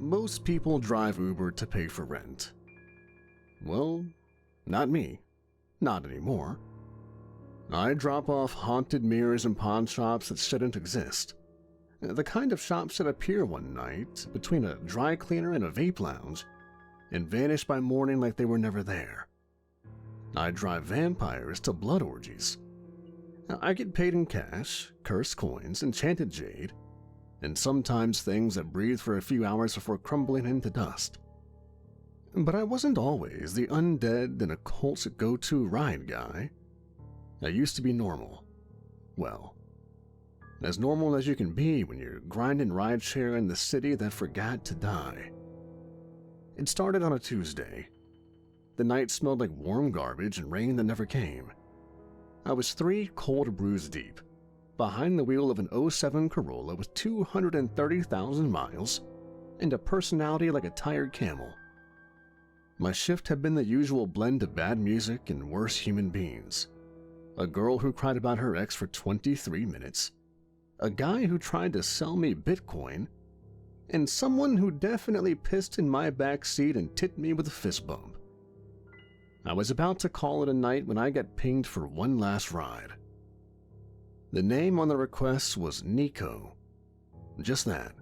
Most people drive Uber to pay for rent. Well, not me. Not anymore. I drop off haunted mirrors and pawn shops that shouldn't exist. The kind of shops that appear one night between a dry cleaner and a vape lounge and vanish by morning like they were never there. I drive vampires to blood orgies. I get paid in cash, cursed coins, enchanted jade, and sometimes things that breathe for a few hours before crumbling into dust. But I wasn't always the undead and occult go-to ride guy. I used to be normal. Well, as normal as you can be when you're grinding rideshare in the city that forgot to die. It started on a Tuesday. The night smelled like warm garbage and rain that never came. I was 3 cold brews deep, behind the wheel of an '07 Corolla with 230,000 miles and a personality like a tired camel. My shift had been the usual blend of bad music and worse human beings. A girl who cried about her ex for 23 minutes, a guy who tried to sell me Bitcoin, and someone who definitely pissed in my back seat and tipped me with a fist bump. I was about to call it a night when I got pinged for one last ride. The name on the request was Nico. Just that.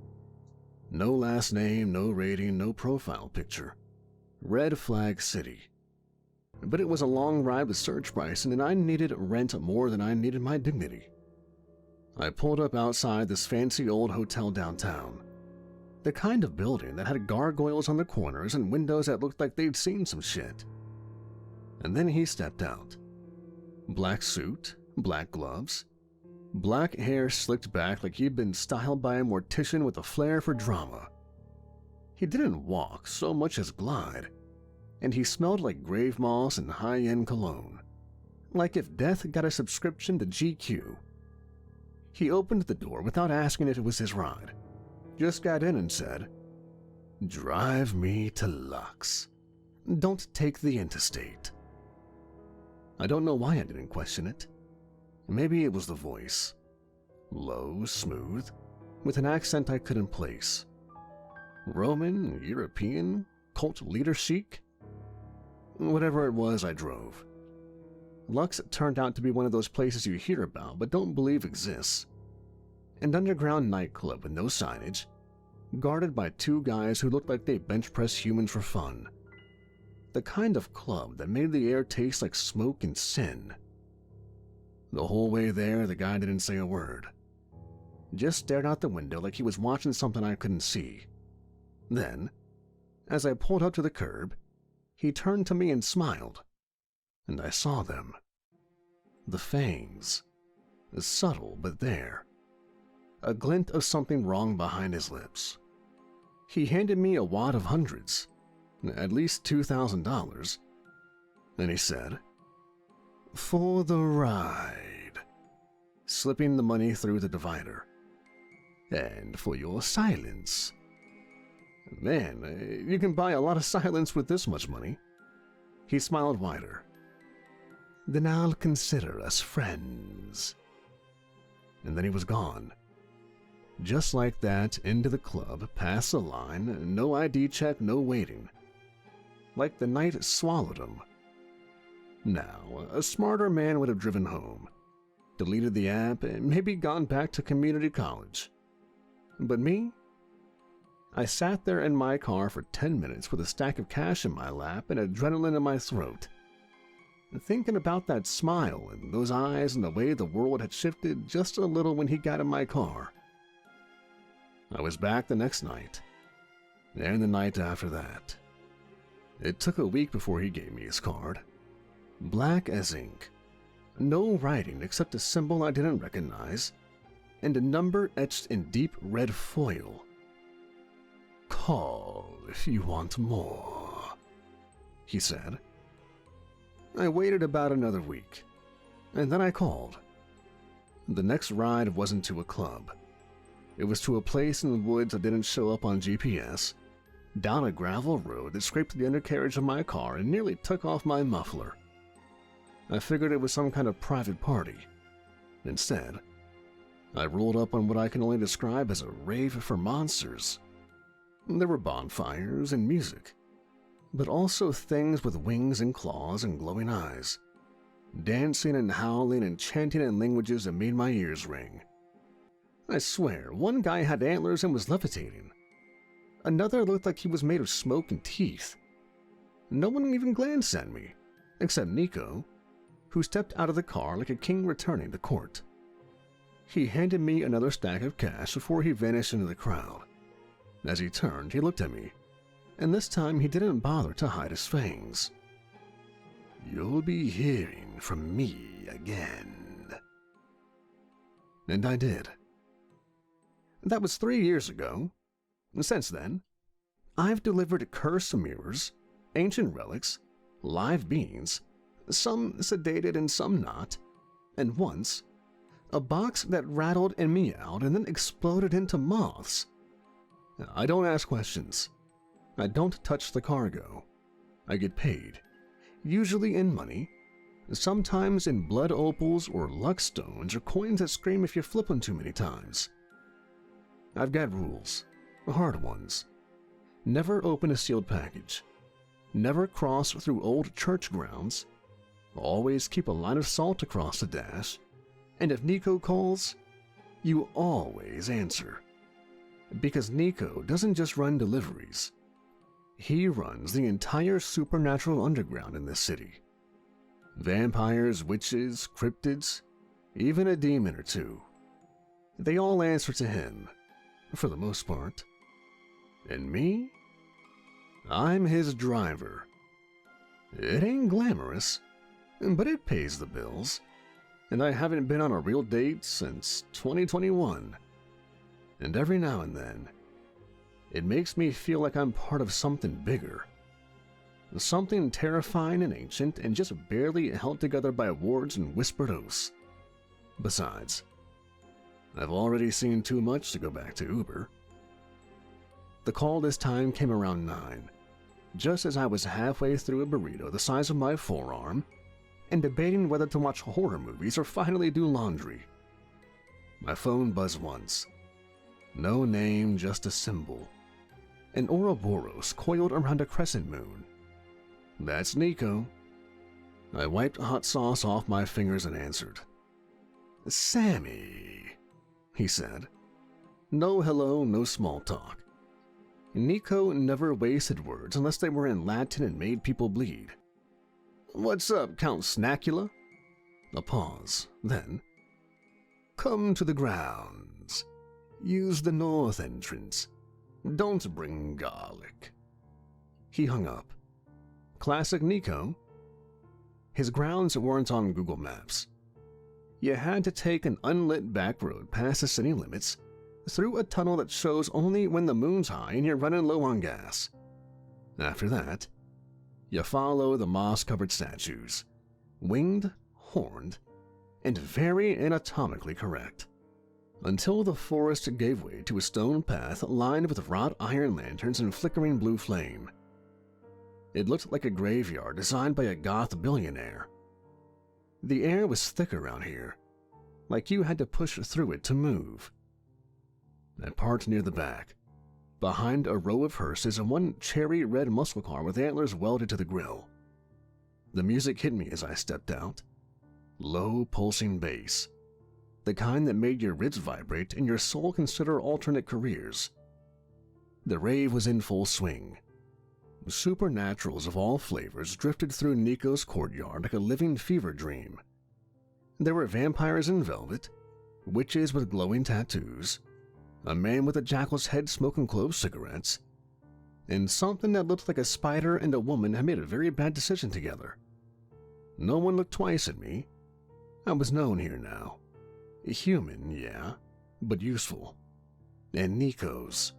No last name, no rating, no profile picture. Red Flag City. But it was a long ride with surge pricing, and I needed rent more than I needed my dignity. I pulled up outside this fancy old hotel downtown. The kind of building that had gargoyles on the corners and windows that looked like they'd seen some shit. And then he stepped out. Black suit, black gloves, black hair slicked back like he'd been styled by a mortician with a flair for drama. He didn't walk so much as glide, and he smelled like grave moss and high-end cologne, like if death got a subscription to GQ. He opened the door without asking if it was his ride, just got in and said, "Drive me to Lux. Don't take the interstate." I don't know why I didn't question it. Maybe it was the voice. Low, smooth, with an accent I couldn't place. Roman, European, cult leader chic? Whatever it was, I drove. Lux turned out to be one of those places you hear about but don't believe exists. An underground nightclub with no signage, guarded by 2 guys who looked like they bench press humans for fun. The kind of club that made the air taste like smoke and sin. The whole way there, the guy didn't say a word. Just stared out the window like he was watching something I couldn't see. Then, as I pulled up to the curb, he turned to me and smiled, and I saw them. The fangs. Subtle, but there. A glint of something wrong behind his lips. He handed me a wad of hundreds, at least $2,000, and he said, "For the ride," slipping the money through the divider. "And for your silence." Man, you can buy a lot of silence with this much money. He smiled wider. "Then I'll consider us friends." And then he was gone. Just like that, into the club, past the line, no ID check, no waiting. Like the night swallowed him. Now, a smarter man would have driven home, deleted the app, and maybe gone back to community college. But me? I sat there in my car for 10 minutes with a stack of cash in my lap and adrenaline in my throat, thinking about that smile and those eyes and the way the world had shifted just a little when he got in my car. I was back the next night, and the night after that. It took a week before he gave me his card. Black as ink. No writing except a symbol I didn't recognize, and a number etched in deep red foil. "Call if you want more," he said. I waited about another week, and then I called. The next ride wasn't to a club. It was to a place in the woods that didn't show up on GPS, down a gravel road that scraped the undercarriage of my car and nearly took off my muffler. I figured it was some kind of private party. Instead, I rolled up on what I can only describe as a rave for monsters. There were bonfires and music, but also things with wings and claws and glowing eyes, dancing and howling and chanting in languages that made my ears ring. I swear, one guy had antlers and was levitating. Another looked like he was made of smoke and teeth. No one even glanced at me, except Nico, who stepped out of the car like a king returning to court. He handed me another stack of cash before he vanished into the crowd. As he turned, he looked at me, and this time he didn't bother to hide his fangs. "You'll be hearing from me again." And I did. That was 3 years ago. Since then, I've delivered cursed mirrors, ancient relics, live beings, some sedated and some not, and once, a box that rattled and meowed and then exploded into moths. I don't ask questions. I don't touch the cargo. I get paid, usually in money, sometimes in blood opals or luck stones or coins that scream if you flip them too many times. I've got rules, hard ones. Never open a sealed package. Never cross through old church grounds. Always keep a line of salt across the dash. And if Nico calls, you always answer. Because Nico doesn't just run deliveries. He runs the entire supernatural underground in this city. Vampires, witches, cryptids, even a demon or two. They all answer to him, for the most part. And me? I'm his driver. It ain't glamorous, but it pays the bills. And I haven't been on a real date since 2021. And every now and then, it makes me feel like I'm part of something bigger. Something terrifying and ancient and just barely held together by words and whispered oaths. Besides, I've already seen too much to go back to Uber. The call this time came around 9, just as I was halfway through a burrito the size of my forearm and debating whether to watch horror movies or finally do laundry. My phone buzzed once. No name, just a symbol. An Ouroboros coiled around a crescent moon. That's Nico. I wiped hot sauce off my fingers and answered. "Sammy," he said. No hello, no small talk. Nico never wasted words unless they were in Latin and made people bleed. "What's up, Count Snackula?" A pause, then. "Come to the grounds. Use the north entrance. Don't bring garlic." He hung up. Classic Nico. His grounds weren't on Google Maps. You had to take an unlit back road past the city limits, through a tunnel that shows only when the moon's high and you're running low on gas. After that, you follow the moss-covered statues, winged, horned, and very anatomically correct, until the forest gave way to a stone path lined with wrought iron lanterns and flickering blue flame. It looked like a graveyard designed by a goth billionaire. The air was thick around here, like you had to push through it to move. I parked near the back, behind a row of hearses and one cherry red muscle car with antlers welded to the grill. The music hit me as I stepped out. Low pulsing bass, the kind that made your ribs vibrate and your soul consider alternate careers. The rave was in full swing. Supernaturals of all flavors drifted through Nico's courtyard like a living fever dream. There were vampires in velvet, witches with glowing tattoos, a man with a jackal's head smoking clove cigarettes, and something that looked like a spider and a woman had made a very bad decision together. No one looked twice at me. I was known here now. Human, yeah, but useful. And Nico's,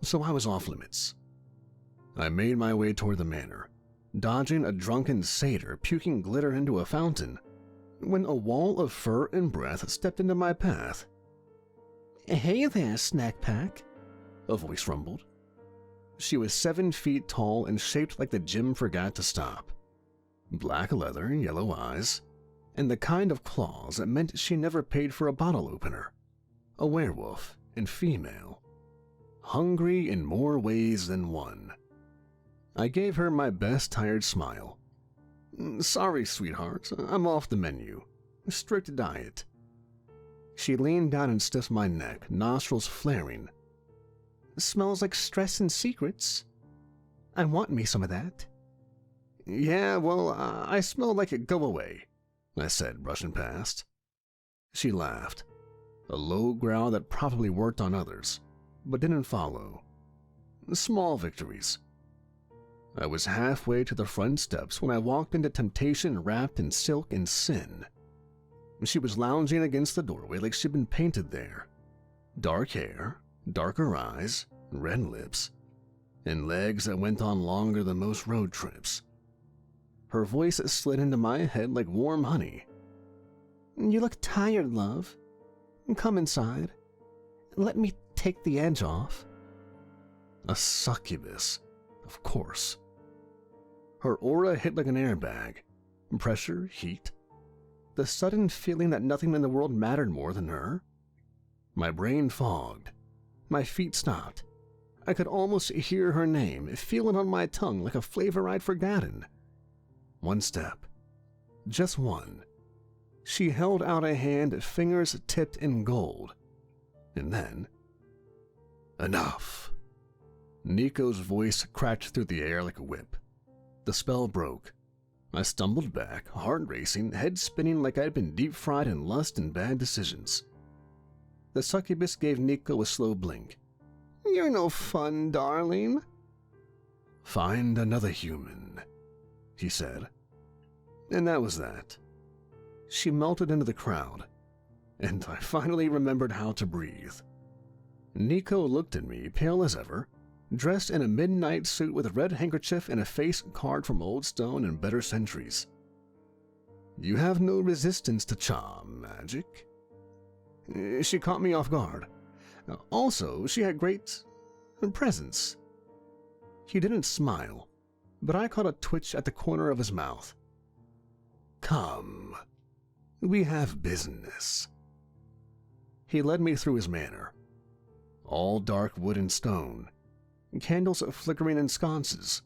so I was off limits. I made my way toward the manor, dodging a drunken satyr puking glitter into a fountain, when a wall of fur and breath stepped into my path. "Hey there, snack pack," a voice rumbled. She was 7 feet tall and shaped like the gym forgot to stop. Black leather, yellow eyes, and the kind of claws that meant she never paid for a bottle opener. A werewolf and female. hungry in more ways than one. I gave her my best tired smile. Sorry, sweetheart, I'm off the menu. Strict diet. She leaned down and stiffed my neck, nostrils flaring. Smells like stress and secrets. I want me some of that. Yeah, well, I smell like it. Go away, I said, brushing past. She laughed, a low growl that probably worked on others, but didn't follow. Small victories. I was halfway to the front steps when I walked into temptation wrapped in silk and sin. She was lounging against the doorway like she'd been painted there. Dark hair, darker eyes, red lips, and legs that went on longer than most road trips. Her voice slid into my head like warm honey. You look tired, love. Come inside. Let me take the edge off. A succubus, of course. Her aura hit like an airbag. Pressure, heat. The sudden feeling that nothing in the world mattered more than her. My brain fogged. My feet stopped. I could almost hear her name, feel it on my tongue like a flavor I'd forgotten. One step. Just one. She held out a hand, fingers tipped in gold. And then... Enough. Nico's voice cracked through the air like a whip. The spell broke. I stumbled back, heart racing, head spinning like I'd been deep-fried in lust and bad decisions. The succubus gave Nico a slow blink. You're no fun, darling. Find another human, he said. And that was that. She melted into the crowd, and I finally remembered how to breathe. Nico looked at me, pale as ever, dressed in a midnight suit with a red handkerchief and a face carved from old stone and better centuries. You have no resistance to charm, magic. She caught me off guard. Also, she had great presence. He didn't smile, but I caught a twitch at the corner of his mouth. Come, we have business. He led me through his manor. All dark wood and stone, candles flickering in sconces,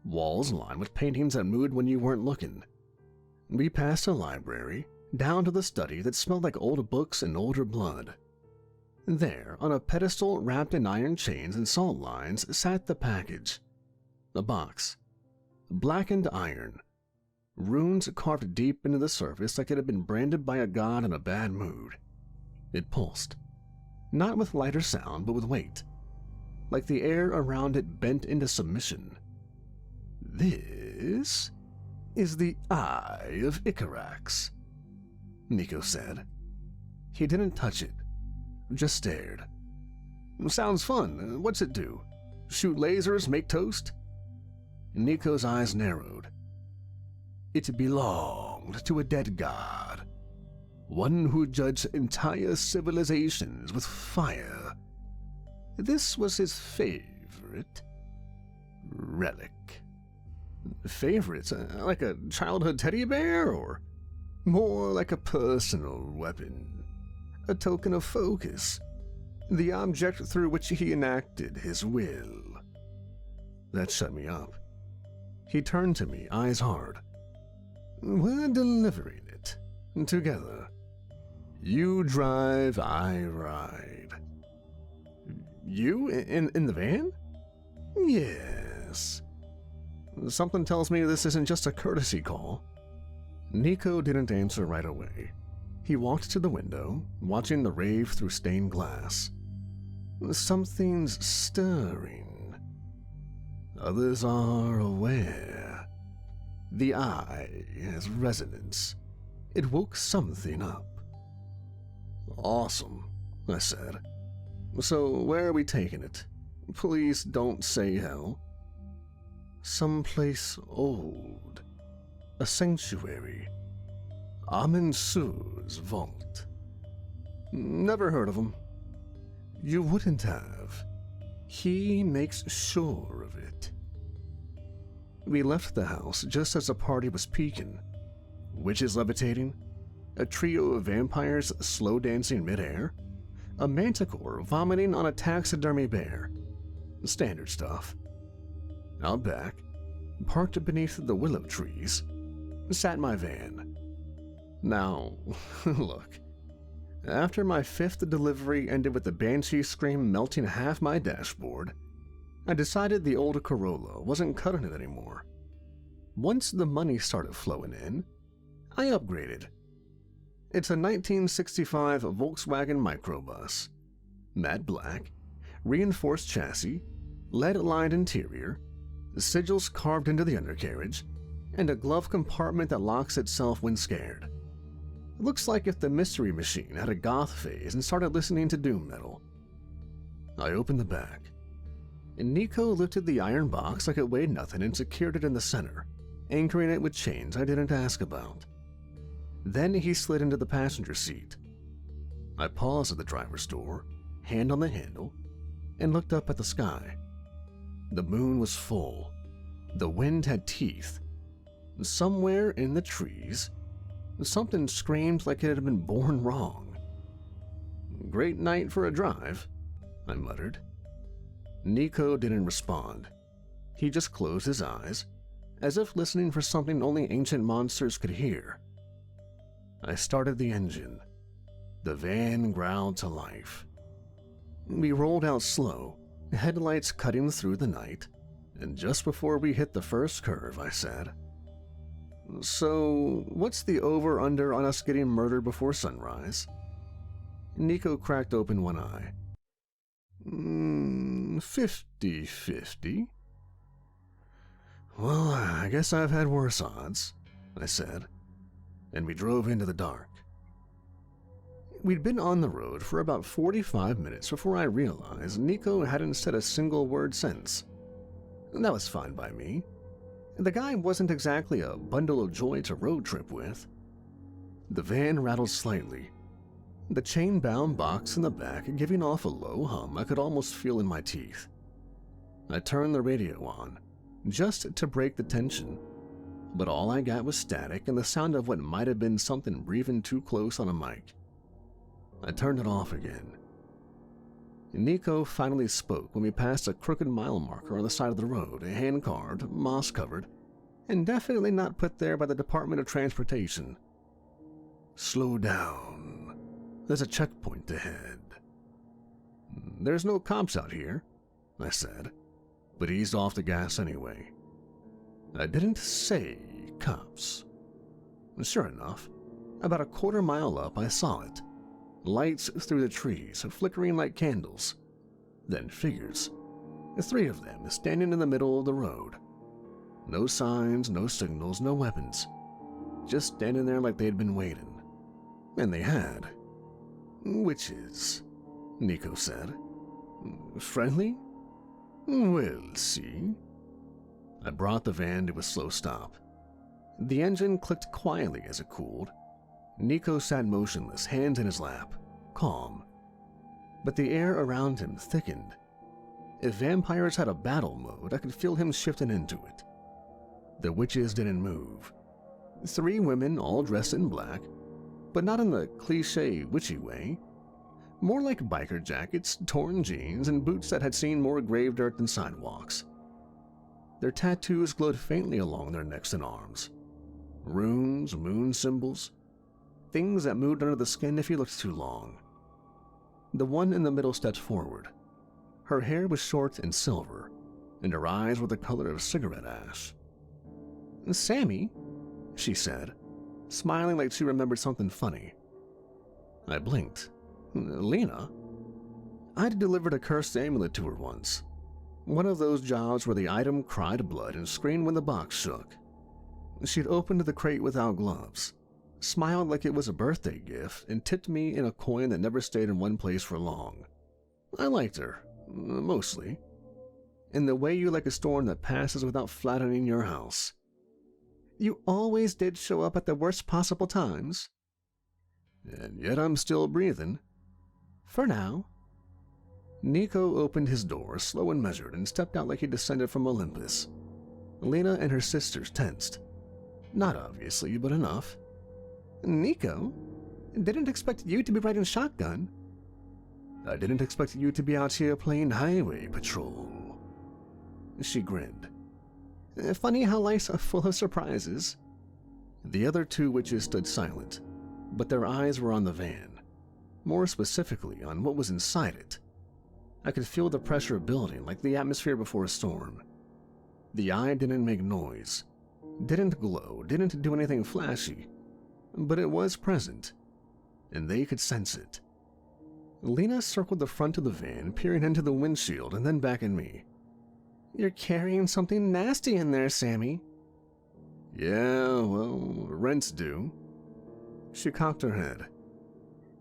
walls lined with paintings that moved when you weren't looking. We passed a library, down to the study that smelled like old books and older blood. There, on a pedestal wrapped in iron chains and salt lines, sat the package. A box. Blackened iron. Runes carved deep into the surface like it had been branded by a god in a bad mood. It pulsed. Not with light or sound, but with weight. Like the air around it bent into submission. This is the Eye of Icarax, Nico said. He didn't touch it, just stared. Sounds fun. What's it do? Shoot lasers, make toast? Nico's eyes narrowed. It belonged to a dead god, one who judged entire civilizations with fire. This was his favorite relic. Favorite? Like a childhood teddy bear, or more like a personal weapon? A token of focus, the object through which he enacted his will. That shut me up. He turned to me, eyes hard. We're delivering it, together. You drive, I ride. You? In the van? Yes. Something tells me this isn't just a courtesy call. Nico didn't answer right away. He walked to the window, watching the rave through stained glass. Something's stirring. Others are aware. The eye has resonance. It woke something up. Awesome, I said. So where are we taking it? Please don't say hell. Someplace old. A sanctuary. Amen-Su's vault. Never heard of him. You wouldn't have. He makes sure of it. We left the house just as the party was peaking. Witches levitating, a trio of vampires slow dancing midair, a manticore vomiting on a taxidermy bear. Standard stuff. Out back, parked beneath the willow trees, sat my van. Now, look. After my 5th delivery ended with the banshee scream melting half my dashboard, I decided the old Corolla wasn't cutting it anymore. Once the money started flowing in, I upgraded. It's a 1965 Volkswagen microbus. Matte black, reinforced chassis, lead-lined interior, sigils carved into the undercarriage, and a glove compartment that locks itself when scared. It looks like if the Mystery Machine had a goth phase and started listening to doom metal. I opened the back, and Nico lifted the iron box like it weighed nothing and secured it in the center, anchoring it with chains I didn't ask about. Then he slid into the passenger seat. I paused at the driver's door, hand on the handle, and looked up at the sky. The moon was full. The wind had teeth. Somewhere in the trees, something screamed like it had been born wrong. "Great night for a drive," I muttered. Nico didn't respond. He just closed his eyes, as if listening for something only ancient monsters could hear. I started the engine. The van growled to life. We rolled out slow, headlights cutting through the night, and just before we hit the first curve, I said, "So, what's the over-under on us getting murdered before sunrise?" Nico cracked open one eye. 50-50. "Well, I guess I've had worse odds," I said, and we drove into the dark. We'd been on the road for about 45 minutes before I realized Nico hadn't said a single word since. That was fine by me. The guy wasn't exactly a bundle of joy to road trip with. The van rattled slightly, the chain-bound box in the back giving off a low hum I could almost feel in my teeth. I turned the radio on, just to break the tension, but all I got was static and the sound of what might have been something breathing too close on a mic. I turned it off again. Nico finally spoke when we passed a crooked mile marker on the side of the road, hand-carved, moss-covered, and definitely not put there by the Department of Transportation. "Slow down. There's a checkpoint ahead." "There's no cops out here," I said, but eased off the gas anyway. I didn't say cops. Sure enough, about a quarter mile up I saw it. Lights through the trees, flickering like candles. Then figures. 3 of them standing in the middle of the road. No signs, no signals, no weapons. Just standing there like they'd been waiting. And they had. "Witches," Nico said. "Friendly? We'll see." I brought the van to a slow stop. The engine clicked quietly as it cooled. Nico sat motionless, hands in his lap, calm. But the air around him thickened. If vampires had a battle mode, I could feel him shifting into it. The witches didn't move. 3 women all dressed in black, but not in the cliché witchy way. More like biker jackets, torn jeans, and boots that had seen more grave dirt than sidewalks. Their tattoos glowed faintly along their necks and arms. Runes, moon symbols, things that moved under the skin if you looked too long. The one in the middle stepped forward. Her hair was short and silver, and her eyes were the color of cigarette ash. "Sammy," she said, smiling like she remembered something funny. I blinked. "Lena?" I'd delivered a cursed amulet to her once. One of those jobs where the item cried blood and screamed when the box shook. She'd opened the crate without gloves, smiled like it was a birthday gift, and tipped me in a coin that never stayed in one place for long. I liked her, mostly. In the way you like a storm that passes without flattening your house. "You always did show up at the worst possible times." "And yet I'm still breathing." "For now." Nico opened his door, slow and measured, and stepped out like he descended from Olympus. Lena and her sisters tensed. Not obviously, but enough. "Nico? Didn't expect you to be riding shotgun." I didn't expect you to be out here playing highway patrol. She grinned. Funny how life's full of surprises. The other two witches stood silent, but their eyes were on the van, more specifically on what was inside it. I could feel the pressure building like the atmosphere before a storm. The eye didn't make noise, didn't glow, didn't do anything flashy, but it was present, and they could sense it. Lena circled the front of the van, peering into the windshield and then back at me. You're carrying something nasty in there, Sammy. Yeah, well, rent's due. She cocked her head.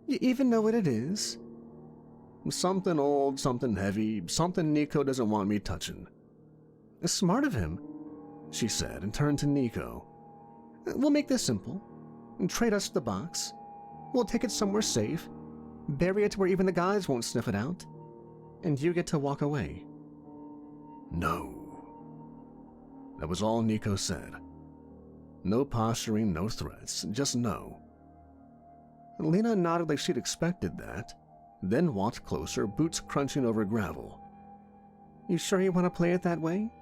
You even know what it is? Something old, something heavy, something Nico doesn't want me touching. Smart of him, she said and turned to Nico. We'll make this simple. Trade us the box. We'll take it somewhere safe, bury it where even the guys won't sniff it out, and you get to walk away. No. That was all Nico said. No posturing, no threats, just no. Lena nodded like she'd expected that, then walked closer, boots crunching over gravel. You sure you want to play it that way?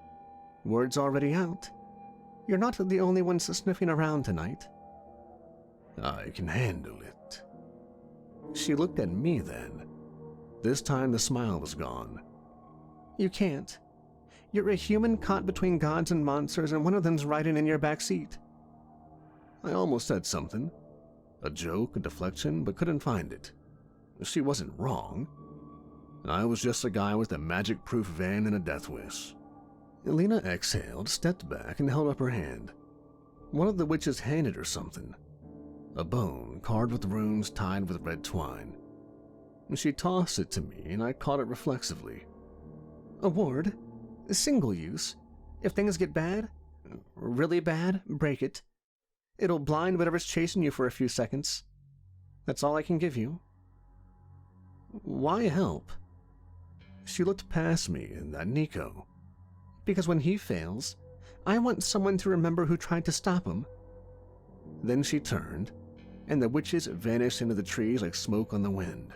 Word's already out. You're not the only one sniffing around tonight. I can handle it. She looked at me then. This time the smile was gone. You can't. You're a human caught between gods and monsters, and one of them's riding in your back seat. I almost said something. A joke, a deflection, but couldn't find it. She wasn't wrong. I was just a guy with a magic-proof van and a death wish. Lena exhaled, stepped back, and held up her hand. One of the witches handed her something. A bone, carved with runes tied with red twine. She tossed it to me, and I caught it reflexively. A ward. Single use. If things get bad, really bad, break it. It'll blind whatever's chasing you for a few seconds. That's all I can give you. Why help? She looked past me and at Nico. Because when he fails, I want someone to remember who tried to stop him. Then she turned, and the witches vanished into the trees like smoke on the wind.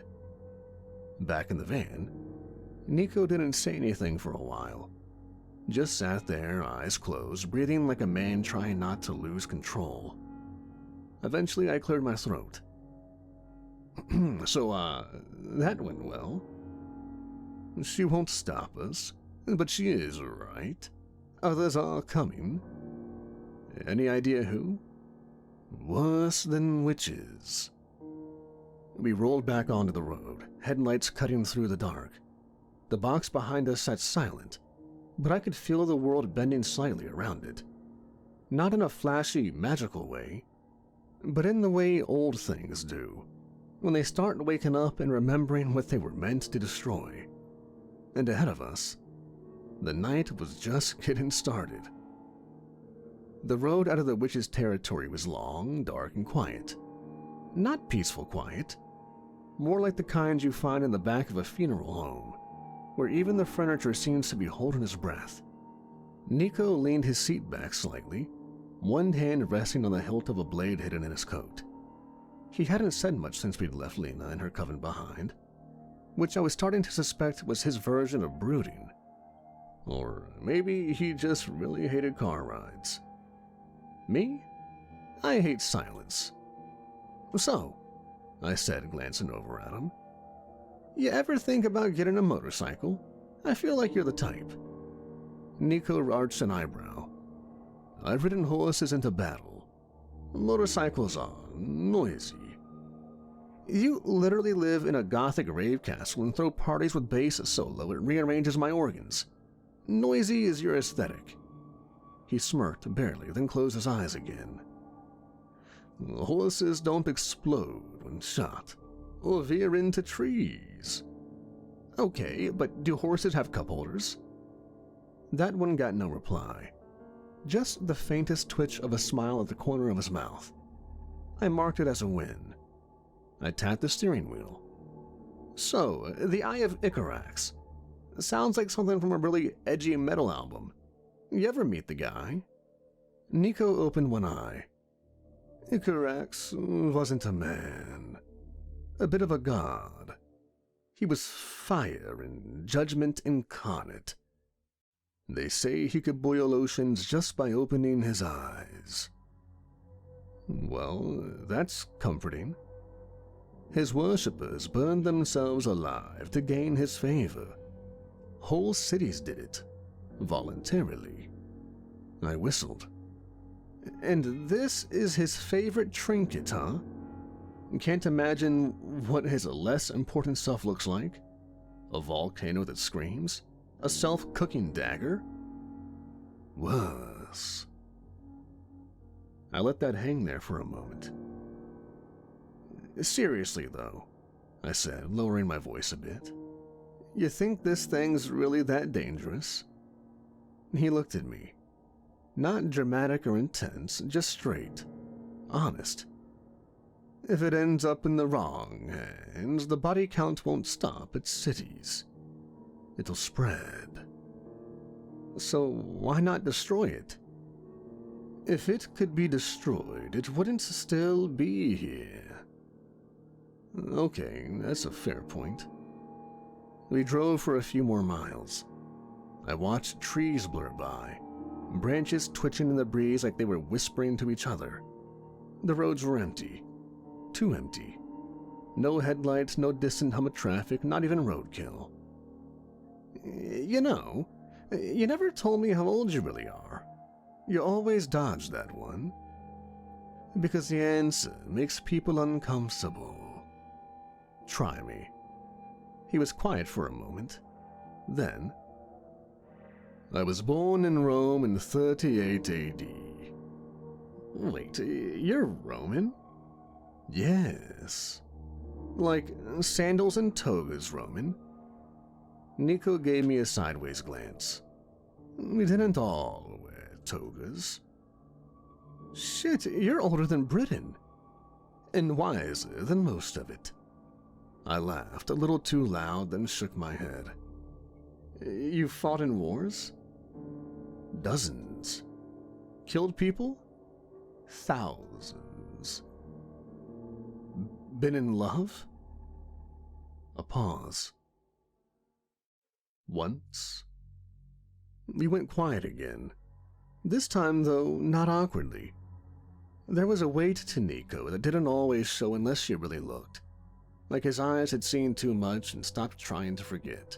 Back in the van, Nico didn't say anything for a while. Just sat there, eyes closed, breathing like a man trying not to lose control. Eventually, I cleared my throat. So, that went well. She won't stop us, but she is, right? Others are coming. Any idea who? Worse than witches. We rolled back onto the road, headlights cutting through the dark. The box behind us sat silent, but I could feel the world bending slightly around it. Not in a flashy, magical way, but in the way old things do, when they start waking up and remembering what they were meant to destroy. And ahead of us, the night was just getting started. The road out of the witch's territory was long, dark, and quiet. Not peaceful quiet, more like the kind you find in the back of a funeral home, where even the furniture seems to be holding its breath. Nico leaned his seat back slightly, one hand resting on the hilt of a blade hidden in his coat. He hadn't said much since we'd left Lena and her coven behind, which I was starting to suspect was his version of brooding. Or maybe he just really hated car rides. Me? I hate silence. So, I said, glancing over at him, you ever think about getting a motorcycle? I feel like you're the type. Nico arched an eyebrow. I've ridden horses into battle. Motorcycles are noisy. You literally live in a gothic rave castle and throw parties with bass so low it rearranges my organs. Noisy is your aesthetic. He smirked barely, then closed his eyes again. Horses don't explode when shot, or veer into trees. Okay, but do horses have cup holders? That one got no reply. Just the faintest twitch of a smile at the corner of his mouth. I marked it as a win. I tapped the steering wheel. So, the Eye of Icarax. Sounds like something from a really edgy metal album. You ever meet the guy? Nico opened one eye. Icarax wasn't a man. A bit of a god. He was fire and judgment incarnate. They say he could boil oceans just by opening his eyes. Well, that's comforting. His worshippers burned themselves alive to gain his favor. Whole cities did it, voluntarily. I whistled. And this is his favorite trinket, huh? Can't imagine what his less important stuff looks like? A volcano that screams? A self-cooking dagger? Worse. I let that hang there for a moment. Seriously, though, I said, lowering my voice a bit. You think this thing's really that dangerous? He looked at me. Not dramatic or intense, just straight. Honest. If it ends up in the wrong hands, the body count won't stop at cities. It'll spread. So why not destroy it? If it could be destroyed, it wouldn't still be here. Okay, that's a fair point. We drove for a few more miles. I watched trees blur by, branches twitching in the breeze like they were whispering to each other. The roads were empty. Too empty. No headlights, no distant hum of traffic, not even roadkill. You know, you never told me how old you really are. You always dodge that one. Because the answer makes people uncomfortable. Try me. He was quiet for a moment. Then, I was born in Rome in 38 AD. Wait, you're Roman? Yes. Like sandals and togas Roman. Nico gave me a sideways glance. We didn't all wear togas. Shit, you're older than Britain. And wiser than most of it. I laughed a little too loud, then shook my head. You fought in wars? Dozens. Killed people? Thousands. Been in love? A pause. Once? We went quiet again. This time, though, not awkwardly. There was a weight to Nico that didn't always show unless you really looked. Like his eyes had seen too much and stopped trying to forget.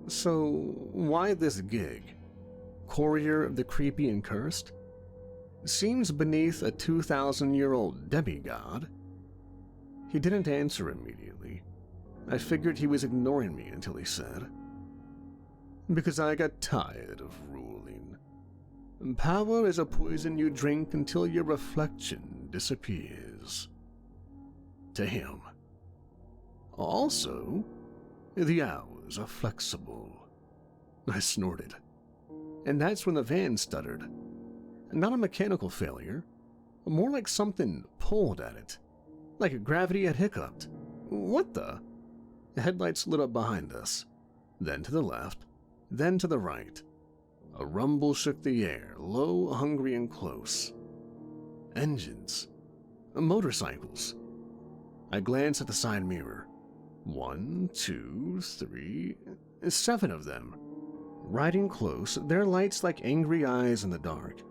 So, why this gig? Courier of the creepy and cursed? Seems beneath a 2,000-year-old demigod. He didn't answer immediately. I figured he was ignoring me until he said, because I got tired of ruling. Power is a poison you drink until your reflection disappears. To him. Also, the hours are flexible. I snorted. And that's when the van stuttered. Not a mechanical failure, more like something pulled at it. Like gravity had hiccuped. What the? The headlights lit up behind us, then to the left, then to the right. A rumble shook the air, low, hungry, and close. Engines. Motorcycles. I glanced at the side mirror. 1, 2, 3, 7 of them. Riding close, their lights like angry eyes in the dark.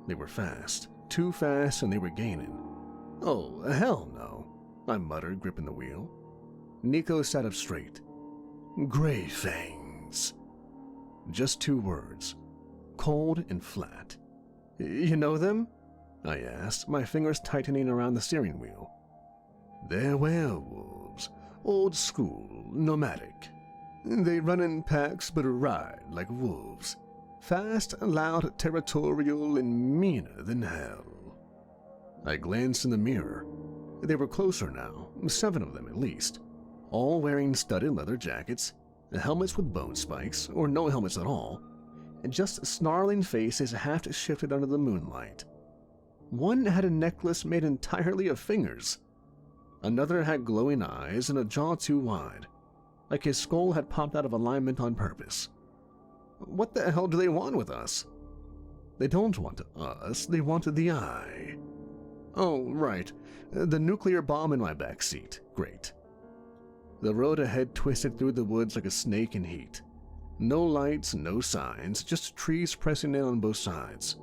They were fast. Too fast, and they were gaining. Oh, hell no, I muttered, gripping the wheel. Nico sat up straight. Gray fangs. Just 2 words. Cold and flat. You know them? I asked, my fingers tightening around the steering wheel. They're werewolves. Old school, nomadic. They run in packs but ride like wolves. Fast, loud, territorial, and meaner than hell. I glanced in the mirror. They were closer now, 7 of them at least. All wearing studded leather jackets, helmets with bone spikes, or no helmets at all, and just snarling faces half shifted under the moonlight. One had a necklace made entirely of fingers. Another had glowing eyes and a jaw too wide, like his skull had popped out of alignment on purpose. What the hell do they want with us? They don't want us, they want the eye. Oh, right, the nuclear bomb in my back seat. Great. The road ahead twisted through the woods like a snake in heat. No lights, no signs, just trees pressing in on both sides.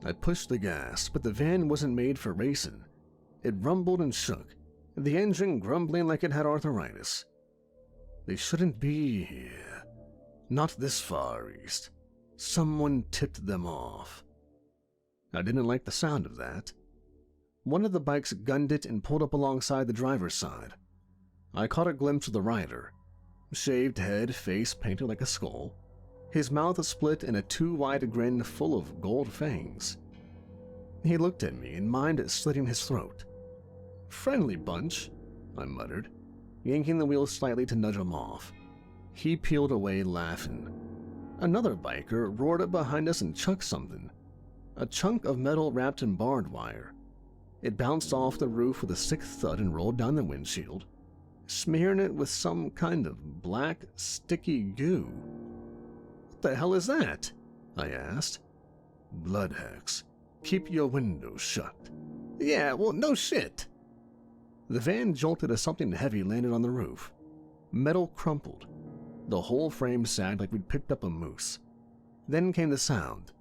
I pushed the gas, but the van wasn't made for racing. It rumbled and shook, the engine grumbling like it had arthritis. They shouldn't be here. Not this far east. Someone tipped them off. I didn't like the sound of that. One of the bikes gunned it and pulled up alongside the driver's side. I caught a glimpse of the rider. Shaved head, face painted like a skull. His mouth split in a too-wide grin full of gold fangs. He looked at me in mind slitting his throat. "Friendly bunch," I muttered, yanking the wheel slightly to nudge him off. He peeled away laughing. Another biker roared up behind us and chucked something. A chunk of metal wrapped in barbed wire. It bounced off the roof with a sick thud and rolled down the windshield, smearing it with some kind of black, sticky goo. "What the hell is that?" I asked. "Blood hex. Keep your windows shut." "Yeah, well, no shit." The van jolted as something heavy landed on the roof. Metal crumpled. The whole frame sagged like we'd picked up a moose. Then came the sound.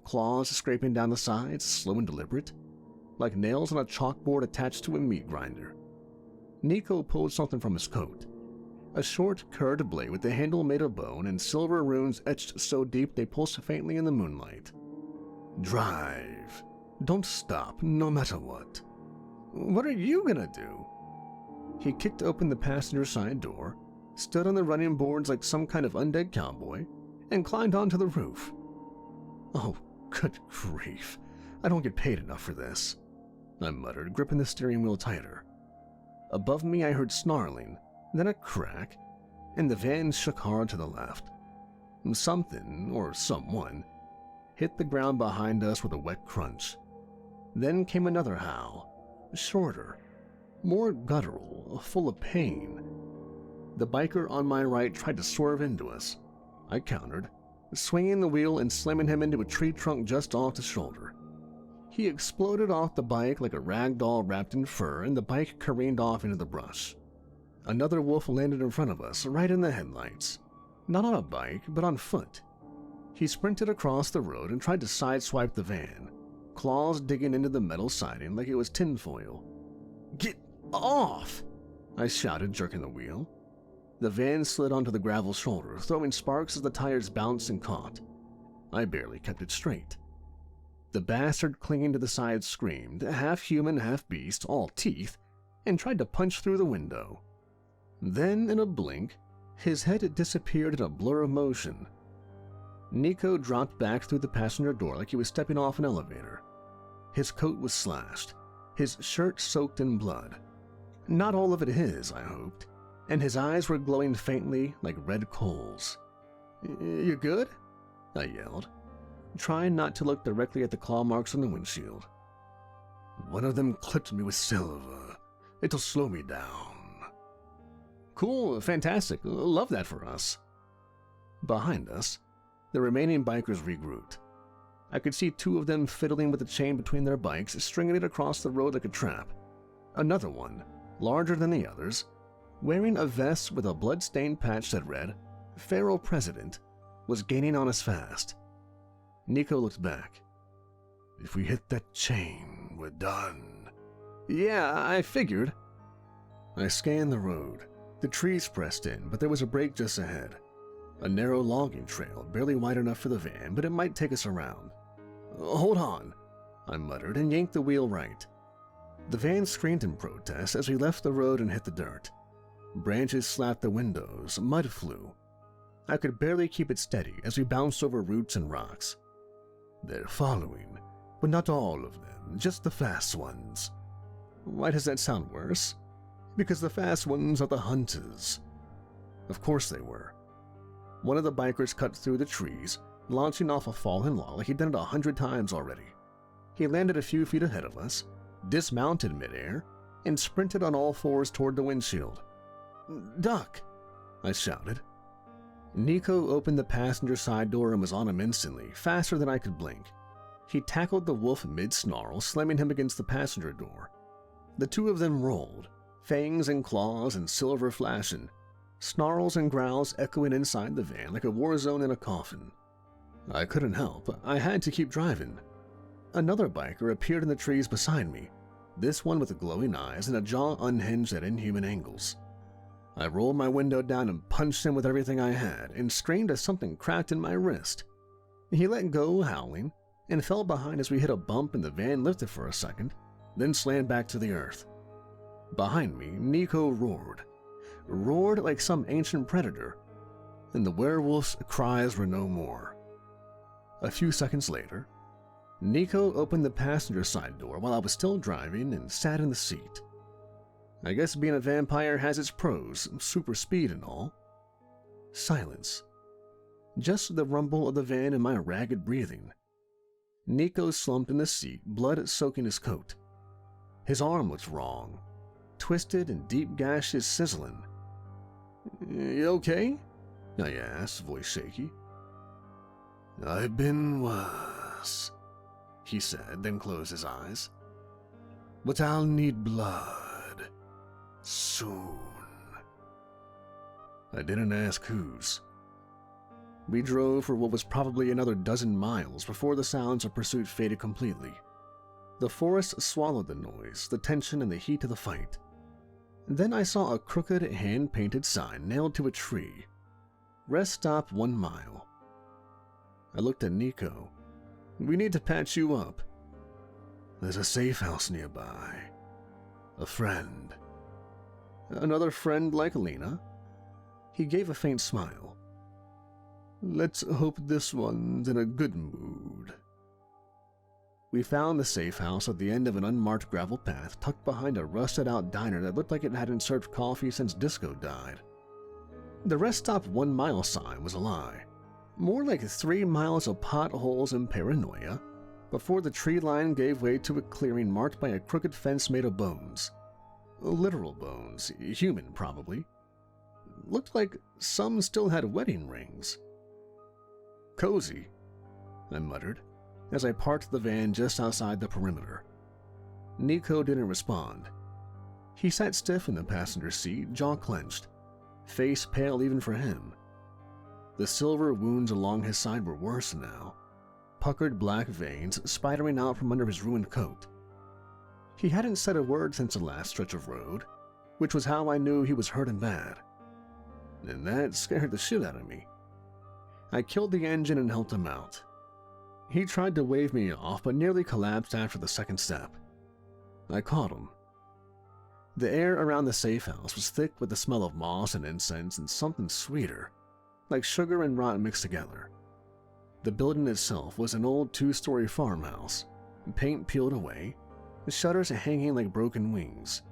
Claws scraping down the sides, slow and deliberate, like nails on a chalkboard attached to a meat grinder. Nico pulled something from his coat. A short, curved blade with the handle made of bone and silver runes etched so deep they pulsed faintly in the moonlight. "Drive. Don't stop, no matter what." "What are you gonna do?" He kicked open the passenger side door, stood on the running boards like some kind of undead cowboy, and climbed onto the roof. "Oh, good grief. I don't get paid enough for this," I muttered, gripping the steering wheel tighter. Above me I heard snarling, then a crack, and the van shook hard to the left. Something, or someone, hit the ground behind us with a wet crunch. Then came another howl, shorter, more guttural, full of pain. The biker on my right tried to swerve into us. I countered, swinging the wheel and slamming him into a tree trunk just off the shoulder. He exploded off the bike like a rag doll wrapped in fur, and the bike careened off into the brush. Another wolf landed in front of us, right in the headlights. Not on a bike, but on foot. He sprinted across the road and tried to sideswipe the van, claws digging into the metal siding like it was tinfoil. "Get off!" I shouted, jerking the wheel. The van slid onto the gravel shoulder, throwing sparks as the tires bounced and caught. I barely kept it straight. The bastard clinging to the side screamed, half human, half beast, all teeth, and tried to punch through the window. Then, in a blink, his head disappeared in a blur of motion. Nico dropped back through the passenger door like he was stepping off an elevator. His coat was slashed, his shirt soaked in blood. Not all of it his, I hoped, and his eyes were glowing faintly like red coals. "You good?" I yelled, trying not to look directly at the claw marks on the windshield. "One of them clipped me with silver. It'll slow me down." "Cool, fantastic, love that for us." Behind us, the remaining bikers regrouped. I could see two of them fiddling with the chain between their bikes, stringing it across the road like a trap. Another one, larger than the others, wearing a vest with a blood-stained patch that read, "Pharaoh President," was gaining on us fast. Nico looked back. "If we hit that chain, we're done." "Yeah, I figured." I scanned the road. The trees pressed in, but there was a break just ahead. A narrow logging trail, barely wide enough for the van, but it might take us around. "Hold on," I muttered and yanked the wheel right. The van screamed in protest as we left the road and hit the dirt. Branches slapped the windows, mud flew. I could barely keep it steady as we bounced over roots and rocks. "They're following, but not all of them, just the fast ones." Why does that sound worse? Because the fast ones are the hunters. Of course they were. One of the bikers cut through the trees, launching off a fallen log like he'd done it 100 times already. He landed a few feet ahead of us, dismounted midair, and sprinted on all fours toward the windshield. "Duck!" I shouted. Nico opened the passenger side door and was on him instantly, faster than I could blink. He tackled the wolf mid-snarl, slamming him against the passenger door. The two of them rolled, fangs and claws and silver flashing, snarls and growls echoing inside the van like a war zone in a coffin. I couldn't help. I had to keep driving. Another biker appeared in the trees beside me, this one with glowing eyes and a jaw unhinged at inhuman angles. I rolled my window down and punched him with everything I had and screamed as something cracked in my wrist. He let go, howling, and fell behind as we hit a bump and the van lifted for a second, then slammed back to the earth. Behind me, Nico roared like some ancient predator, and the werewolf's cries were no more. A few seconds later, Nico opened the passenger side door while I was still driving and sat in the seat. I guess being a vampire has its pros, super speed and all. Silence. Just the rumble of the van and my ragged breathing. Nico slumped in the seat, blood soaking his coat. His arm looked wrong, twisted and deep gashes sizzling. "You okay?" I asked, voice shaky. "I've been worse," he said, then closed his eyes. "But I'll need blood. Soon." I didn't ask whose. We drove for what was probably another dozen miles before the sounds of pursuit faded completely. The forest swallowed the noise, the tension, and the heat of the fight. Then I saw a crooked, hand-painted sign nailed to a tree. Rest stop 1 mile. I looked at Nico. "We need to patch you up." "There's a safe house nearby. A friend." "Another friend like Lena?" He gave a faint smile. "Let's hope this one's in a good mood." We found the safe house at the end of an unmarked gravel path tucked behind a rusted-out diner that looked like it hadn't served coffee since disco died. The rest stop 1 mile sign was a lie. More like 3 miles of potholes and paranoia before the tree line gave way to a clearing marked by a crooked fence made of bones. Literal bones, human probably. Looked like some still had wedding rings. "Cozy," I muttered, as I parked the van just outside the perimeter. Nico didn't respond. He sat stiff in the passenger seat, jaw clenched, face pale even for him. The silver wounds along his side were worse now, puckered black veins spidering out from under his ruined coat. He hadn't said a word since the last stretch of road, which was how I knew he was hurt and bad. And that scared the shit out of me. I killed the engine and helped him out. He tried to wave me off, but nearly collapsed after the second step. I caught him. The air around the safe house was thick with the smell of moss and incense and something sweeter, like sugar and rot mixed together. The building itself was an old 2-story farmhouse, paint peeled away, the shutters hanging like broken wings.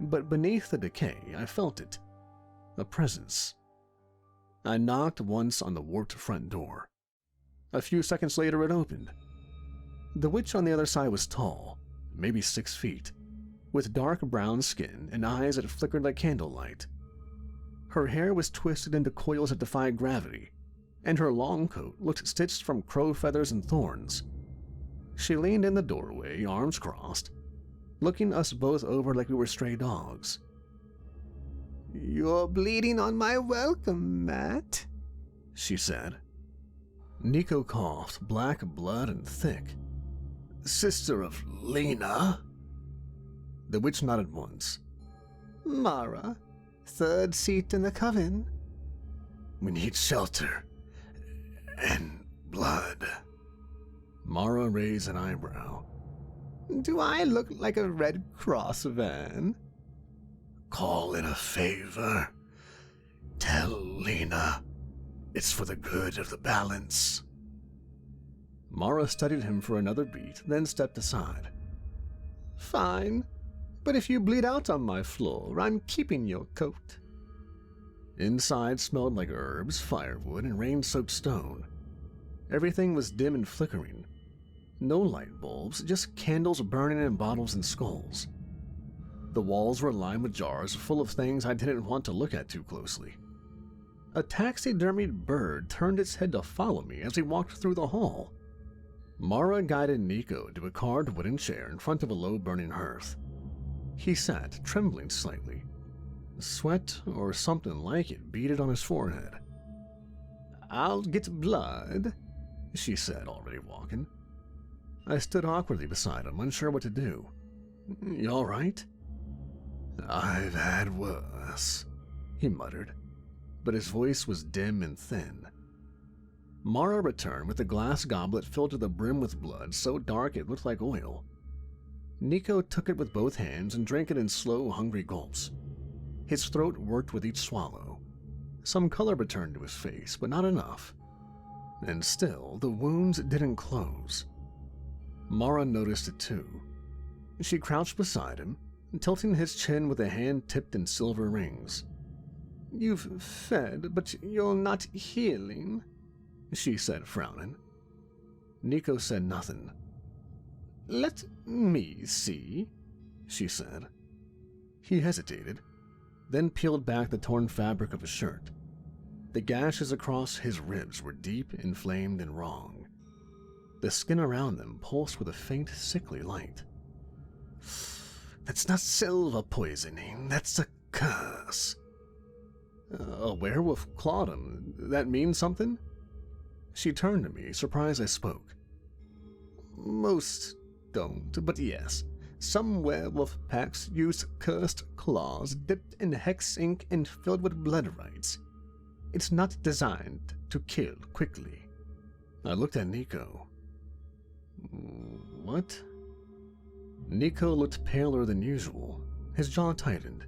But beneath the decay, I felt it. A presence. I knocked once on the warped front door. A few seconds later it opened. The witch on the other side was tall, maybe 6 feet, with dark brown skin and eyes that flickered like candlelight. Her hair was twisted into coils that defied gravity, and her long coat looked stitched from crow feathers and thorns. She leaned in the doorway, arms crossed, looking us both over like we were stray dogs. "You're bleeding on my welcome, Matt," she said. Nico coughed, black blood and thick. "Sister of Lena?" The witch nodded once. "Mara, 3rd seat in the coven." "We need shelter. And blood." Mara raised an eyebrow. "Do I look like a Red Cross van?" "Call in a favor. Tell Lena it's for the good of the balance." Mara studied him for another beat, then stepped aside. "Fine, but if you bleed out on my floor, I'm keeping your coat." Inside smelled like herbs, firewood, and rain-soaked stone. Everything was dim and flickering. No light bulbs, just candles burning in bottles and skulls. The walls were lined with jars full of things I didn't want to look at too closely. A taxidermied bird turned its head to follow me as we walked through the hall. Mara guided Nico to a carved wooden chair in front of a low burning hearth. He sat, trembling slightly. Sweat, or something like it, beaded on his forehead. "I'll get blood," she said, already walking. I stood awkwardly beside him, unsure what to do. "You all right?" "I've had worse," he muttered, but his voice was dim and thin. Mara returned with a glass goblet filled to the brim with blood so dark it looked like oil. Nico took it with both hands and drank it in slow, hungry gulps. His throat worked with each swallow. Some color returned to his face, but not enough. And still, the wounds didn't close. Mara noticed it too. She crouched beside him, tilting his chin with a hand tipped in silver rings. "You've fed, but you're not healing," she said, frowning. Nico said nothing. "Let me see," she said. He hesitated, then peeled back the torn fabric of his shirt. The gashes across his ribs were deep, inflamed, and wrong. The skin around them pulsed with a faint, sickly light. "That's not silver poisoning, that's a curse." "A werewolf clawed him. That means something?" She turned to me, surprised I spoke. "Most don't, but yes. Some werewolf packs use cursed claws dipped in hex ink and filled with blood rites. It's not designed to kill quickly." I looked at Nico. "What?" Nico looked paler than usual. His jaw tightened.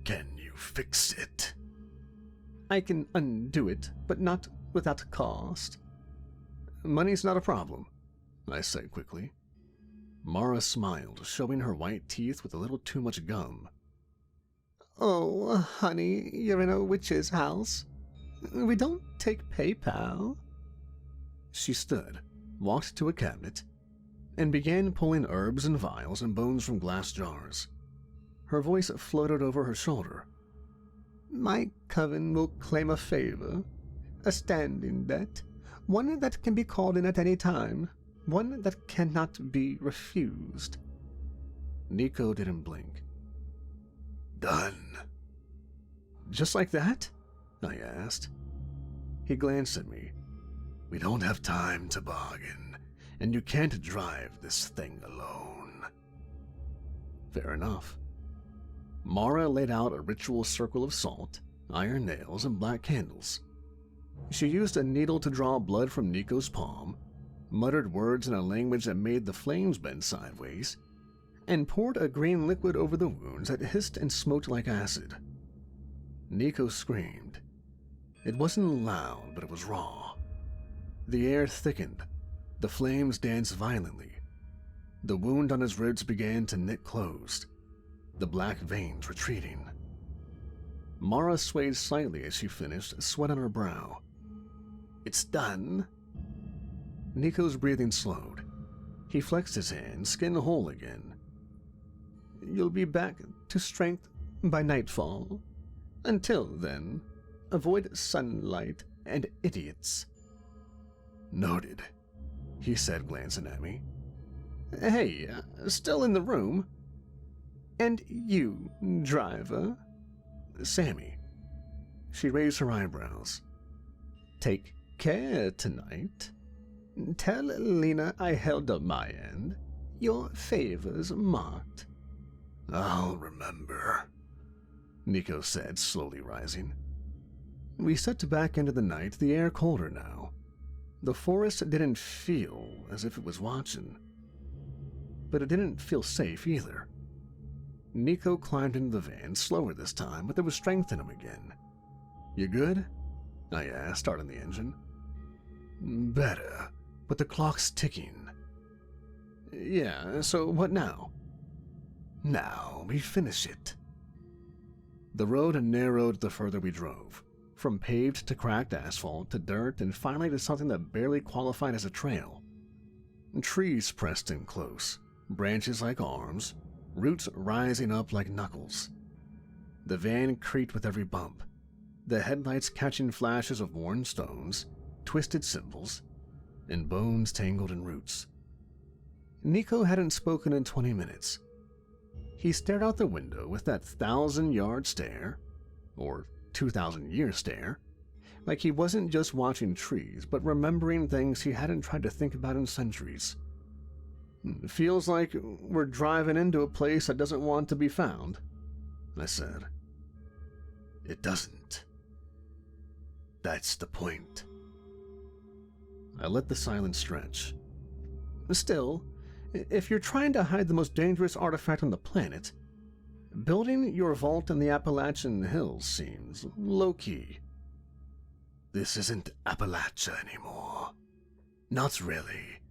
"Can you fix it?" "I can undo it, but not without cost." "Money's not a problem," I said quickly. Mara smiled, showing her white teeth with a little too much gum. "Oh, honey, you're in a witch's house. We don't take PayPal." She stood, walked to a cabinet, and began pulling herbs and vials and bones from glass jars. Her voice floated over her shoulder. "My coven will claim a favor, a standing debt, one that can be called in at any time, one that cannot be refused." Nico didn't blink. "Done." "Just like that?" I asked. He glanced at me. "We don't have time to bargain, and you can't drive this thing alone." Fair enough. Mara laid out a ritual circle of salt, iron nails, and black candles. She used a needle to draw blood from Nico's palm, muttered words in a language that made the flames bend sideways, and poured a green liquid over the wounds that hissed and smoked like acid. Nico screamed. It wasn't loud, but it was raw. The air thickened. The flames danced violently. The wound on his ribs began to knit closed, the black veins retreating. Mara swayed slightly as she finished, sweat on her brow. "It's done." Nico's breathing slowed. He flexed his hand, skin whole again. "You'll be back to strength by nightfall. Until then, avoid sunlight and idiots." "Noted," he said, glancing at me. "Hey, still in the room?" "And you, driver?" "Sammy." She raised her eyebrows. "Take care tonight. Tell Lena I held up my end. Your favor's marked." "I'll remember," Nico said, slowly rising. We stepped back into the night, the air colder now. The forest didn't feel as if it was watching. But it didn't feel safe either. Nico climbed into the van, slower this time, but there was strength in him again. "You good?" I asked, starting the engine. "Better, but the clock's ticking." "Yeah, so what now?" "Now we finish it." The road narrowed the further we drove, from paved to cracked asphalt to dirt and finally to something that barely qualified as a trail. Trees pressed in close, branches like arms, roots rising up like knuckles. The van creaked with every bump, the headlights catching flashes of worn stones, twisted symbols, and bones tangled in roots. Nico hadn't spoken in 20 minutes. He stared out the window with that 1,000-yard stare, or 2,000-year stare, like he wasn't just watching trees, but remembering things he hadn't tried to think about in centuries. "Feels like we're driving into a place that doesn't want to be found," I said. "It doesn't. That's the point." I let the silence stretch. Still, if you're trying to hide the most dangerous artifact on the planet, building your vault in the Appalachian Hills seems low-key. "This isn't Appalachia anymore. Not really.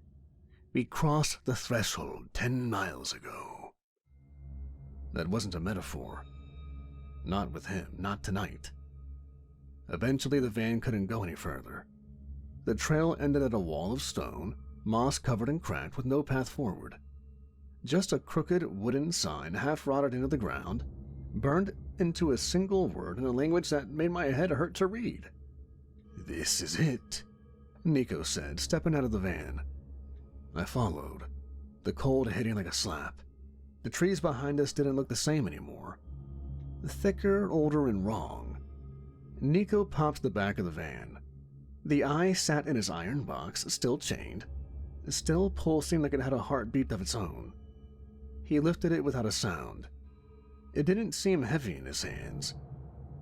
We crossed the threshold 10 miles ago." That wasn't a metaphor. Not with him, not tonight. Eventually the van couldn't go any further. The trail ended at a wall of stone, moss-covered and cracked with no path forward. Just a crooked wooden sign half-rotted into the ground, burned into a single word in a language that made my head hurt to read. "This is it," Nico said, stepping out of the van. I followed, the cold hitting like a slap. The trees behind us didn't look the same anymore. Thicker, older, and wrong. Nico popped the back of the van. The eye sat in his iron box, still chained, still pulsing like it had a heartbeat of its own. He lifted it without a sound. It didn't seem heavy in his hands,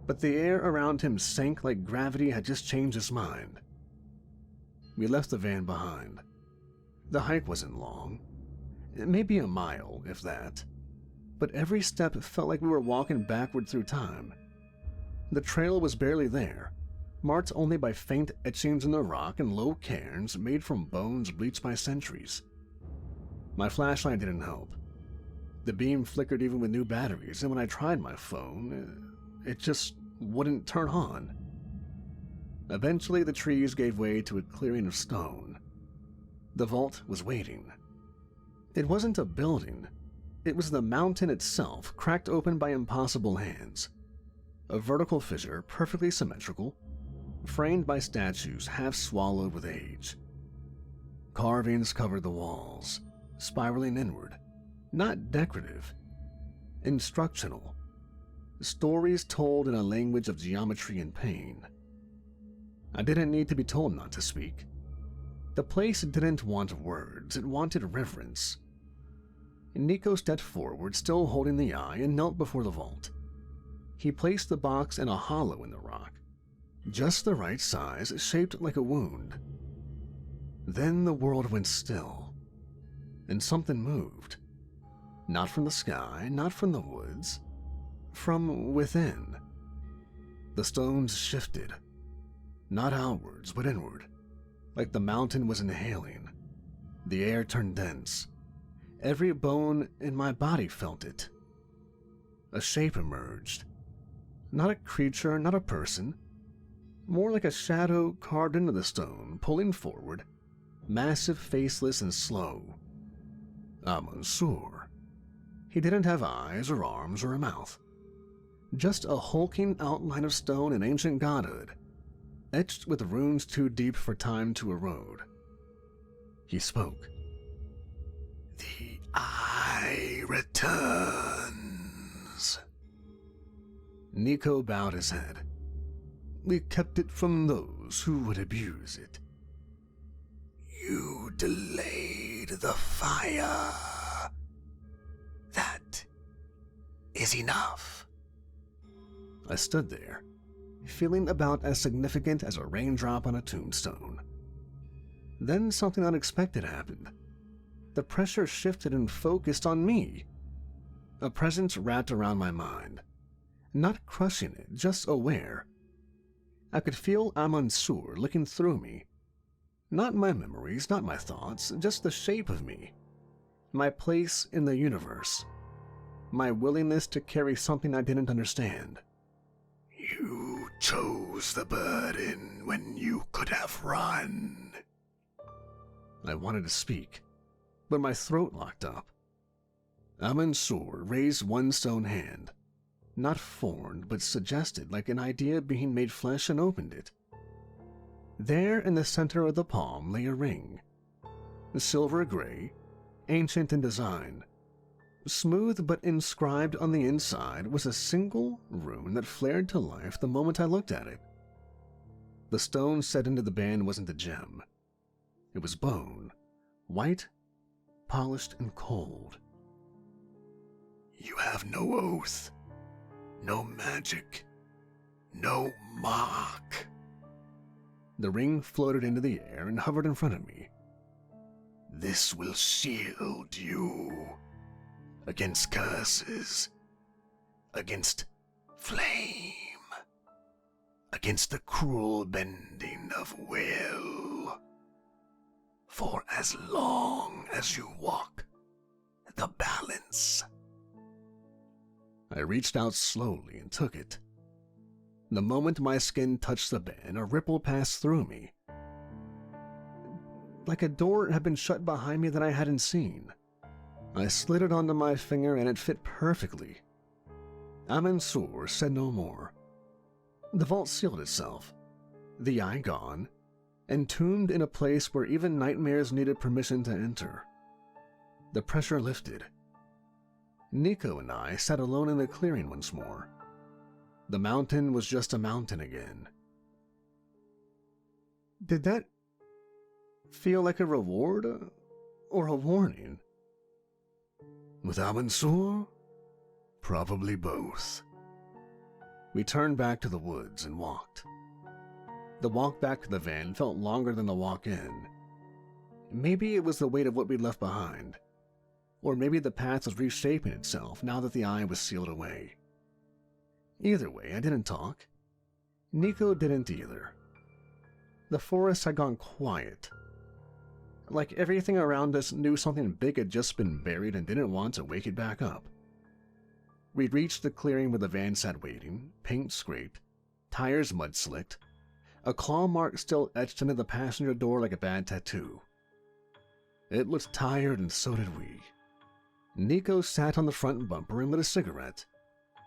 but the air around him sank like gravity had just changed his mind. We left the van behind. The hike wasn't long, maybe a mile, if that, but every step felt like we were walking backward through time. The trail was barely there, marked only by faint etchings in the rock and low cairns made from bones bleached by centuries. My flashlight didn't help. The beam flickered even with new batteries, and when I tried my phone, it just wouldn't turn on. Eventually, the trees gave way to a clearing of stone. The vault was waiting. It wasn't a building. It was the mountain itself, cracked open by impossible hands. A vertical fissure, perfectly symmetrical, framed by statues half swallowed with age. Carvings covered the walls, spiraling inward, not decorative, instructional. Stories told in a language of geometry and pain. I didn't need to be told not to speak. The place didn't want words, it wanted reverence. Nico stepped forward, still holding the eye, and knelt before the vault. He placed the box in a hollow in the rock, just the right size, shaped like a wound. Then the world went still, and something moved. Not from the sky, not from the woods, from within. The stones shifted, not outwards, but inward, like the mountain was inhaling. The air turned dense. Every bone in my body felt it. A shape emerged. Not a creature, not a person. More like a shadow carved into the stone, pulling forward, massive, faceless, and slow. Mansur. He didn't have eyes or arms or a mouth. Just a hulking outline of stone and ancient godhood, etched with runes too deep for time to erode. He spoke. "The eye returns." Nico bowed his head. "We kept it from those who would abuse it. You delayed the fire. That is enough." I stood there, feeling about as significant as a raindrop on a tombstone. Then something unexpected happened. The pressure shifted and focused on me. A presence wrapped around my mind, not crushing it, just aware. I could feel Mansur looking through me. Not my memories, not my thoughts, just the shape of me. My place in the universe. My willingness to carry something I didn't understand. "You chose the burden when you could have run." I wanted to speak, but my throat locked up. Mansur raised one stone hand, not formed, but suggested like an idea being made flesh, and opened it. There in the center of the palm lay a ring. Silver gray, ancient in design, Smooth but inscribed on the inside was a single rune that flared to life the moment I looked at it. The stone set into the band wasn't a gem. It was bone, white, polished, and cold. "You have no oath, no magic, no mark." The ring floated into the air and hovered in front of me. "This will shield you against curses, against flame, against the cruel bending of will. For as long as you walk the balance." I reached out slowly and took it. The moment my skin touched the band, a ripple passed through me. Like a door had been shut behind me that I hadn't seen. I slid it onto my finger and it fit perfectly. Aman'Sur said no more. The vault sealed itself, the eye gone, entombed in a place where even nightmares needed permission to enter. The pressure lifted. Nico and I sat alone in the clearing once more. The mountain was just a mountain again. Did that feel like a reward or a warning? With Aman'Sur? Probably both. We turned back to the woods and walked. The walk back to the van felt longer than the walk in. Maybe it was the weight of what we'd left behind. Or maybe the path was reshaping itself now that the eye was sealed away. Either way, I didn't talk. Nico didn't either. The forest had gone quiet. Like everything around us knew something big had just been buried and didn't want to wake it back up. We reached the clearing where the van sat waiting, paint scraped, tires mud-slicked, a claw mark still etched into the passenger door like a bad tattoo. It looked tired and so did we. Nico sat on the front bumper and lit a cigarette.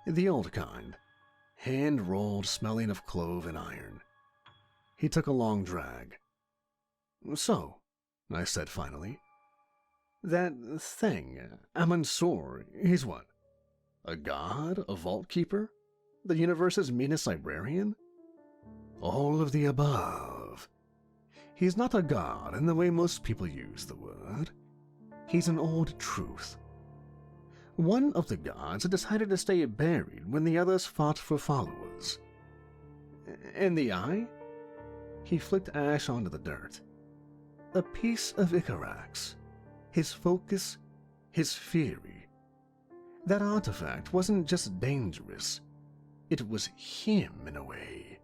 The old kind, hand-rolled, smelling of clove and iron. He took a long drag. "So," I said finally, "that thing, Aman'Sur, he's what? A god? A vault keeper? The universe's meanest librarian?" "All of the above. He's not a god in the way most people use the word. He's an old truth. One of the gods had decided to stay buried when the others fought for followers. And the eye?" He flicked ash onto the dirt. "A piece of Icarax. His focus, his fury. That artifact wasn't just dangerous. It was him in a way.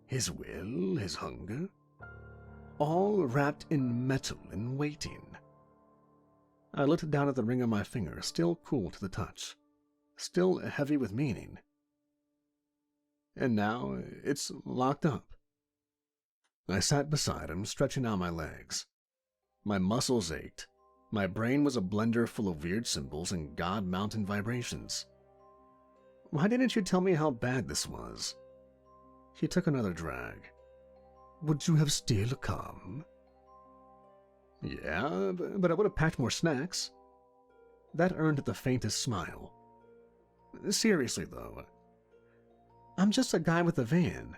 His will, his hunger. All wrapped in metal and waiting." I looked down at the ring on my finger, still cool to the touch, still heavy with meaning. "And now it's locked up." I sat beside him, stretching out my legs. My muscles ached. My brain was a blender full of weird symbols and god mountain vibrations. "Why didn't you tell me how bad this was?" He took another drag. "Would you have still come?" "Yeah, but I would have packed more snacks." That earned the faintest smile. "Seriously, though, I'm just a guy with a van.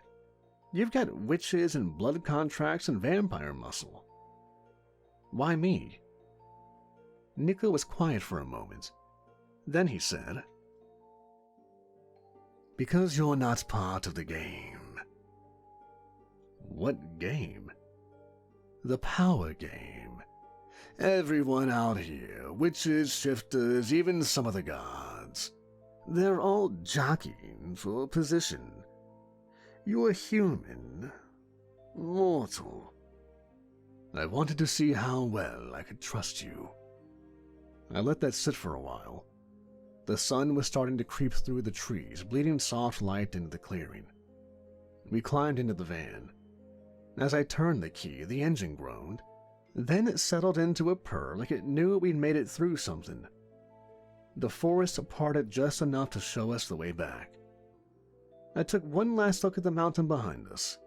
You've got witches and blood contracts and vampire muscle. Why me?" Nico was quiet for a moment. Then he said, "Because you're not part of the game." "What game?" "The power game. Everyone out here, witches, shifters, even some of the gods, they're all jockeying for position. You're human, mortal. I wanted to see how well I could trust you." I let that sit for a while. The sun was starting to creep through the trees, bleeding soft light into the clearing. We climbed into the van. As I turned the key, the engine groaned. Then it settled into a purr like it knew we'd made it through something. The forest parted just enough to show us the way back. I took one last look at the mountain behind us.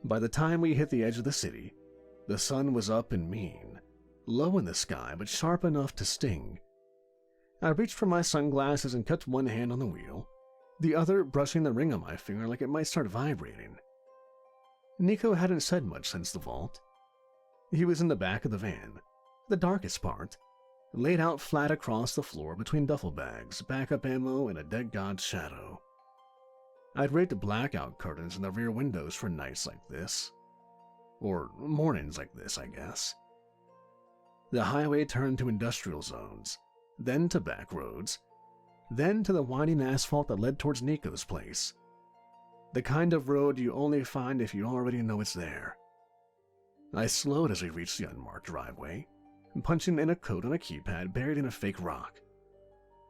By the time we hit the edge of the city, the sun was up and mean, low in the sky but sharp enough to sting. I reached for my sunglasses and kept one hand on the wheel, the other brushing the ring on my finger like it might start vibrating. Nico hadn't said much since the vault. He was in the back of the van, the darkest part, laid out flat across the floor between duffel bags, backup ammo, and a dead god's shadow. I'd rate blackout curtains in the rear windows for nights like this. Or mornings like this, I guess. The highway turned to industrial zones, then to back roads, then to the winding asphalt that led towards Nico's place. The kind of road you only find if you already know it's there. I slowed as we reached the unmarked driveway, punching in a code on a keypad buried in a fake rock.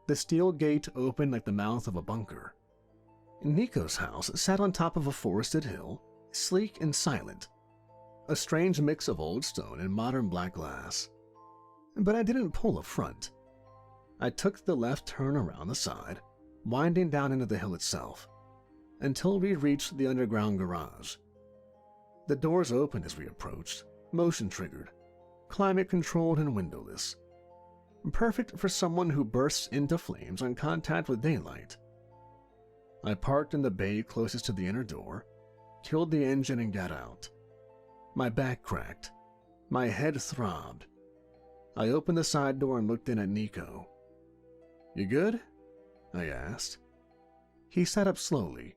The steel gate opened like the mouth of a bunker. Nico's house sat on top of a forested hill, sleek and silent, a strange mix of old stone and modern black glass. But I didn't pull up front. I took the left turn around the side, winding down into the hill itself, until we reached the underground garage. The doors opened as we approached, motion triggered, climate controlled and windowless. Perfect for someone who bursts into flames on contact with daylight. I parked in the bay closest to the inner door, killed the engine and got out. My back cracked. My head throbbed. I opened the side door and looked in at Nico. "You good?" I asked. He sat up slowly.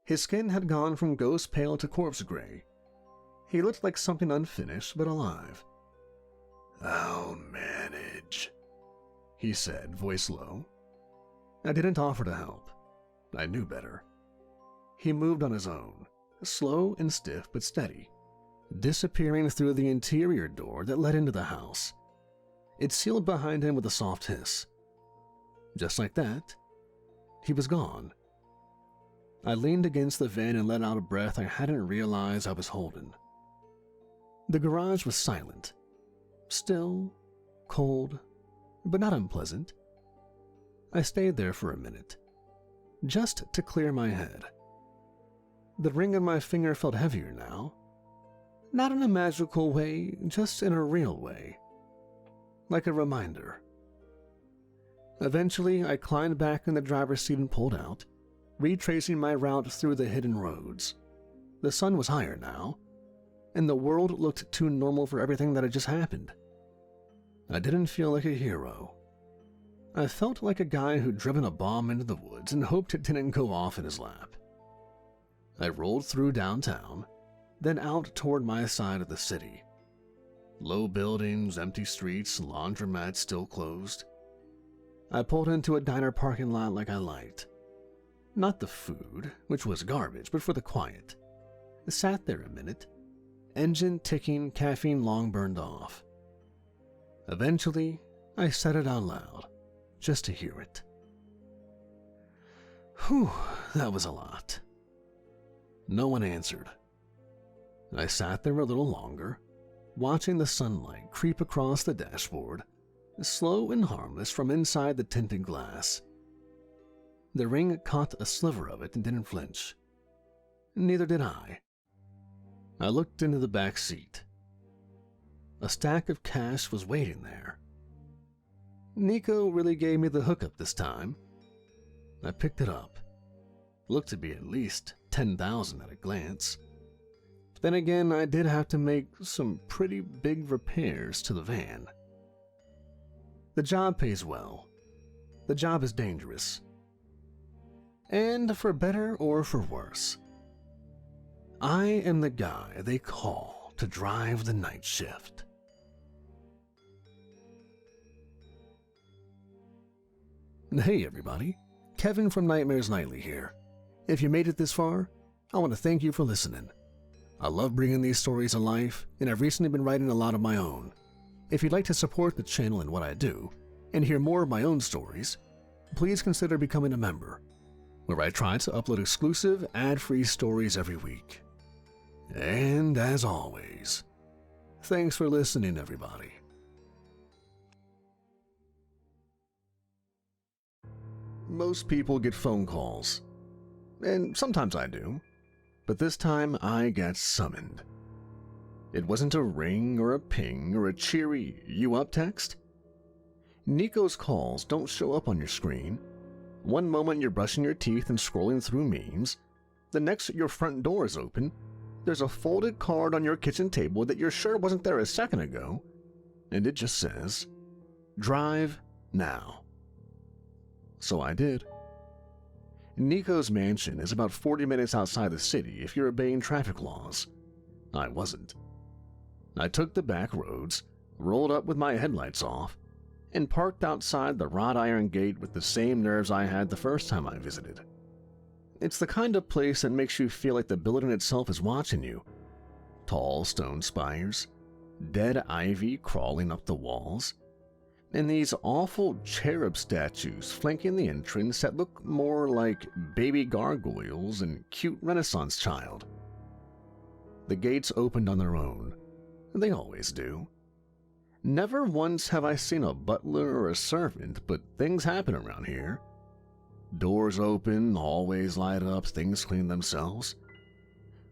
His skin had gone from ghost pale to corpse gray. He looked like something unfinished but alive. "I'll manage," he said, voice low. I didn't offer to help. I knew better. He moved on his own, slow and stiff but steady, disappearing through the interior door that led into the house. It sealed behind him with a soft hiss. Just like that, he was gone. I leaned against the van and let out a breath I hadn't realized I was holding. The garage was silent, still, cold, but not unpleasant. I stayed there for a minute, just to clear my head. The ring on my finger felt heavier now. Not in a magical way, just in a real way. Like a reminder. Eventually, I climbed back in the driver's seat and pulled out, retracing my route through the hidden roads. The sun was higher now, and the world looked too normal for everything that had just happened. I didn't feel like a hero. I felt like a guy who'd driven a bomb into the woods and hoped it didn't go off in his lap. I rolled through downtown, then out toward my side of the city. Low buildings, empty streets, laundromats still closed. I pulled into a diner parking lot like I liked. Not the food, which was garbage, but for the quiet. I sat there a minute, engine ticking, caffeine long burned off. Eventually, I said it out loud, just to hear it. Whew, that was a lot. No one answered. I sat there a little longer, watching the sunlight creep across the dashboard, slow and harmless from inside the tinted glass. The ring caught a sliver of it and didn't flinch. Neither did I. I looked into the back seat. A stack of cash was waiting there. Nico really gave me the hookup this time. I picked it up. Looked to be at least 10,000 at a glance. Then again, I did have to make some pretty big repairs to the van. The job pays well. The job is dangerous. And for better or for worse, I am the guy they call to drive the night shift. Hey everybody, Kevin from Nightmares Nightly here. If you made it this far, I want to thank you for listening. I love bringing these stories to life, and I've recently been writing a lot of my own. If you'd like to support the channel and what I do, and hear more of my own stories, please consider becoming a member, where I try to upload exclusive, ad-free stories every week. And as always, thanks for listening, everybody. Most people get phone calls, and sometimes I do, but this time I got summoned. It wasn't a ring or a ping or a cheery "you up" text. Nico's calls don't show up on your screen. One moment you're brushing your teeth and scrolling through memes. The next your front door is open. There's a folded card on your kitchen table that you're sure wasn't there a second ago. And it just says, "Drive now." So I did. Nico's mansion is about 40 minutes outside the city if you're obeying traffic laws. I wasn't. I took the back roads, rolled up with my headlights off, and parked outside the wrought iron gate with the same nerves I had the first time I visited. It's the kind of place that makes you feel like the building itself is watching you. Tall stone spires, dead ivy crawling up the walls, and these awful cherub statues flanking the entrance that look more like baby gargoyles and cute Renaissance child. The gates opened on their own. They always do. Never once have I seen a butler or a servant, but things happen around here. Doors open, hallways light up, things clean themselves.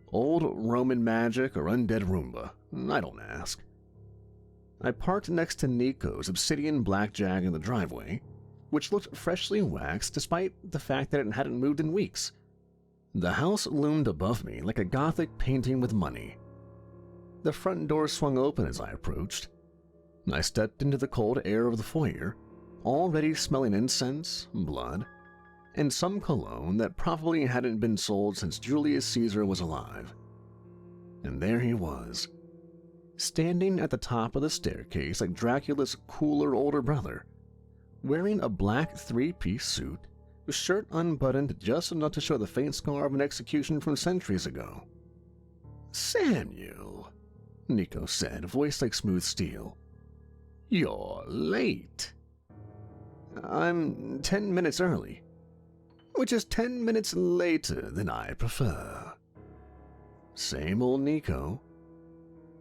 Old Roman magic or undead Roomba, I don't ask. I parked next to Nico's obsidian blackjack in the driveway, which looked freshly waxed despite the fact that it hadn't moved in weeks. The house loomed above me like a Gothic painting with money. The front door swung open as I approached. I stepped into the cold air of the foyer, already smelling incense, blood, and some cologne that probably hadn't been sold since Julius Caesar was alive. And there he was, standing at the top of the staircase like Dracula's cooler older brother, wearing a black three-piece suit, shirt unbuttoned just enough to show the faint scar of an execution from centuries ago. "Samuel," Nico said, voice like smooth steel. "You're late." "I'm 10 minutes early." "Which is 10 minutes later than I prefer." Same old Nico.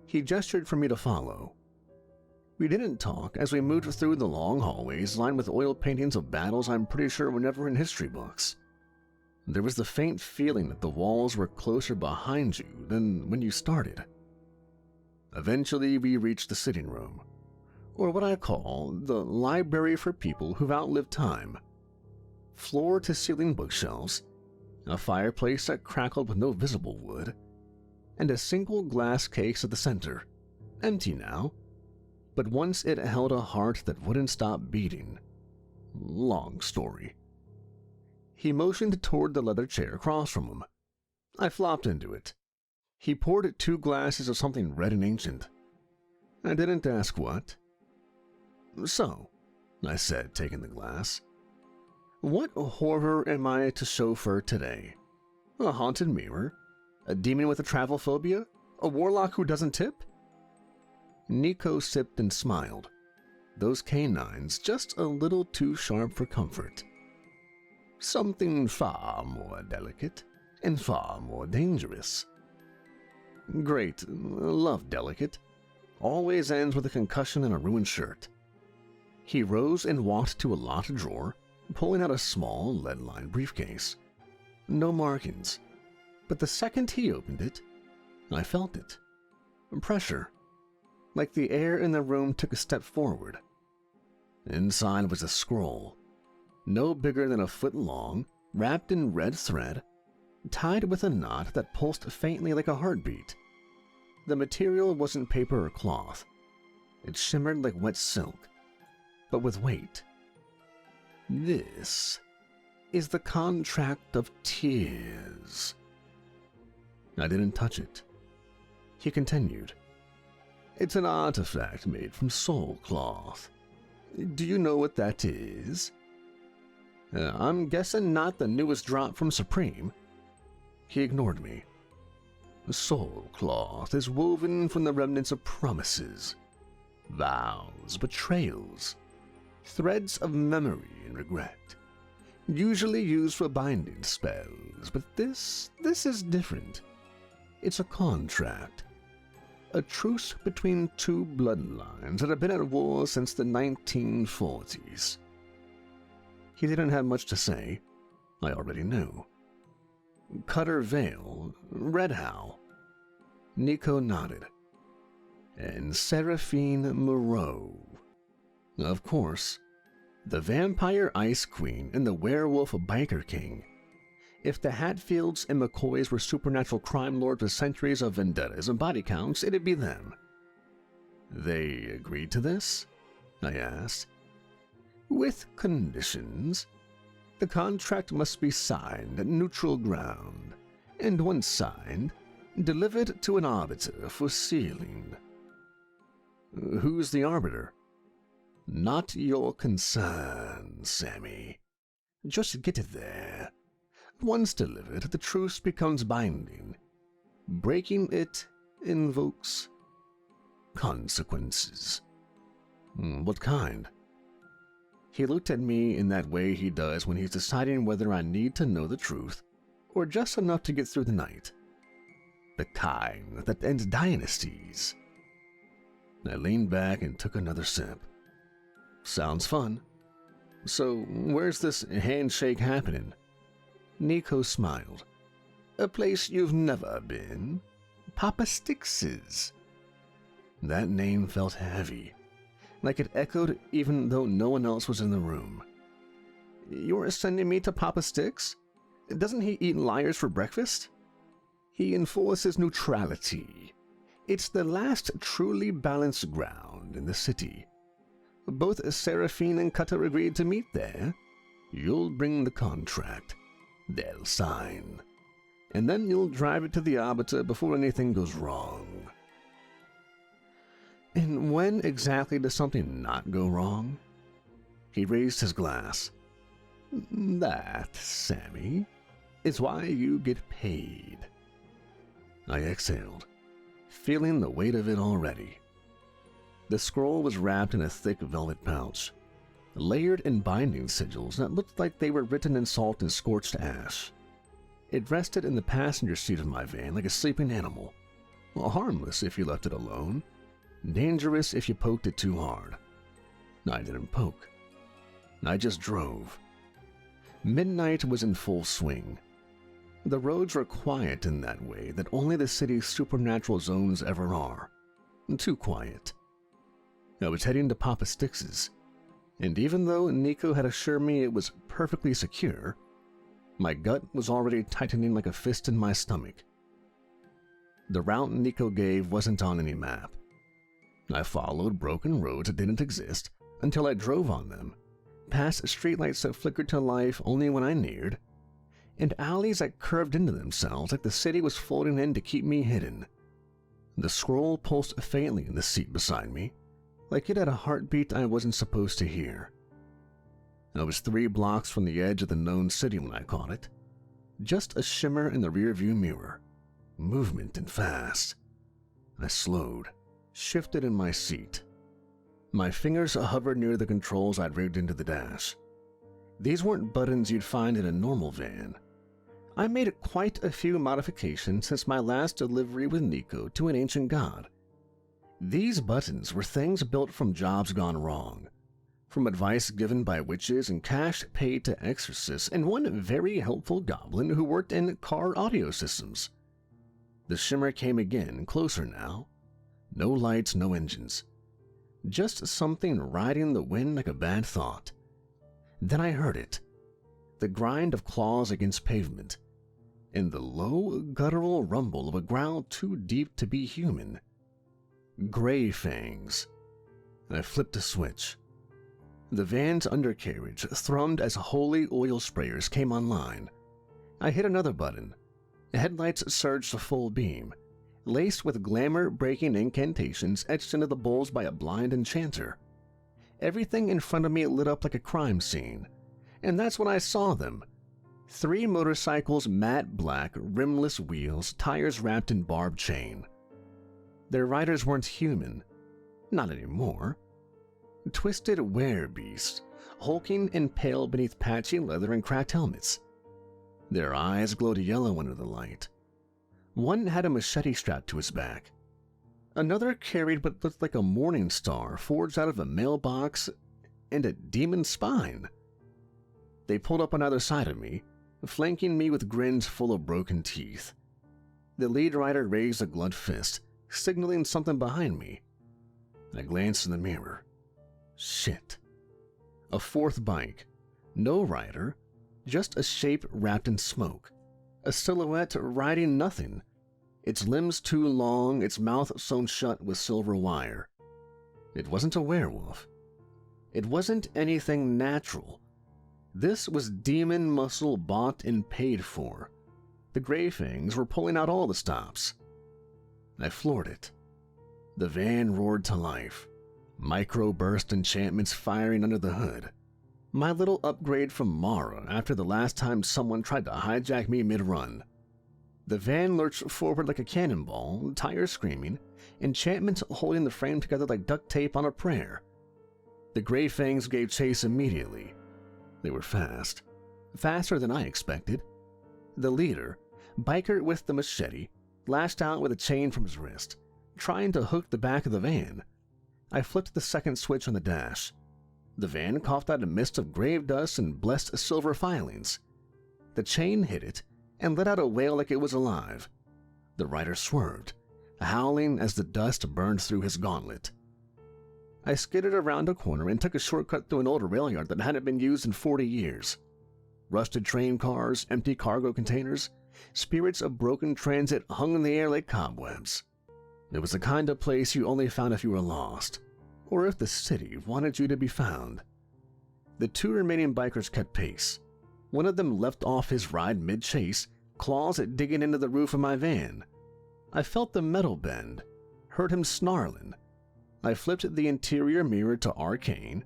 He gestured for me to follow. We didn't talk as we moved through the long hallways lined with oil paintings of battles I'm pretty sure were never in history books. There was the faint feeling that the walls were closer behind you than when you started. Eventually, we reached the sitting room, or what I call the library for people who've outlived time. Floor-to-ceiling bookshelves, a fireplace that crackled with no visible wood, and a single glass case at the center, empty now, but once it held a heart that wouldn't stop beating. Long story. He motioned toward the leather chair across from him. I flopped into it. He poured 2 glasses of something red and ancient. I didn't ask what. "So," I said, taking the glass, "what horror am I to chauffeur today? A haunted mirror? A demon with a travel phobia? A warlock who doesn't tip?" Nico sipped and smiled, those canines just a little too sharp for comfort. "Something far more delicate and far more dangerous." "Great. Love delicate. Always ends with a concussion and a ruined shirt." He rose and walked to a locked drawer, pulling out a small, lead-lined briefcase. No markings, but the second he opened it, I felt it. Pressure. Like the air in the room took a step forward. Inside was a scroll, no bigger than a foot long, wrapped in red thread, tied with a knot that pulsed faintly like a heartbeat. The material wasn't paper or cloth. It shimmered like wet silk, but with weight. "This is the contract of tears." I didn't touch it. He continued. "It's an artifact made from soul cloth. Do you know what that is?" I'm guessing not the newest drop from Supreme." He ignored me. "Soul cloth is woven from the remnants of promises, vows, betrayals, threads of memory and regret, usually used for binding spells, but this is different. It's a contract, a truce between 2 bloodlines that have been at war since the 1940s. He didn't have much to say. I already knew. "Cutter Vale, Red Howl." Nico nodded. "And Seraphine Moreau." Of course, the Vampire Ice Queen and the Werewolf Biker King. If the Hatfields and McCoys were supernatural crime lords with centuries of vendettas and body counts, it'd be them. They agreed to this? I asked. With conditions. The contract must be signed at neutral ground, and once signed, delivered to an arbiter for sealing. Who's the arbiter? Not your concern, Sammy. Just get it there. Once delivered, the truce becomes binding. Breaking it invokes consequences. What kind? He looked at me in that way he does when he's deciding whether I need to know the truth or just enough to get through the night. The kind that ends dynasties. I leaned back and took another sip. Sounds fun. So, where's this handshake happening? Nico smiled. A place you've never been. Papa Stix's. That name felt heavy, like it echoed even though no one else was in the room. You're sending me to Papa Stix? Doesn't he eat liars for breakfast? He enforces neutrality. It's the last truly balanced ground in the city. Both Seraphine and Cutter agreed to meet there. You'll bring the contract. They'll sign. And then you'll drive it to the arbiter before anything goes wrong. And when exactly does something not go wrong? He raised his glass. That, Sammy, is why you get paid. I exhaled, feeling the weight of it already. The scroll was wrapped in a thick velvet pouch, layered in binding sigils that looked like they were written in salt and scorched ash. It rested in the passenger seat of my van like a sleeping animal, harmless if you left it alone, dangerous if you poked it too hard. I didn't poke. I just drove. Midnight was in full swing. The roads were quiet in that way that only the city's supernatural zones ever are. Too quiet. I was heading to Papa Stix's, and even though Nico had assured me it was perfectly secure, my gut was already tightening like a fist in my stomach. The route Nico gave wasn't on any map. I followed broken roads that didn't exist until I drove on them, past streetlights that flickered to life only when I neared, and alleys that curved into themselves like the city was folding in to keep me hidden. The scroll pulsed faintly in the seat beside me, like it had a heartbeat I wasn't supposed to hear. I was 3 blocks from the edge of the known city when I caught it. Just a shimmer in the rearview mirror. Movement and fast. I slowed, shifted in my seat. My fingers hovered near the controls I'd rigged into the dash. These weren't buttons you'd find in a normal van. I made quite a few modifications since my last delivery with Nico to an ancient god. These buttons were things built from jobs gone wrong, from advice given by witches and cash paid to exorcists and one very helpful goblin who worked in car audio systems. The shimmer came again, closer now. No lights, no engines. Just something riding the wind like a bad thought. Then I heard it. The grind of claws against pavement, and the low, guttural rumble of a growl too deep to be human. Gray fangs. I flipped a switch. The van's undercarriage thrummed as holy oil sprayers came online. I hit another button. Headlights surged to full beam, laced with glamour-breaking incantations etched into the bowls by a blind enchanter. Everything in front of me lit up like a crime scene, and that's when I saw them. 3 motorcycles, matte black, rimless wheels, tires wrapped in barbed chain. Their riders weren't human. Not anymore. Twisted werebeasts, hulking and pale beneath patchy leather and cracked helmets. Their eyes glowed yellow under the light. One had a machete strapped to his back. Another carried what looked like a morning star forged out of a mailbox and a demon spine. They pulled up on either side of me, flanking me with grins full of broken teeth. The lead rider raised a gloved fist, signaling something behind me. I glanced in the mirror. Shit. A fourth bike. No rider, just a shape wrapped in smoke. A silhouette riding nothing. Its limbs too long, its mouth sewn shut with silver wire. It wasn't a werewolf. It wasn't anything natural. This was demon muscle bought and paid for. The Grey Fangs were pulling out all the stops. I floored it. The van roared to life. Micro-burst enchantments firing under the hood. My little upgrade from Mara after the last time someone tried to hijack me mid-run. The van lurched forward like a cannonball, tires screaming, enchantments holding the frame together like duct tape on a prayer. The Grey Fangs gave chase immediately. They were fast. Faster than I expected. The leader, biker with the machete, lashed out with a chain from his wrist, trying to hook the back of the van. I flipped the second switch on the dash. The van coughed out a mist of grave dust and blessed silver filings. The chain hit it and let out a wail like it was alive. The rider swerved, howling as the dust burned through his gauntlet. I skidded around a corner and took a shortcut through an old rail yard that hadn't been used in 40 years. Rusted train cars, empty cargo containers, spirits of broken transit hung in the air like cobwebs. It was the kind of place you only found if you were lost, or if the city wanted you to be found. The two remaining bikers kept pace. One of them left off his ride mid-chase, claws digging into the roof of my van. I felt the metal bend, heard him snarling. I flipped the interior mirror to arcane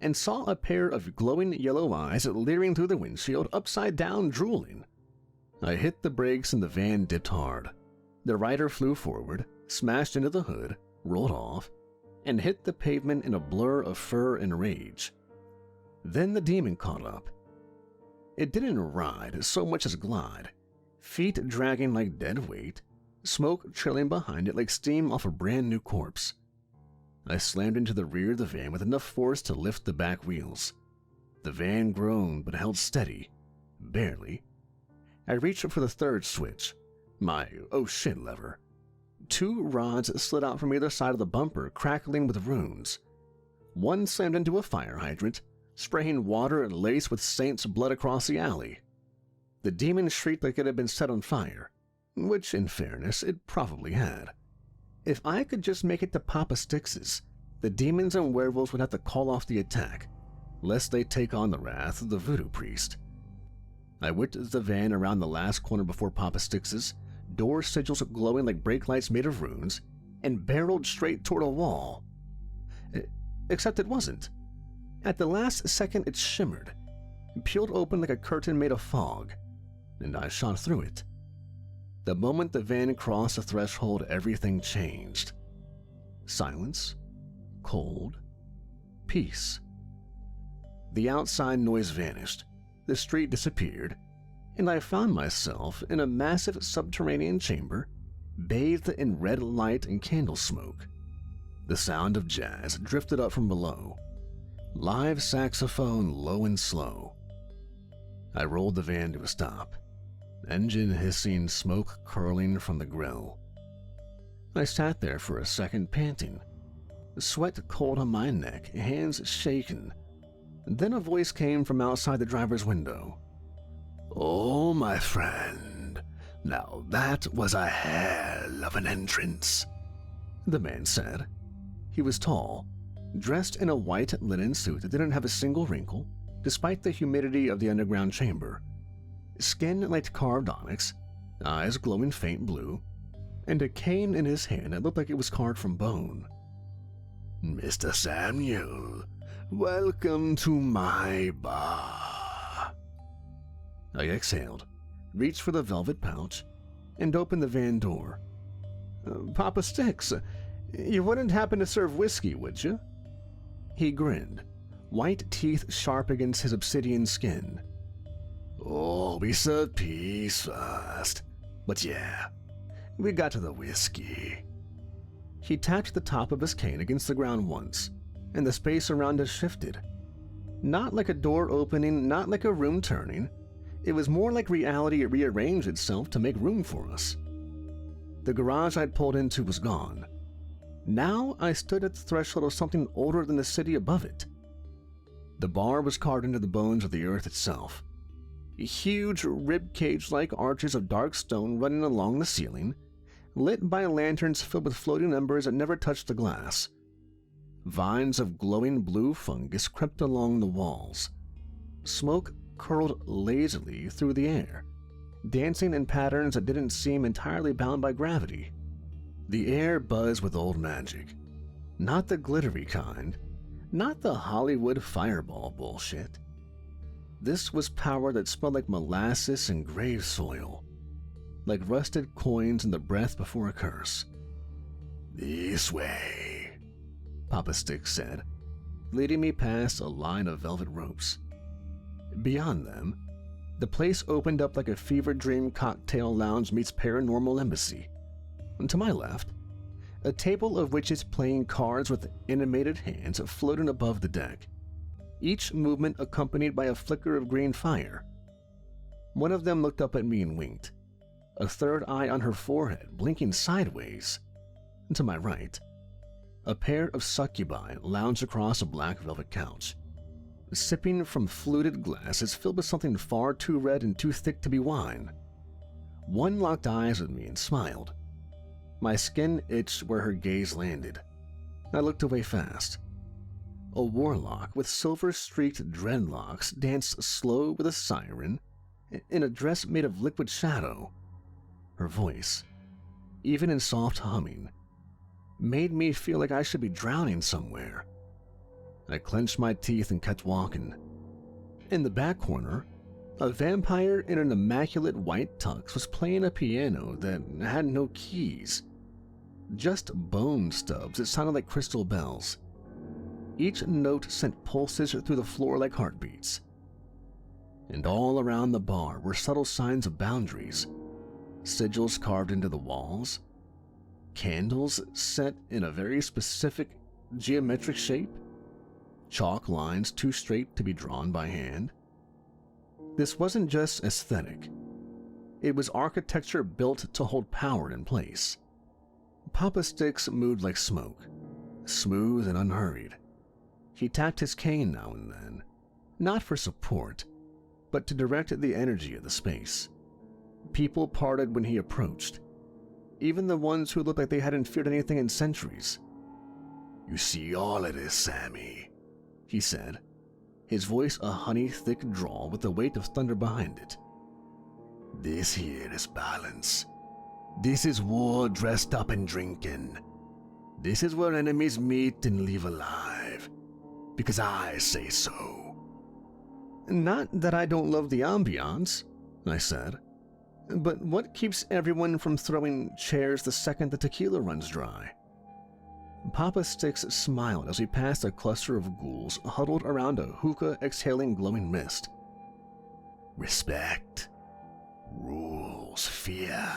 and saw a pair of glowing yellow eyes leering through the windshield, upside down, drooling. I hit the brakes and the van dipped hard. The rider flew forward, smashed into the hood, rolled off, and hit the pavement in a blur of fur and rage. Then the demon caught up. It didn't ride so much as glide, feet dragging like dead weight, smoke trailing behind it like steam off a brand new corpse. I slammed into the rear of the van with enough force to lift the back wheels. The van groaned but held steady, barely. I reached for the third switch, my oh shit lever. Two rods slid out from either side of the bumper, crackling with runes. One slammed into a fire hydrant, spraying water laced with saint's blood across the alley. The demon shrieked like it had been set on fire, which, in fairness, it probably had. If I could just make it to Papa Styx's, the demons and werewolves would have to call off the attack, lest they take on the wrath of the voodoo priest. I whipped the van around the last corner before Papa Styx's, door sigils glowing like brake lights made of runes, and barreled straight toward a wall. Except it wasn't. At the last second it shimmered, peeled open like a curtain made of fog, and I shot through it. The moment the van crossed the threshold, everything changed. Silence, cold, peace. The outside noise vanished, the street disappeared, and I found myself in a massive subterranean chamber, bathed in red light and candle smoke. The sound of jazz drifted up from below, live saxophone low and slow. I rolled the van to a stop, engine hissing, smoke curling from the grill. I sat there for a second, panting, sweat cold on my neck, hands shaking. Then a voice came from outside the driver's window. "Oh, my friend, now that was a hell of an entrance," the man said. He was tall, dressed in a white linen suit that didn't have a single wrinkle, despite the humidity of the underground chamber. Skin like carved onyx, eyes glowing faint blue, and a cane in his hand that looked like it was carved from bone. "Mr. Samuel, welcome to my bar." I exhaled, reached for the velvet pouch, and opened the van door. "Papa Styx, you wouldn't happen to serve whiskey, would you?" He grinned, white teeth sharp against his obsidian skin. "Oh, we serve peace first. But yeah, we got to the whiskey." He tapped the top of his cane against the ground once, and the space around us shifted. Not like a door opening, not like a room turning. It was more like reality rearranged itself to make room for us. The garage I'd pulled into was gone. Now I stood at the threshold of something older than the city above it. The bar was carved into the bones of the earth itself. Huge rib-cage-like arches of dark stone running along the ceiling, lit by lanterns filled with floating embers that never touched the glass. Vines of glowing blue fungus crept along the walls. Smoke curled lazily through the air, dancing in patterns that didn't seem entirely bound by gravity. The air buzzed with old magic. Not the glittery kind, not the Hollywood fireball bullshit. This was power that smelled like molasses and grave soil, like rusted coins in the breath before a curse. "This way," Papa Sticks said, leading me past a line of velvet ropes. Beyond them, the place opened up like a fever dream cocktail lounge meets paranormal embassy. And to my left, a table of witches playing cards with animated hands floating above the deck, each movement accompanied by a flicker of green fire. One of them looked up at me and winked, a third eye on her forehead blinking sideways. And to my right, a pair of succubi lounged across a black velvet couch, sipping from fluted glasses filled with something far too red and too thick to be wine. One locked eyes with me and smiled. My skin itched where her gaze landed. I looked away fast. A warlock with silver-streaked dreadlocks danced slow with a siren in a dress made of liquid shadow. Her voice, even in soft humming, made me feel like I should be drowning somewhere. I clenched my teeth and kept walking. In the back corner, a vampire in an immaculate white tux was playing a piano that had no keys, just bone stubs that sounded like crystal bells. Each note sent pulses through the floor like heartbeats. And all around the bar were subtle signs of boundaries, sigils carved into the walls, candles set in a very specific geometric shape, chalk lines too straight to be drawn by hand. This wasn't just aesthetic. It was architecture built to hold power in place. Papa Sticks moved like smoke, smooth and unhurried. He tapped his cane now and then, not for support, but to direct the energy of the space. People parted when he approached, even the ones who looked like they hadn't feared anything in centuries. "You see all of this, Sammy," he said, his voice a honey-thick drawl with the weight of thunder behind it. "This here is balance. This is war dressed up and drinking. This is where enemies meet and leave alive, because I say so." "Not that I don't love the ambiance," I said, "but what keeps everyone from throwing chairs the second the tequila runs dry?" Papa Sticks smiled as we passed a cluster of ghouls huddled around a hookah exhaling glowing mist. "Respect, rules, fear.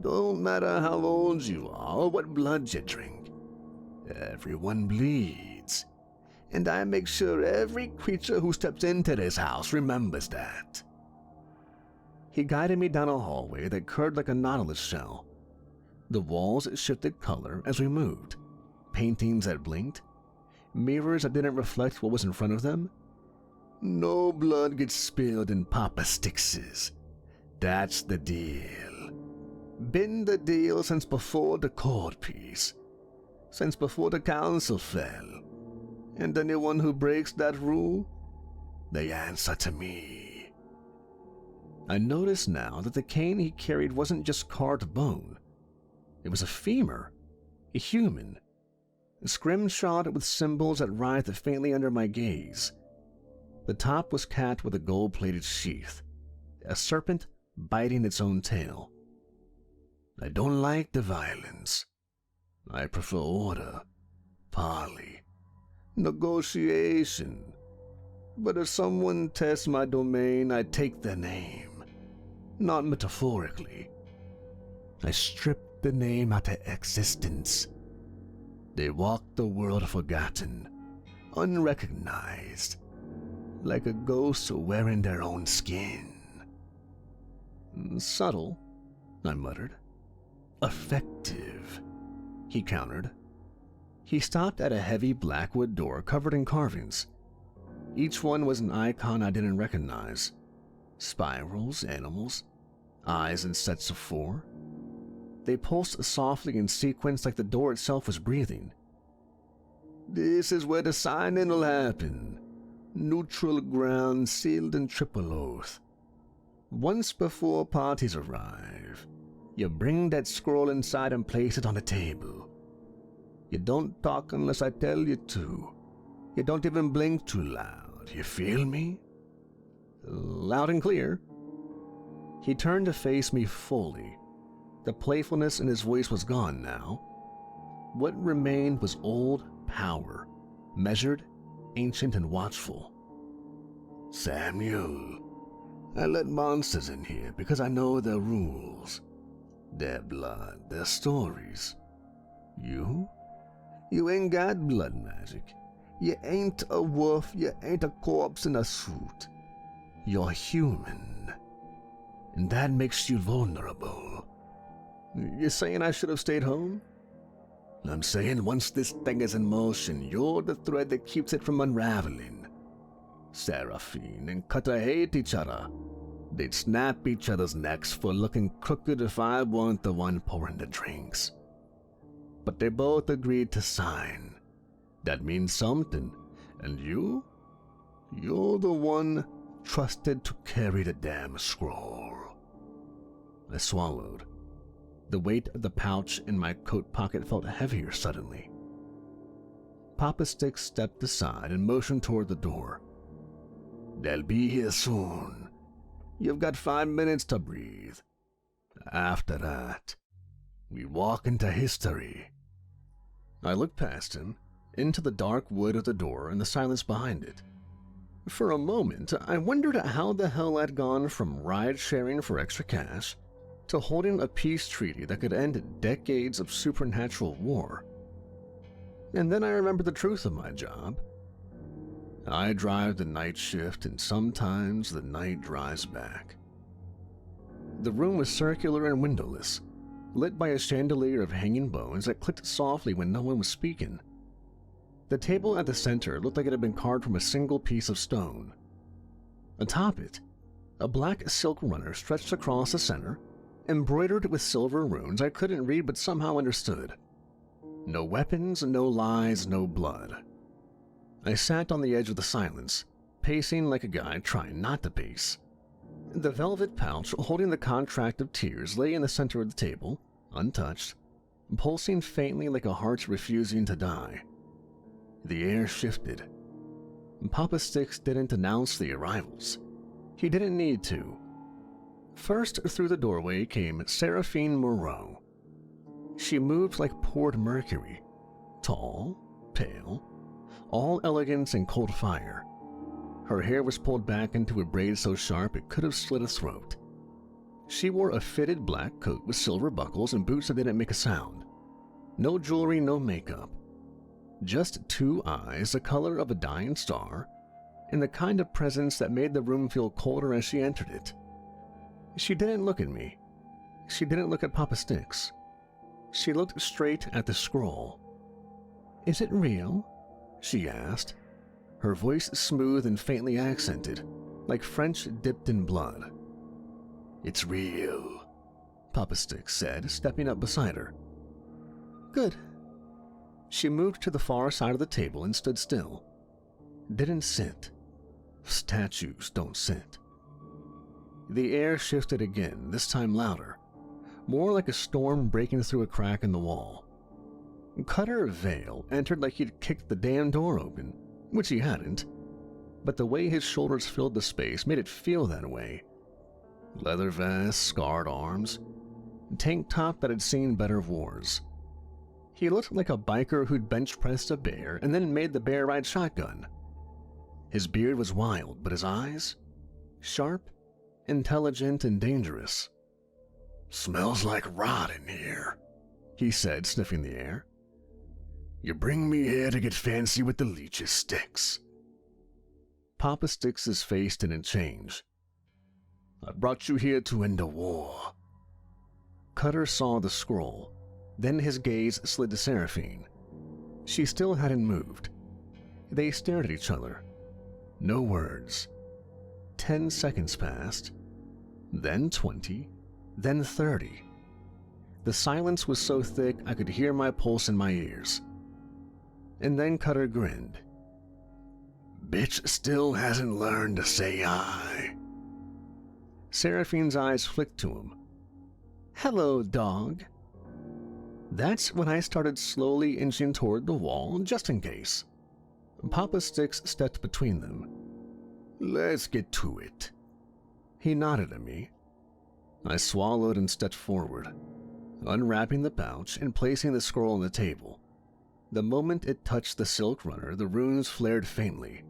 Don't matter how old you are or what blood you drink. Everyone bleeds. And I make sure every creature who steps into this house remembers that." He guided me down a hallway that curved like a nautilus shell. The walls shifted color as we moved, paintings that blinked, mirrors that didn't reflect what was in front of them. "No blood gets spilled in Papa Sticks's. That's the deal. Been the deal since before the court piece, since before the council fell. And anyone who breaks that rule, they answer to me." I noticed now that the cane he carried wasn't just carved bone. It was a femur, a human, scrimshawed with symbols that writhed faintly under my gaze. The top was capped with a gold-plated sheath, a serpent biting its own tail. "I don't like the violence. I prefer order, parley, negotiation. But if someone tests my domain, I take their name, not metaphorically. I strip the name out of existence. They walk the world forgotten, unrecognized, like a ghost wearing their own skin." "Subtle," I muttered. "Effective," he countered. He stopped at a heavy blackwood door covered in carvings. Each one was an icon I didn't recognize. Spirals, animals, eyes in sets of 4. They pulsed softly in sequence like the door itself was breathing. "This is where the signing-will happen. Neutral ground sealed in triple oath. Once before parties arrive, you bring that scroll inside and place it on the table. You don't talk unless I tell you to. You don't even blink too loud. You feel me?" "Loud and clear." He turned to face me fully. The playfulness in his voice was gone now. What remained was old power, measured, ancient, and watchful. "Samuel, I let monsters in here because I know their rules. Their blood, their stories. You ain't got blood magic. You ain't a wolf, you ain't a corpse in a suit. You're human. And that makes you vulnerable." "You're saying I should have stayed home?" "I'm saying once this thing is in motion, you're the thread that keeps it from unraveling. Seraphine and Cutter hate each other. They'd snap each other's necks for looking crooked if I weren't the one pouring the drinks. But they both agreed to sign. That means something. And you're the one trusted to carry the damn scroll." I swallowed. The weight of the pouch in my coat pocket felt heavier suddenly. Papa Stick stepped aside and motioned toward the door. "They'll be here soon. You've got 5 minutes to breathe. After that, we walk into history." I looked past him, into the dark wood of the door and the silence behind it. For a moment, I wondered how the hell I'd gone from ride-sharing for extra cash to holding a peace treaty that could end decades of supernatural war. And then I remembered the truth of my job. I drive the night shift, and sometimes the night drives back. The room was circular and windowless, lit by a chandelier of hanging bones that clicked softly when no one was speaking. The table at the center looked like it had been carved from a single piece of stone. Atop it, a black silk runner stretched across the center, embroidered with silver runes I couldn't read but somehow understood. No weapons, no lies, no blood. I sat on the edge of the silence, pacing like a guy trying not to pace. The velvet pouch holding the contract of tears lay in the center of the table, untouched, pulsing faintly like a heart refusing to die. The air shifted. Papa Sticks didn't announce the arrivals. He didn't need to. First through the doorway came Seraphine Moreau. She moved like poured mercury, tall, pale, all elegance and cold fire. Her hair was pulled back into a braid so sharp it could have slit a throat. She wore a fitted black coat with silver buckles and boots that didn't make a sound. No jewelry, no makeup. Just 2 eyes the color of a dying star, and the kind of presence that made the room feel colder as she entered it. She didn't look at me. She didn't look at Papa Sticks. She looked straight at the scroll. "Is it real?" she asked, her voice smooth and faintly accented, like French dipped in blood. "It's real," Papa Sticks said, stepping up beside her. "Good." She moved to the far side of the table and stood still. Didn't sit. Statues don't sit. The air shifted again, this time louder, more like a storm breaking through a crack in the wall. Cutter Vale entered like he'd kicked the damn door open, which he hadn't, but the way his shoulders filled the space made it feel that way. Leather vest, scarred arms, tank top that had seen better wars. He looked like a biker who'd bench-pressed a bear and then made the bear ride shotgun. His beard was wild, but his eyes? Sharp, intelligent, and dangerous. "Smells like rot in here," he said, sniffing the air. "You bring me here to get fancy with the leech's sticks." Papa Sticks' face didn't change. "I brought you here to end a war." Cutter saw the scroll, Then his gaze slid to Seraphine. She still hadn't moved. They stared at each other. No words. 10 seconds passed. Then 20. Then 30. The silence was so thick I could hear my pulse in my ears. And then Cutter grinned. Bitch still hasn't learned to say I. Seraphine's eyes flicked to him. Hello, dog. That's when I started slowly inching toward the wall, just in case. Papa Sticks stepped between them. Let's get to it. He nodded at me. I swallowed and stepped forward, unwrapping the pouch and placing the scroll on the table. The moment it touched the silk runner, the runes flared faintly.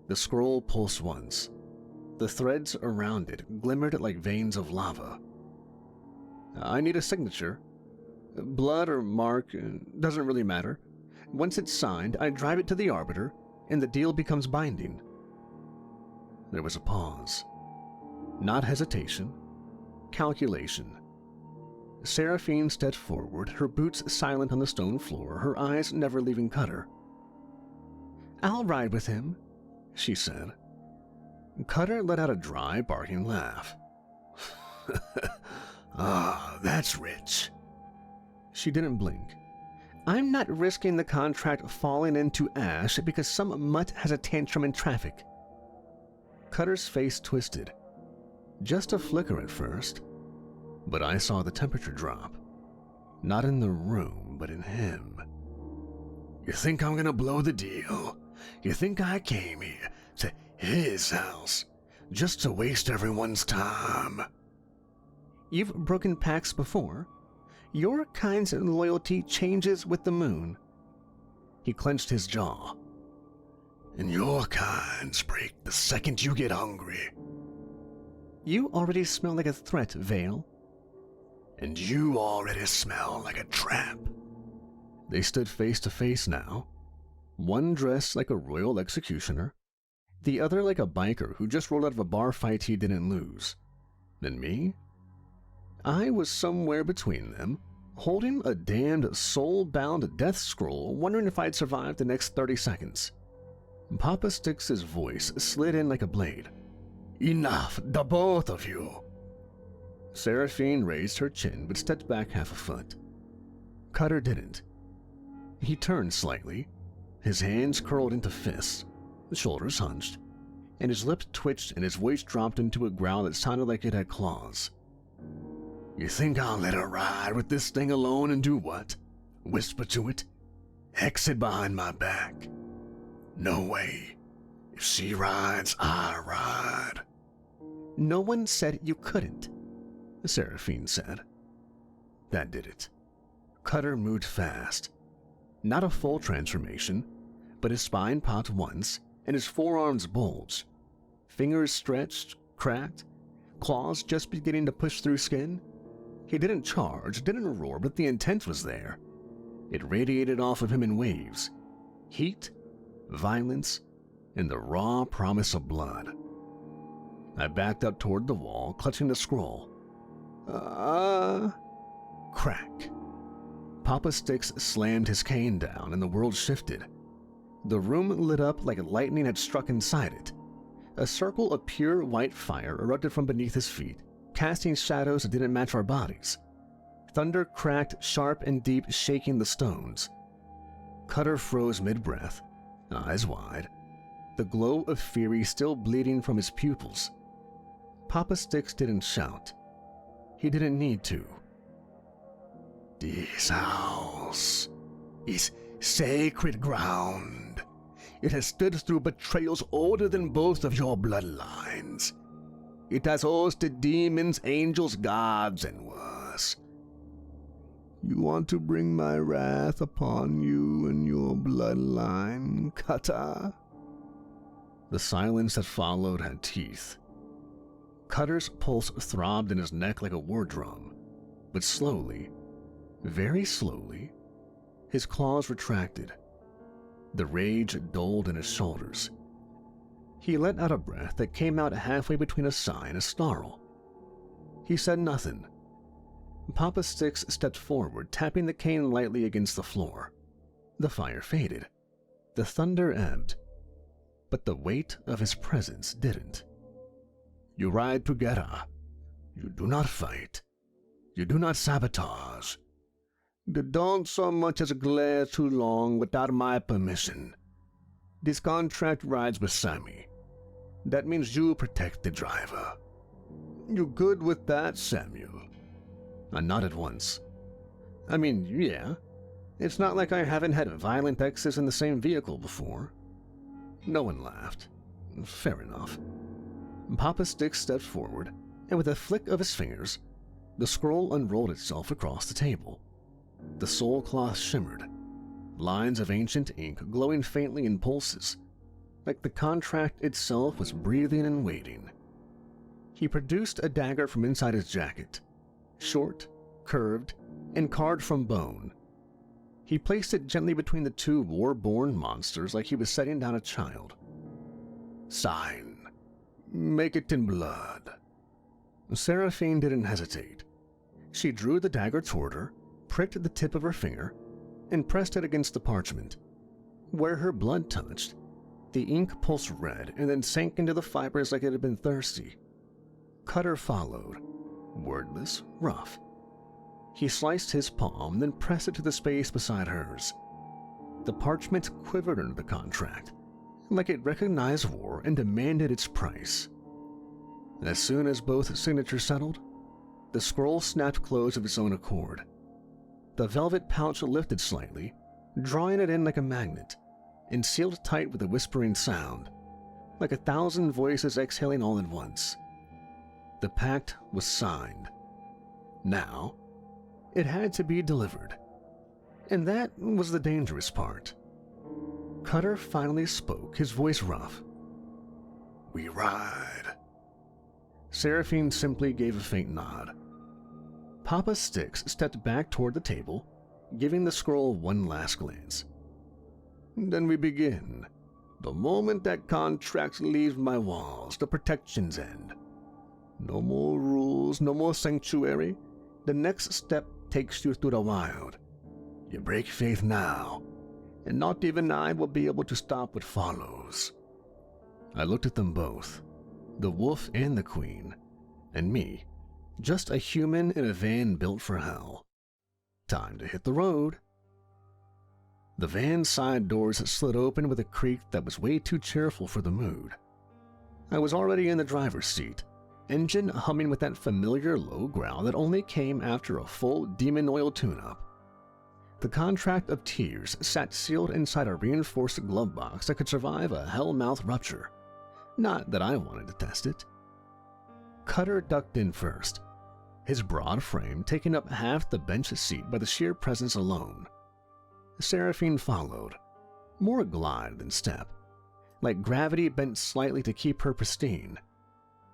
The scroll pulsed once. The threads around it glimmered like veins of lava. I need a signature. Blood or mark, doesn't really matter. Once it's signed, I drive it to the Arbiter, and the deal becomes binding. There was a pause. Not hesitation. Calculation. Seraphine stepped forward, her boots silent on the stone floor, her eyes never leaving Cutter. I'll ride with him, she said. Cutter let out a dry, barking laugh. Ah, that's rich. She didn't blink. I'm not risking the contract falling into ash because some mutt has a tantrum in traffic. Cutter's face twisted. Just a flicker at first, but I saw the temperature drop. Not in the room, but in him. You think I'm gonna blow the deal? You think I came here to his house just to waste everyone's time? You've broken pacts before. Your kind's loyalty changes with the moon. He clenched his jaw. And your kinds break the second you get hungry. You already smell like a threat, Vale. And you already smell like a trap. They stood face to face now. One dressed like a royal executioner, the other like a biker who just rolled out of a bar fight he didn't lose. And me? I was somewhere between them, holding a damned soul-bound death scroll, wondering if I'd survive the next 30 seconds. Papa Sticks' voice slid in like a blade. Enough, the both of you. Seraphine raised her chin but stepped back half a foot. Cutter didn't. He turned slightly, his hands curled into fists, the shoulders hunched, and his lips twitched and his voice dropped into a growl that sounded like it had claws. You think I'll let her ride with this thing alone and do what? Whisper to it? Hex it behind my back? No way. If she rides, I ride. No one said you couldn't, Seraphine said. That did it. Cutter moved fast. Not a full transformation, but his spine popped once, and his forearms bulged. Fingers stretched, cracked, claws just beginning to push through skin. He didn't charge, didn't roar, but the intent was there. It radiated off of him in waves. Heat, violence, and the raw promise of blood. I backed up toward the wall, clutching the scroll. Crack. Papa Sticks slammed his cane down and the world shifted. The room lit up like lightning had struck inside it. A circle of pure white fire erupted from beneath his feet, casting shadows that didn't match our bodies. Thunder cracked sharp and deep, shaking the stones. Cutter froze mid-breath, eyes wide, the glow of fury still bleeding from his pupils. Papa Sticks didn't shout. He didn't need to. This house is sacred ground. It has stood through betrayals older than both of your bloodlines. It has hosted demons, angels, gods, and worse. You want to bring my wrath upon you and your bloodline, Cutter? The silence that followed had teeth. Cutter's pulse throbbed in his neck like a war drum, but slowly, very slowly, his claws retracted. The rage dulled in his shoulders. He let out a breath that came out halfway between a sigh and a snarl. He said nothing. Papa Sticks stepped forward, tapping the cane lightly against the floor. The fire faded. The thunder ebbed. But the weight of his presence didn't. You ride together. You do not fight. You do not sabotage. You don't so much as glare too long without my permission. This contract rides with Sammy. That means you protect the driver. You good with that, Samuel? I nodded once. I mean, yeah. It's not like I haven't had violent exes in the same vehicle before. No one laughed. Fair enough. Papa Sticks stepped forward, and with a flick of his fingers, the scroll unrolled itself across the table. The soul cloth shimmered, lines of ancient ink glowing faintly in pulses, like the contract itself was breathing and waiting. He produced a dagger from inside his jacket, short, curved, and carved from bone. He placed it gently between the two war-born monsters like he was setting down a child. Sign. Make it in blood. Seraphine didn't hesitate. She drew the dagger toward her, pricked the tip of her finger, and pressed it against the parchment. Where her blood touched, the ink pulsed red and then sank into the fibers like it had been thirsty. Cutter followed, wordless, rough. He sliced his palm, then pressed it to the space beside hers. The parchment quivered under the contract, like it recognized war and demanded its price. As soon as both signatures settled, the scroll snapped closed of its own accord. The velvet pouch lifted slightly, drawing it in like a magnet, and sealed tight with a whispering sound, like 1,000 voices exhaling all at once. The pact was signed. Now, it had to be delivered. And that was the dangerous part. Cutter finally spoke, his voice rough. We ride. Seraphine simply gave a faint nod. Papa Sticks stepped back toward the table, giving the scroll one last glance. Then we begin. The moment that contract leaves my walls, the protections end. No more rules, no more sanctuary. The next step takes you through the wild. You break faith now, and not even I will be able to stop what follows. I looked at them both, the wolf and the queen, and me, just a human in a van built for hell. Time to hit the road. The van's side doors slid open with a creak that was way too cheerful for the mood. I was already in the driver's seat, engine humming with that familiar low growl that only came after a full demon oil tune-up. The contract of tears sat sealed inside a reinforced glove box that could survive a hell-mouth rupture. Not that I wanted to test it. Cutter ducked in first, his broad frame taking up half the bench seat by the sheer presence alone. Seraphine followed, more glide than step, like gravity bent slightly to keep her pristine.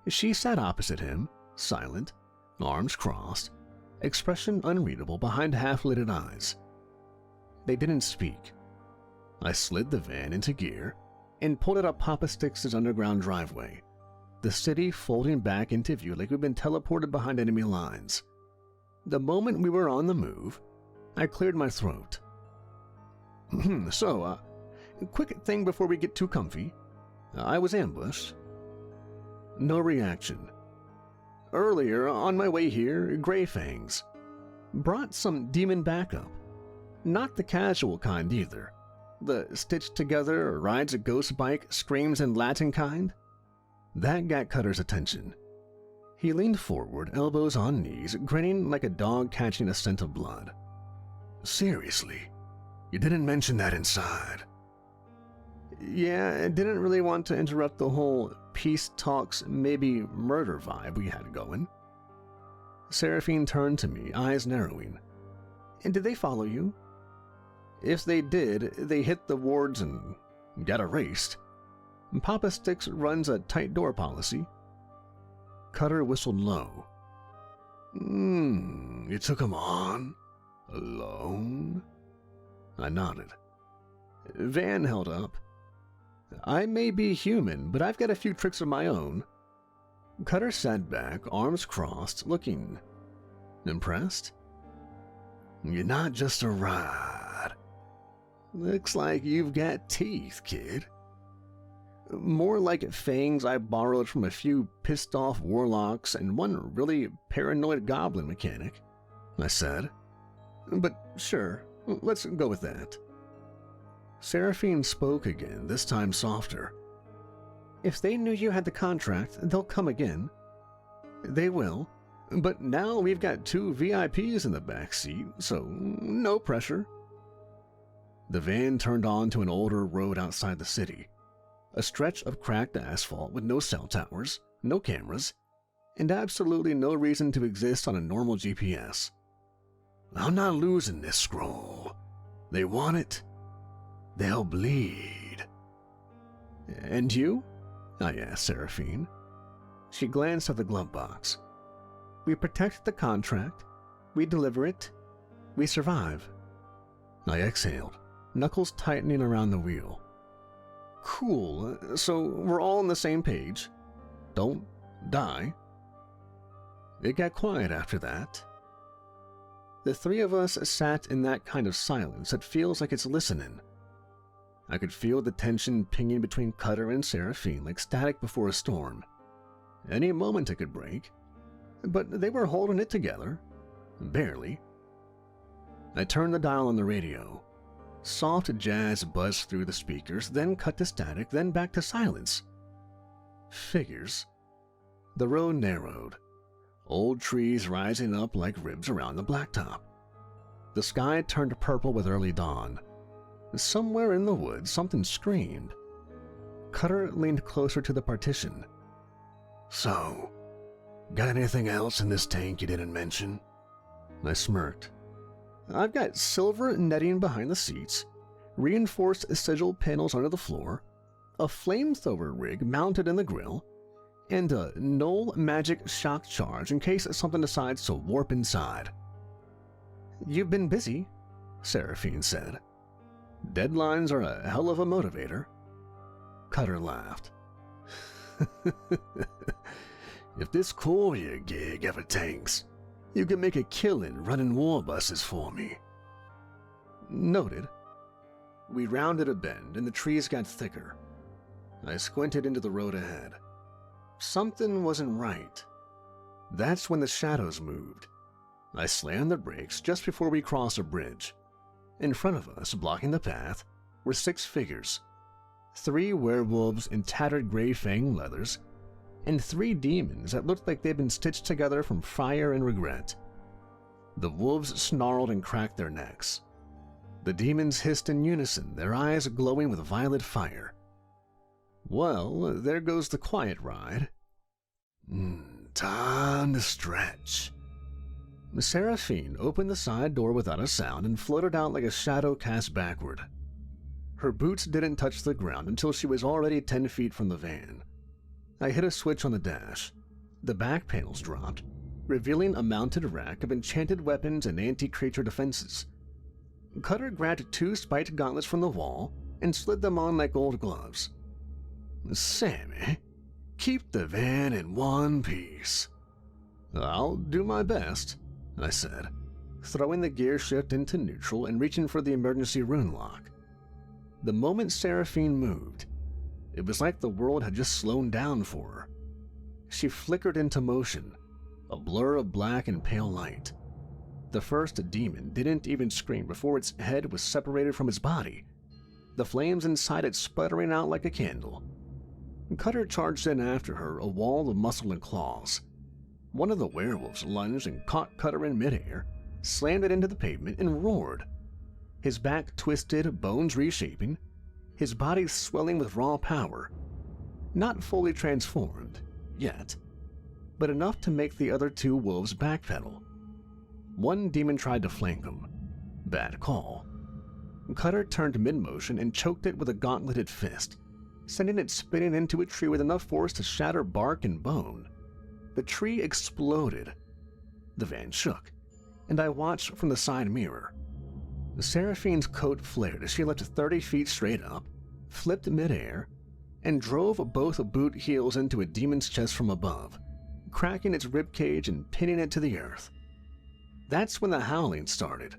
She sat opposite him, silent, arms crossed, expression unreadable behind half-lidded eyes. They didn't speak. I slid the van into gear and pulled it up Papa Sticks' underground driveway, the city folding back into view like we'd been teleported behind enemy lines. The moment we were on the move, I cleared my throat. So, quick thing before we get too comfy. I was ambushed. No reaction. Earlier, on my way here, Grey Fangs brought some demon backup. Not the casual kind either. The stitched together, rides a ghost bike, screams in Latin kind. That got Cutter's attention. He leaned forward, elbows on knees, grinning like a dog catching a scent of blood. Seriously, you didn't mention that inside. Yeah, I didn't really want to interrupt the whole peace talks, maybe murder vibe we had going. Seraphine turned to me, eyes narrowing. And did they follow you? If they did, they hit the wards and got erased. Papa Sticks runs a tight door policy. Cutter whistled low. You took him on? Alone? I nodded. Van held up. I may be human, but I've got a few tricks of my own. Cutter sat back, arms crossed, looking Impressed? You're not just a ride. Looks like you've got teeth, kid. More like fangs I borrowed from a few pissed-off warlocks and one really paranoid goblin mechanic, I said. But sure, let's go with that. Seraphine spoke again, this time softer. If they knew you had the contract, they'll come again. They will, but now we've got 2 VIPs in the back seat, so no pressure. The van turned onto an older road outside the city, a stretch of cracked asphalt with no cell towers, no cameras, and absolutely no reason to exist on a normal GPS. I'm not losing this scroll. They want it. They'll bleed. And you? I asked Seraphine. She glanced at the glove box. We protect the contract. We deliver it. We survive. I exhaled, knuckles tightening around the wheel. Cool, so we're all on the same page. Don't die. It got quiet after that. The 3 of us sat in that kind of silence that feels like it's listening. I could feel the tension pinging between Cutter and Seraphine like static before a storm. Any moment it could break. But they were holding it together. Barely. I turned the dial on the radio. Soft jazz buzzed through the speakers, then cut to static, then back to silence. Figures. The road narrowed. Old trees rising up like ribs around the blacktop. The sky turned purple with early dawn. Somewhere in the woods, something screamed. Cutter leaned closer to the partition. So, got anything else in this tank you didn't mention? I smirked. I've got silver netting behind the seats, reinforced sigil panels under the floor, a flamethrower rig mounted in the grill, and a null magic shock charge in case something decides to warp inside. You've been busy, Seraphine said. Deadlines are a hell of a motivator. Cutter laughed. If this courier gig ever tanks, you can make a killing running war buses for me. Noted. We rounded a bend and the trees got thicker. I squinted into the road ahead. Something wasn't right. That's when the shadows moved. I slammed the brakes just before we crossed a bridge. In front of us, blocking the path, were 6 figures. 3 werewolves in tattered gray fang leathers, and 3 demons that looked like they'd been stitched together from fire and regret. The wolves snarled and cracked their necks. The demons hissed in unison, their eyes glowing with violet fire. Well, there goes the quiet ride. Time to stretch. Seraphine opened the side door without a sound and floated out like a shadow cast backward. Her boots didn't touch the ground until she was already 10 feet from the van. I hit a switch on the dash. The back panels dropped, revealing a mounted rack of enchanted weapons and anti-creature defenses. Cutter grabbed 2 spiked gauntlets from the wall and slid them on like old gloves. Sammy, keep the van in one piece. I'll do my best, I said, throwing the gear shift into neutral and reaching for the emergency rune lock. The moment Seraphine moved, it was like the world had just slowed down for her. She flickered into motion, a blur of black and pale light. The first demon didn't even scream before its head was separated from its body, the flames inside it sputtering out like a candle. Cutter charged in after her, a wall of muscle and claws. One of the werewolves lunged and caught Cutter in midair, slammed it into the pavement, and roared. His back twisted, bones reshaping, his body swelling with raw power. Not fully transformed, yet, but enough to make the other 2 wolves backpedal. One demon tried to flank him. Bad call. Cutter turned mid-motion and choked it with a gauntleted fist, sending it spinning into a tree with enough force to shatter bark and bone. The tree exploded. The van shook, and I watched from the side mirror. Seraphine's coat flared as she leapt 30 feet straight up, flipped midair, and drove both boot heels into a demon's chest from above, cracking its ribcage and pinning it to the earth. That's when the howling started.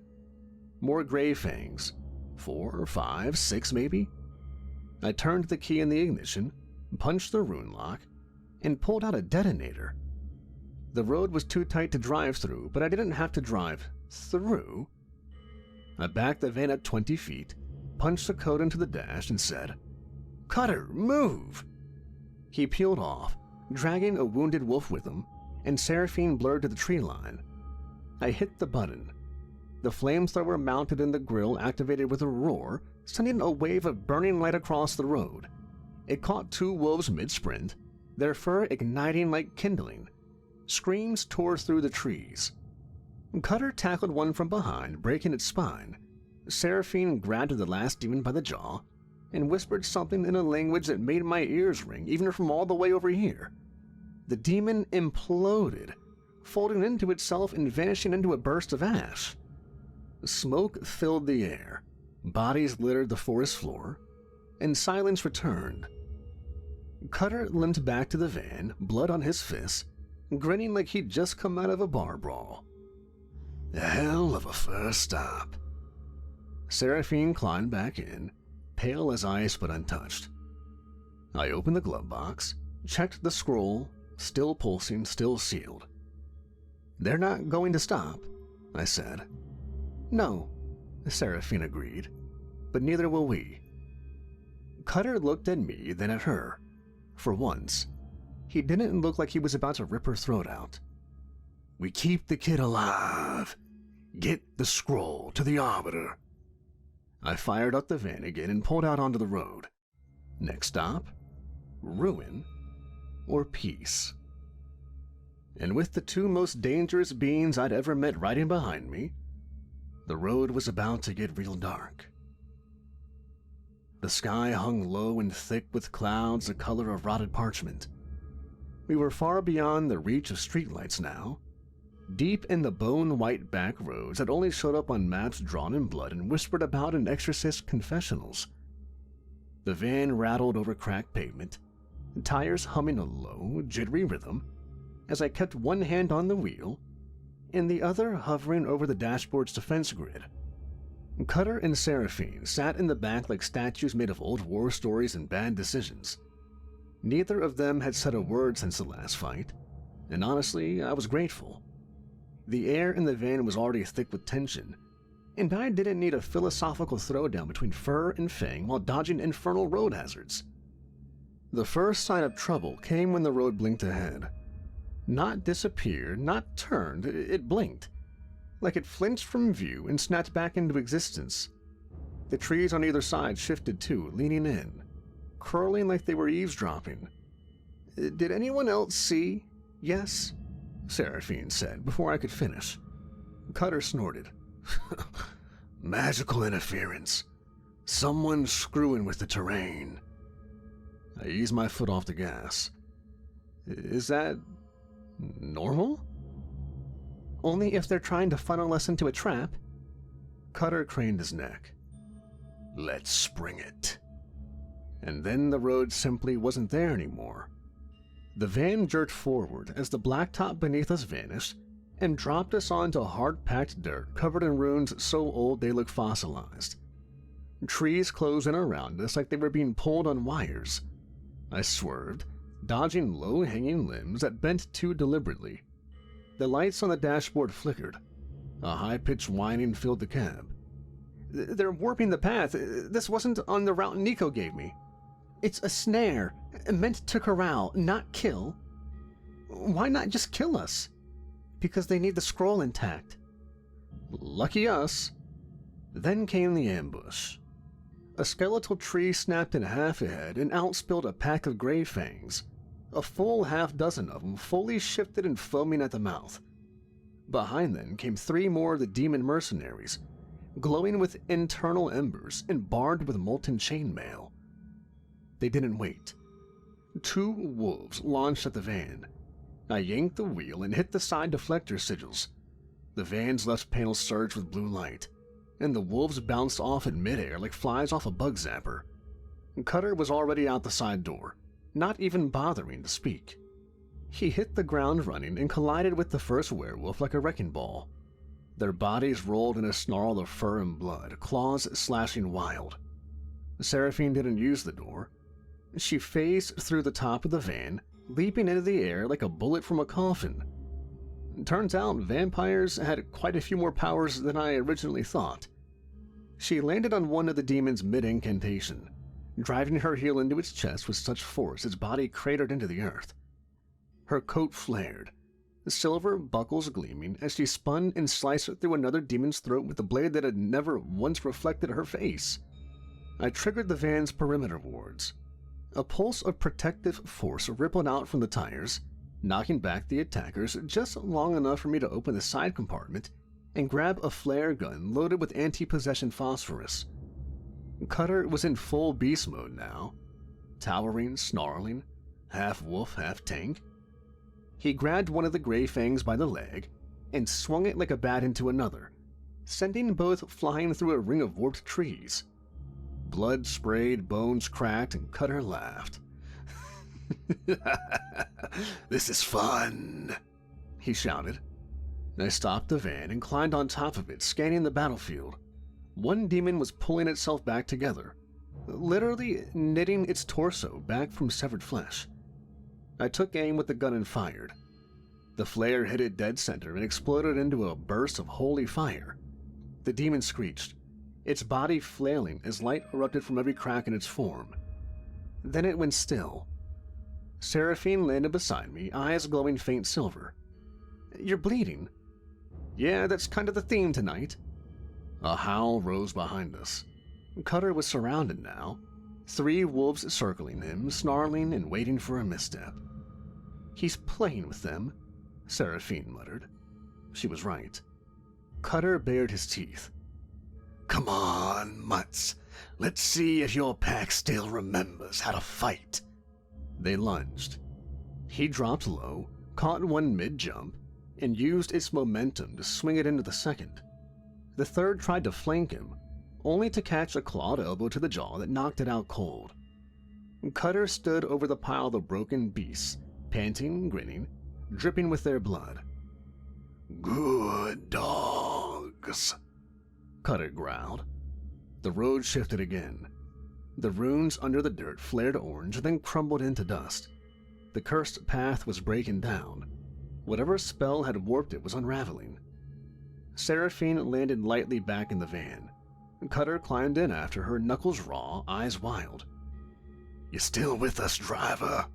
More gray fangs. 4, 5, 6 maybe? I turned the key in the ignition, punched the rune lock, and pulled out a detonator. The road was too tight to drive through, but I didn't have to drive through. I backed the van up 20 feet, punched the code into the dash, and said, "Cutter, move!" He peeled off, dragging a wounded wolf with him, and Seraphine blurred to the tree line. I hit the button. The flamethrower mounted in the grill activated with a roar, sending a wave of burning light across the road. It caught 2 wolves mid-sprint, their fur igniting like kindling. Screams tore through the trees. Cutter tackled one from behind, breaking its spine. Seraphine grabbed the last demon by the jaw and whispered something in a language that made my ears ring, even from all the way over here. The demon imploded, folding into itself and vanishing into a burst of ash. Smoke filled the air, bodies littered the forest floor, and silence returned. Cutter limped back to the van, blood on his fists, grinning like he'd just come out of a bar brawl. A hell of a first stop. Seraphine climbed back in, pale as ice but untouched. I opened the glove box, checked the scroll, still pulsing, still sealed. "They're not going to stop," I said. "No," Seraphine agreed, "but neither will we." Cutter looked at me, then at her. For once, he didn't look like he was about to rip her throat out. "We keep the kid alive. Get the scroll to the Arbiter." I fired up the van again and pulled out onto the road. Next stop, ruin or peace. And with the 2 most dangerous beings I'd ever met riding behind me, the road was about to get real dark. The sky hung low and thick with clouds the color of rotted parchment. We were far beyond the reach of streetlights now, deep in the bone-white back roads that only showed up on maps drawn in blood and whispered about in exorcist confessionals. The van rattled over cracked pavement, tires humming a low, jittery rhythm, as I kept one hand on the wheel and the other hovering over the dashboard's defense grid. Cutter and Seraphine sat in the back like statues made of old war stories and bad decisions. Neither of them had said a word since the last fight, and honestly, I was grateful. The air in the van was already thick with tension, and I didn't need a philosophical throwdown between Fur and Fang while dodging infernal road hazards. The first sign of trouble came when the road blinked ahead. Not disappeared, not turned, it blinked, like it flinched from view and snapped back into existence. The trees on either side shifted too, leaning in, curling like they were eavesdropping. "Did anyone else see?" "Yes," Seraphine said before I could finish. Cutter snorted. "Magical interference. Someone screwing with the terrain." I eased my foot off the gas. "Is that normal?" "Only if they're trying to funnel us into a trap." Cutter craned his neck. "Let's spring it." And then the road simply wasn't there anymore. The van jerked forward as the blacktop beneath us vanished and dropped us onto hard-packed dirt covered in ruins so old they looked fossilized. Trees closed in around us like they were being pulled on wires. I swerved, dodging low-hanging limbs that bent too deliberately. The lights on the dashboard flickered. A high-pitched whining filled the cab. "They're warping the path. This wasn't on the route Nico gave me. It's a snare, meant to corral, not kill." "Why not just kill us?" "Because they need the scroll intact." Lucky us. Then came the ambush. A skeletal tree snapped in half ahead and out spilled a pack of gray fangs. A full half-dozen of them fully shifted and foaming at the mouth. Behind them came 3 more of the demon mercenaries, glowing with internal embers and barbed with molten chainmail. They didn't wait. 2 wolves launched at the van. I yanked the wheel and hit the side deflector sigils. The van's left panel surged with blue light, and the wolves bounced off in midair like flies off a bug zapper. Cutter was already out the side door, not even bothering to speak. He hit the ground running and collided with the first werewolf like a wrecking ball. Their bodies rolled in a snarl of fur and blood, claws slashing wild. Seraphine didn't use the door. She phased through the top of the van, leaping into the air like a bullet from a coffin. Turns out vampires had quite a few more powers than I originally thought. She landed on one of the demon's mid-incantation, driving her heel into its chest with such force its body cratered into the earth. Her coat flared, the silver buckles gleaming as she spun and sliced through another demon's throat with a blade that had never once reflected her face. I triggered the van's perimeter wards. A pulse of protective force rippled out from the tires, knocking back the attackers just long enough for me to open the side compartment and grab a flare gun loaded with anti-possession phosphorus. Cutter was in full beast mode now, towering, snarling, half wolf, half tank. He grabbed one of the gray fangs by the leg and swung it like a bat into another, sending both flying through a ring of warped trees. Blood sprayed, bones cracked, and Cutter laughed. "This is fun," he shouted. I stopped the van and climbed on top of it, scanning the battlefield. One demon was pulling itself back together, literally knitting its torso back from severed flesh. I took aim with the gun and fired. The flare hit it dead center and exploded into a burst of holy fire. The demon screeched, its body flailing as light erupted from every crack in its form. Then it went still. Seraphine landed beside me, eyes glowing faint silver. "You're bleeding." "Yeah, that's kind of the theme tonight." A howl rose behind us. Cutter was surrounded now, 3 wolves circling him, snarling and waiting for a misstep. "He's playing with them," Seraphine muttered. She was right. Cutter bared his teeth. "Come on, mutts. Let's see if your pack still remembers how to fight." They lunged. He dropped low, caught one mid-jump, and used its momentum to swing it into the second. The third tried to flank him, only to catch a clawed elbow to the jaw that knocked it out cold. Cutter stood over the pile of broken beasts, panting, grinning, dripping with their blood. "Good dogs," Cutter growled. The road shifted again. The runes under the dirt flared orange, then crumbled into dust. The cursed path was breaking down. Whatever spell had warped it was unraveling. Seraphine landed lightly back in the van. Cutter climbed in after her, knuckles raw, eyes wild. "You still with us, driver?"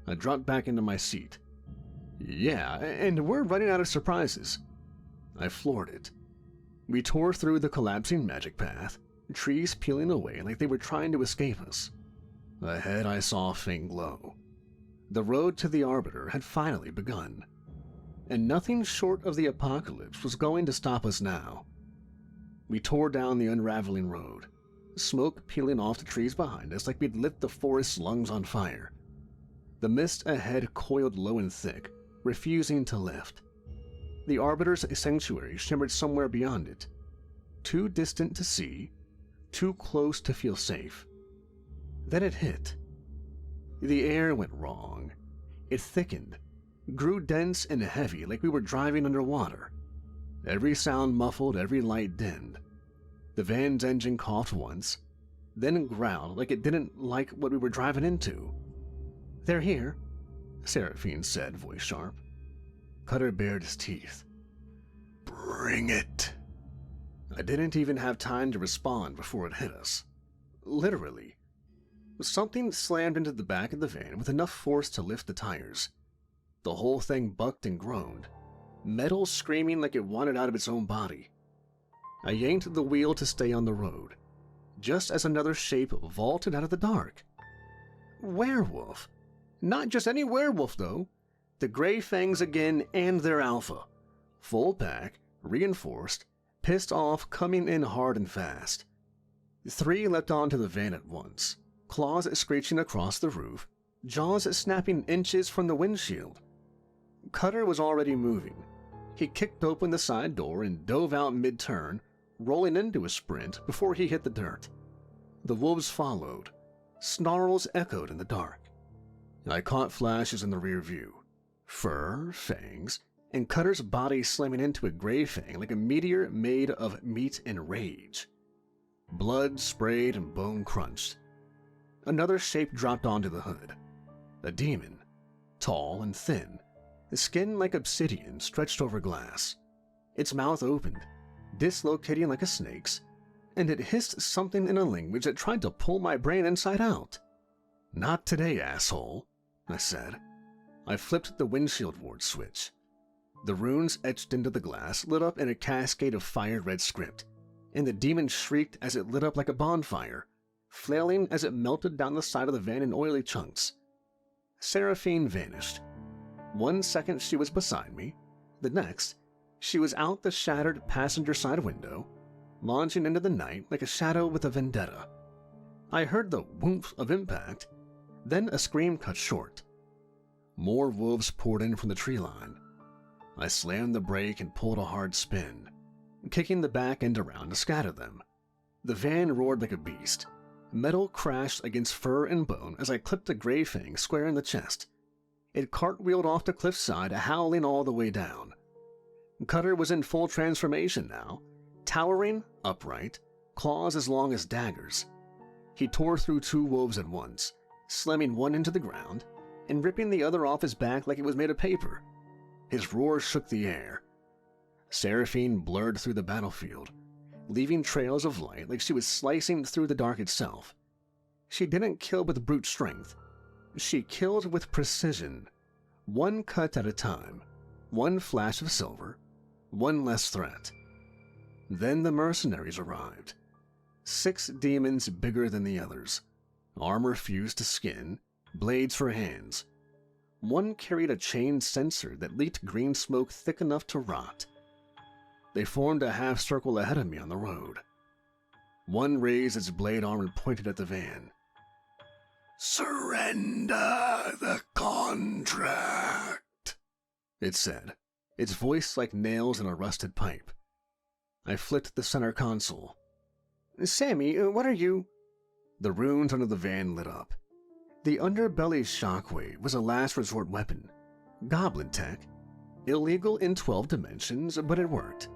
I dropped back into my seat. "Yeah, and we're running out of surprises." I floored it. We tore through the collapsing magic path, trees peeling away like they were trying to escape us. Ahead I saw a faint glow. The road to the Arbiter had finally begun, and nothing short of the apocalypse was going to stop us now. We tore down the unraveling road, smoke peeling off the trees behind us like we'd lit the forest's lungs on fire. The mist ahead coiled low and thick, refusing to lift. The Arbiter's sanctuary shimmered somewhere beyond it, too distant to see, too close to feel safe. Then it hit. The air went wrong. It thickened, grew dense and heavy like we were driving underwater. Every sound muffled, every light dimmed. The van's engine coughed once, then growled like it didn't like what we were driving into. "They're here," Seraphine said, voice sharp. Cutter bared his teeth. "Bring it." I didn't even have time to respond before it hit us. Literally. Something slammed into the back of the van with enough force to lift the tires. The whole thing bucked and groaned, metal screaming like it wanted out of its own body. I yanked the wheel to stay on the road, just as another shape vaulted out of the dark. Werewolf. Not just any werewolf, though. The Gray Fangs again and their alpha. Full pack, reinforced, pissed off, coming in hard and fast. 3 leapt onto the van at once, claws screeching across the roof, jaws snapping inches from the windshield. Cutter was already moving. He kicked open the side door and dove out mid-turn, rolling into a sprint before he hit the dirt. The wolves followed. Snarls echoed in the dark. I caught flashes in the rear view. Fur, fangs, and Cutter's body slamming into a gray fang like a meteor made of meat and rage. Blood sprayed and bone crunched. Another shape dropped onto the hood. A demon, tall and thin, skin like obsidian stretched over glass. Its mouth opened, dislocating like a snake's, and it hissed something in a language that tried to pull my brain inside out. "Not today, asshole," I said. I flipped the windshield ward switch. The runes etched into the glass lit up in a cascade of fire-red script, and the demon shrieked as it lit up like a bonfire, flailing as it melted down the side of the van in oily chunks. Seraphine vanished. 1 second she was beside me, the next, she was out the shattered passenger side window, launching into the night like a shadow with a vendetta. I heard the whoomph of impact, then a scream cut short. More wolves poured in from the tree line. I slammed the brake and pulled a hard spin, kicking the back end around to scatter them. The van roared like a beast. Metal crashed against fur and bone as I clipped the gray fang square in the chest. It cartwheeled off the cliffside, howling all the way down. Cutter was in full transformation now, towering, upright, claws as long as daggers. He tore through 2 wolves at once, slamming one into the ground and ripping the other off his back like it was made of paper. His roar shook the air. Seraphine blurred through the battlefield, leaving trails of light like she was slicing through the dark itself. She didn't kill with brute strength. She killed with precision, 1 cut at a time, 1 flash of silver, 1 less threat. Then the mercenaries arrived. 6 demons bigger than the others, armor fused to skin, blades for hands. One carried a chain censer that leaked green smoke thick enough to rot. They formed a half circle ahead of me on the road. One raised its blade arm and pointed at the van. "Surrender the contract," it said, its voice like nails in a rusted pipe. I flicked the center console. "Sammy, what are you—" The runes under the van lit up. The underbelly's shockwave was a last resort weapon. Goblin tech. Illegal in 12 dimensions, but it worked.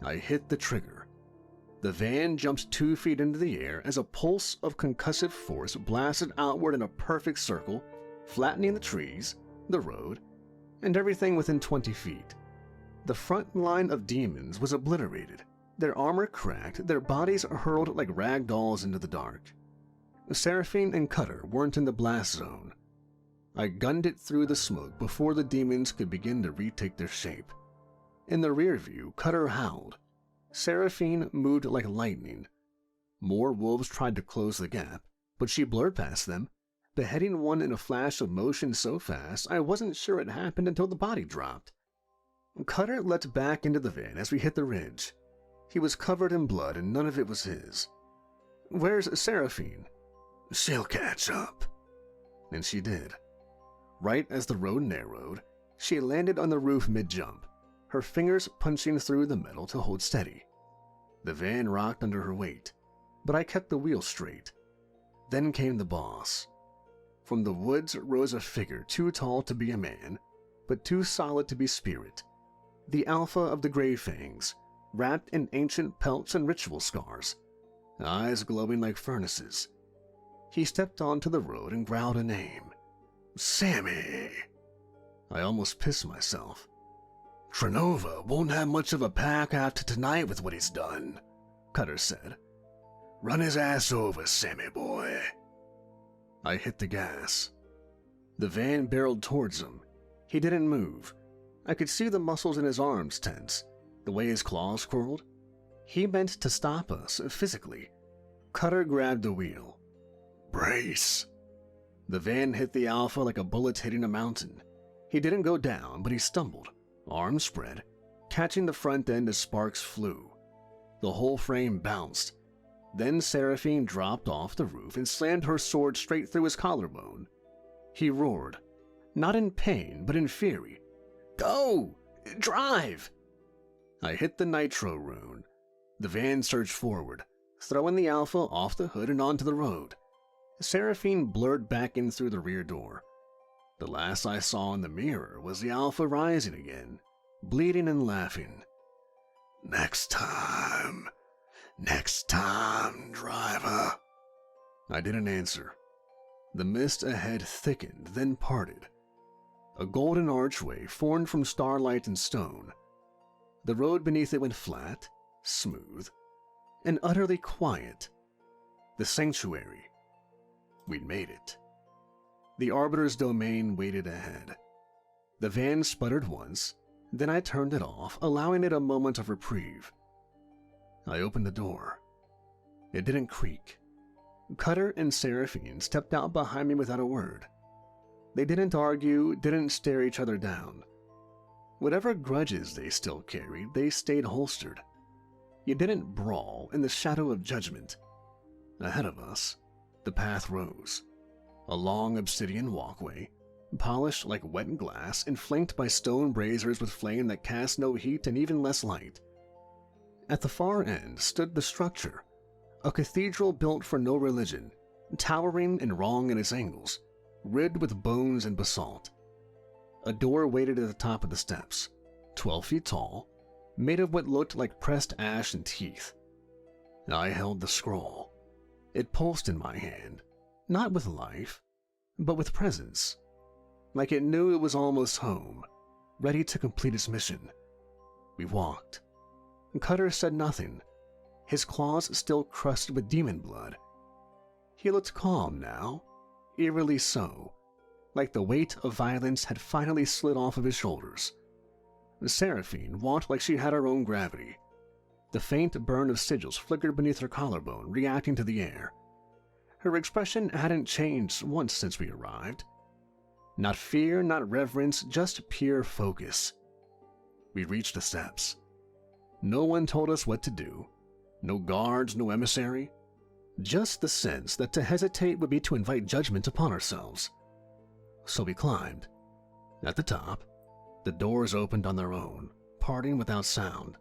I hit the trigger. The van jumped 2 feet into the air as a pulse of concussive force blasted outward in a perfect circle, flattening the trees, the road, and everything within 20 feet. The front line of demons was obliterated, their armor cracked, their bodies hurled like rag dolls into the dark. Seraphine and Cutter weren't in the blast zone. I gunned it through the smoke before the demons could begin to retake their shape. In the rear view, Cutter howled. Seraphine moved like lightning. More wolves tried to close the gap, but she blurred past them, beheading one in a flash of motion so fast I wasn't sure it happened until the body dropped. Cutter leapt back into the van as we hit the ridge. He was covered in blood and none of it was his. "Where's Seraphine?" "She'll catch up." And she did. Right as the road narrowed, she landed on the roof mid-jump, her fingers punching through the metal to hold steady. The van rocked under her weight, but I kept the wheel straight. Then came the boss. From the woods rose a figure too tall to be a man, but too solid to be spirit. The alpha of the Grey Fangs, wrapped in ancient pelts and ritual scars, eyes glowing like furnaces. He stepped onto the road and growled a name. "Sammy." I almost pissed myself. "Trinova won't have much of a pack after tonight with what he's done," Cutter said. "Run his ass over, Sammy boy." I hit the gas. The van barreled towards him. He didn't move. I could see the muscles in his arms tense, the way his claws curled. He meant to stop us, physically. Cutter grabbed the wheel. "Brace." The van hit the alpha like a bullet hitting a mountain. He didn't go down, but he stumbled, arms spread, catching the front end as sparks flew. The whole frame bounced. Then Seraphine dropped off the roof and slammed her sword straight through his collarbone. He roared, not in pain, but in fury. "Go! Drive!" I hit the nitro rune. The van surged forward, throwing the alpha off the hood and onto the road. Seraphine blurred back in through the rear door. The last I saw in the mirror was the alpha rising again, bleeding and laughing. Next time, driver. I didn't answer. The mist ahead thickened, then parted. A golden archway formed from starlight and stone. The road beneath it went flat, smooth, and utterly quiet. The sanctuary. We'd made it. The Arbiter's domain waited ahead. The van sputtered once, then I turned it off, allowing it a moment of reprieve. I opened the door. It didn't creak. Cutter and Seraphine stepped out behind me without a word. They didn't argue, didn't stare each other down. Whatever grudges they still carried, they stayed holstered. You didn't brawl in the shadow of judgment. Ahead of us, the path rose. A long obsidian walkway, polished like wet glass and flanked by stone braziers with flame that cast no heat and even less light. At the far end stood the structure, a cathedral built for no religion, towering and wrong at its angles, ribbed with bones and basalt. A door waited at the top of the steps, 12 feet tall, made of what looked like pressed ash and teeth. I held the scroll. It pulsed in my hand, not with life, but with presence, like it knew it was almost home, ready to complete its mission. We walked. Cutter said nothing, his claws still crusted with demon blood. He looked calm now, eerily so, like the weight of violence had finally slid off of his shoulders. Seraphine walked like she had her own gravity. The faint burn of sigils flickered beneath her collarbone, reacting to the air. Her expression hadn't changed once since we arrived. Not fear, not reverence, just pure focus. We reached the steps. No one told us what to do. No guards, no emissary. Just the sense that to hesitate would be to invite judgment upon ourselves. So we climbed. At the top, the doors opened on their own, parting without sound.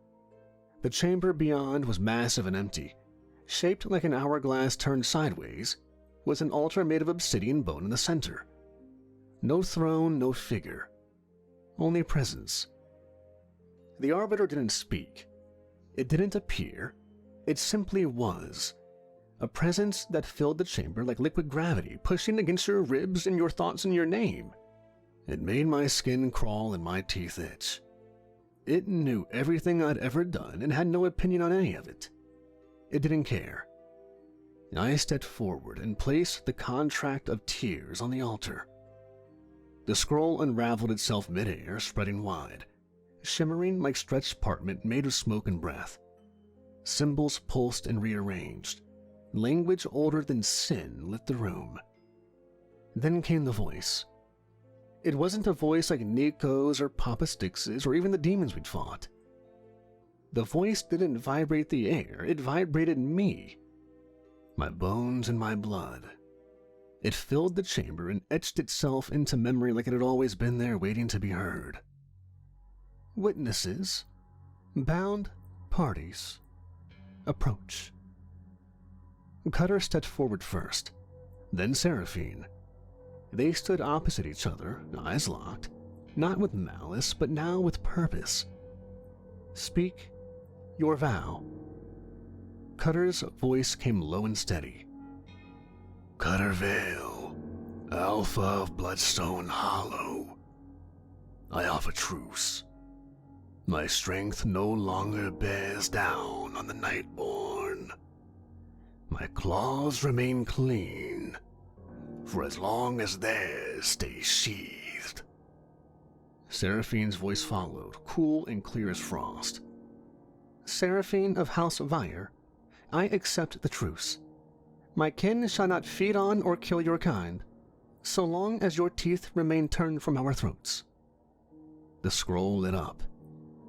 The chamber beyond was massive and empty. Shaped like an hourglass turned sideways, was an altar made of obsidian bone in the center. No throne, no figure. Only presence. The Arbiter didn't speak. It didn't appear. It simply was. A presence that filled the chamber like liquid gravity, pushing against your ribs and your thoughts and your name. It made my skin crawl and my teeth itch. It knew everything I'd ever done and had no opinion on any of it. It didn't care. I stepped forward and placed the contract of tears on the altar. The scroll unraveled itself midair, spreading wide, shimmering like stretched parchment made of smoke and breath. Symbols pulsed and rearranged. Language older than sin lit the room. Then came the voice. It wasn't a voice like Nico's or Papa Styx's or even the demons we'd fought. The voice didn't vibrate the air, it vibrated me. My bones and my blood. It filled the chamber and etched itself into memory like it had always been there waiting to be heard. Witnesses, bound parties, approach. Cutter stepped forward first, then Seraphine. They stood opposite each other, eyes locked, not with malice, but now with purpose. Speak your vow. Cutter's voice came low and steady. Cutter Vale, Alpha of Bloodstone Hollow. I offer truce. My strength no longer bears down on the Nightborn. My claws remain clean, for as long as theirs stay sheathed. Seraphine's voice followed, cool and clear as frost. Seraphine of House Vire, I accept the truce. My kin shall not feed on or kill your kind, so long as your teeth remain turned from our throats. The scroll lit up,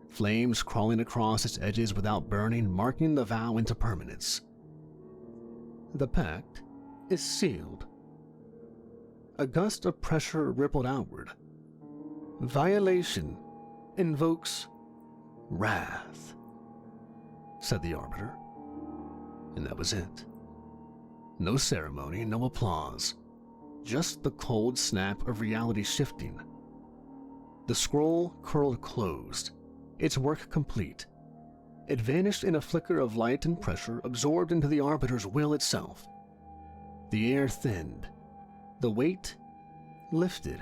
flames crawling across its edges without burning, marking the vow into permanence. The pact is sealed. A gust of pressure rippled outward. Violation invokes wrath, said the Arbiter. And that was it. No ceremony, no applause. Just the cold snap of reality shifting. The scroll curled closed, its work complete. It vanished in a flicker of light and pressure absorbed into the Arbiter's will itself. The air thinned. The weight lifted.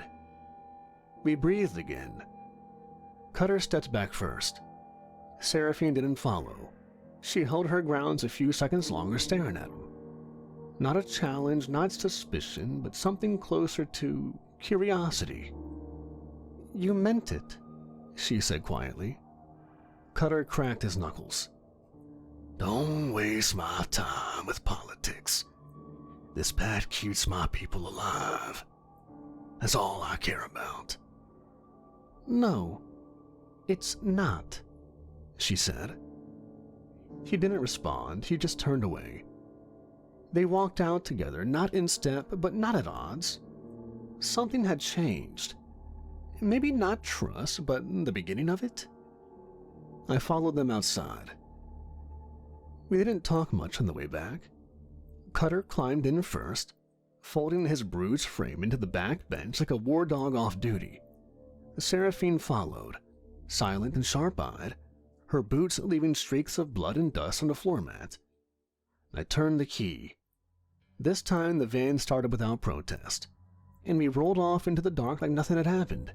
We breathed again. Cutter stepped back first. Seraphine didn't follow. She held her grounds a few seconds longer, staring at him. Not a challenge, not suspicion, but something closer to curiosity. "You meant it," she said quietly. Cutter cracked his knuckles. "Don't waste my time with politics. This pact keeps my people alive. That's all I care about." "No, it's not," she said. He didn't respond, he just turned away. They walked out together, not in step, but not at odds. Something had changed. Maybe not trust, but the beginning of it. I followed them outside. We didn't talk much on the way back. Cutter climbed in first, folding his bruised frame into the back bench like a war dog off duty. Seraphine followed, silent and sharp-eyed, her boots leaving streaks of blood and dust on the floor mat. I turned the key. This time the van started without protest, and we rolled off into the dark like nothing had happened.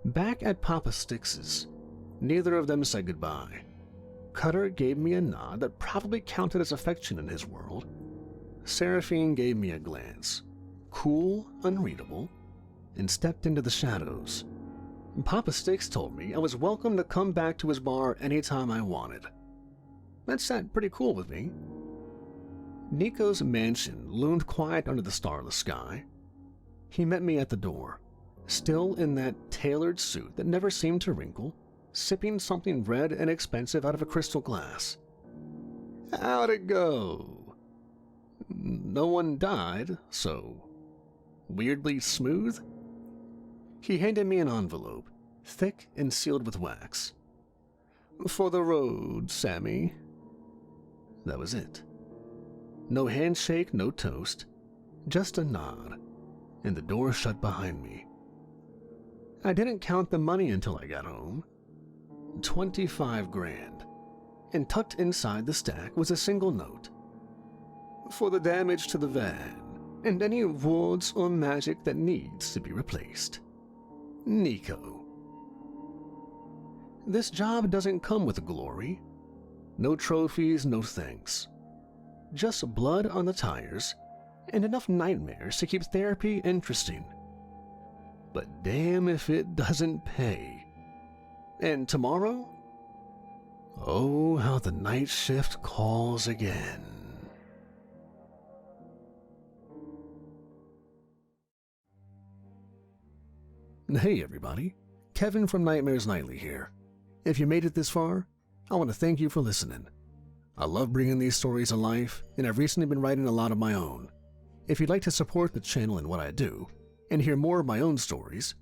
Back at Papa Stix's, neither of them said goodbye. Cutter gave me a nod that probably counted as affection in his world. Seraphine gave me a glance, cool, unreadable, and stepped into the shadows. Papa Stix told me I was welcome to come back to his bar anytime I wanted. That sat pretty cool with me. Nico's mansion loomed quiet under the starless sky. He met me at the door, still in that tailored suit that never seemed to wrinkle, sipping something red and expensive out of a crystal glass. "How'd it go?" "No one died, so weirdly smooth." He handed me an envelope, thick and sealed with wax. "For the road, Sammy." That was it. No handshake, no toast, just a nod, and the door shut behind me. I didn't count the money until I got home. 25 grand, and tucked inside the stack was a single note. "For the damage to the van, and any wards or magic that needs to be replaced. Nico." This job doesn't come with glory. No trophies, no thanks. Just blood on the tires, and enough nightmares to keep therapy interesting. But damn if it doesn't pay. And tomorrow? Oh, how the night shift calls again. Hey everybody, Kevin from Nightmares Nightly here. If you made it this far, I want to thank you for listening. I love bringing these stories to life, and I've recently been writing a lot of my own. If you'd like to support the channel and what I do, and hear more of my own stories,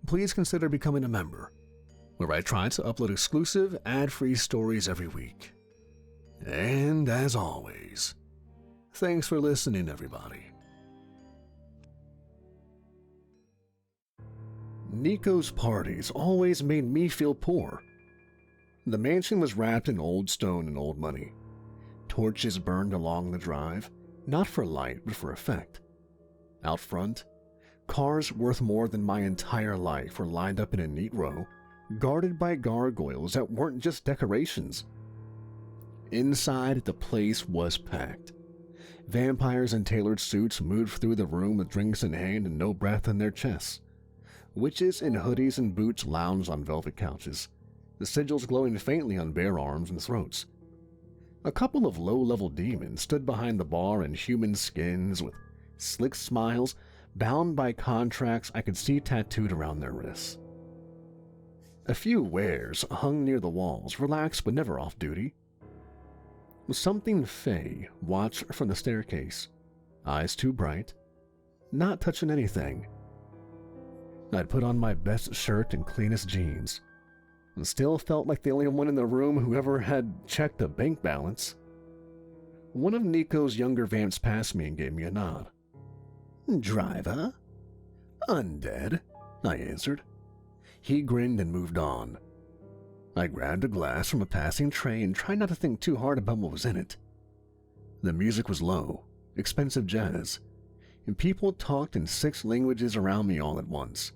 please consider becoming a member, where I try to upload exclusive, ad-free stories every week. And as always, thanks for listening, everybody. Nico's parties always made me feel poor. The mansion was wrapped in old stone and old money. Torches burned along the drive, not for light but for effect. Out front, cars worth more than my entire life were lined up in a neat row, guarded by gargoyles that weren't just decorations. Inside, the place was packed. Vampires in tailored suits moved through the room with drinks in hand and no breath in their chests. Witches in hoodies and boots lounged on velvet couches, the sigils glowing faintly on bare arms and throats. A couple of low-level demons stood behind the bar in human skins with slick smiles, bound by contracts I could see tattooed around their wrists. A few wares hung near the walls, relaxed but never off-duty. Something fey watched from the staircase, eyes too bright, not touching anything. I'd put on my best shirt and cleanest jeans, and still felt like the only one in the room who ever had checked a bank balance. One of Nico's younger vamps passed me and gave me a nod. "Driver?" "Undead," I answered. He grinned and moved on. I grabbed a glass from a passing tray and tried not to think too hard about what was in it. The music was low, expensive jazz, and people talked in 6 languages around me all at once.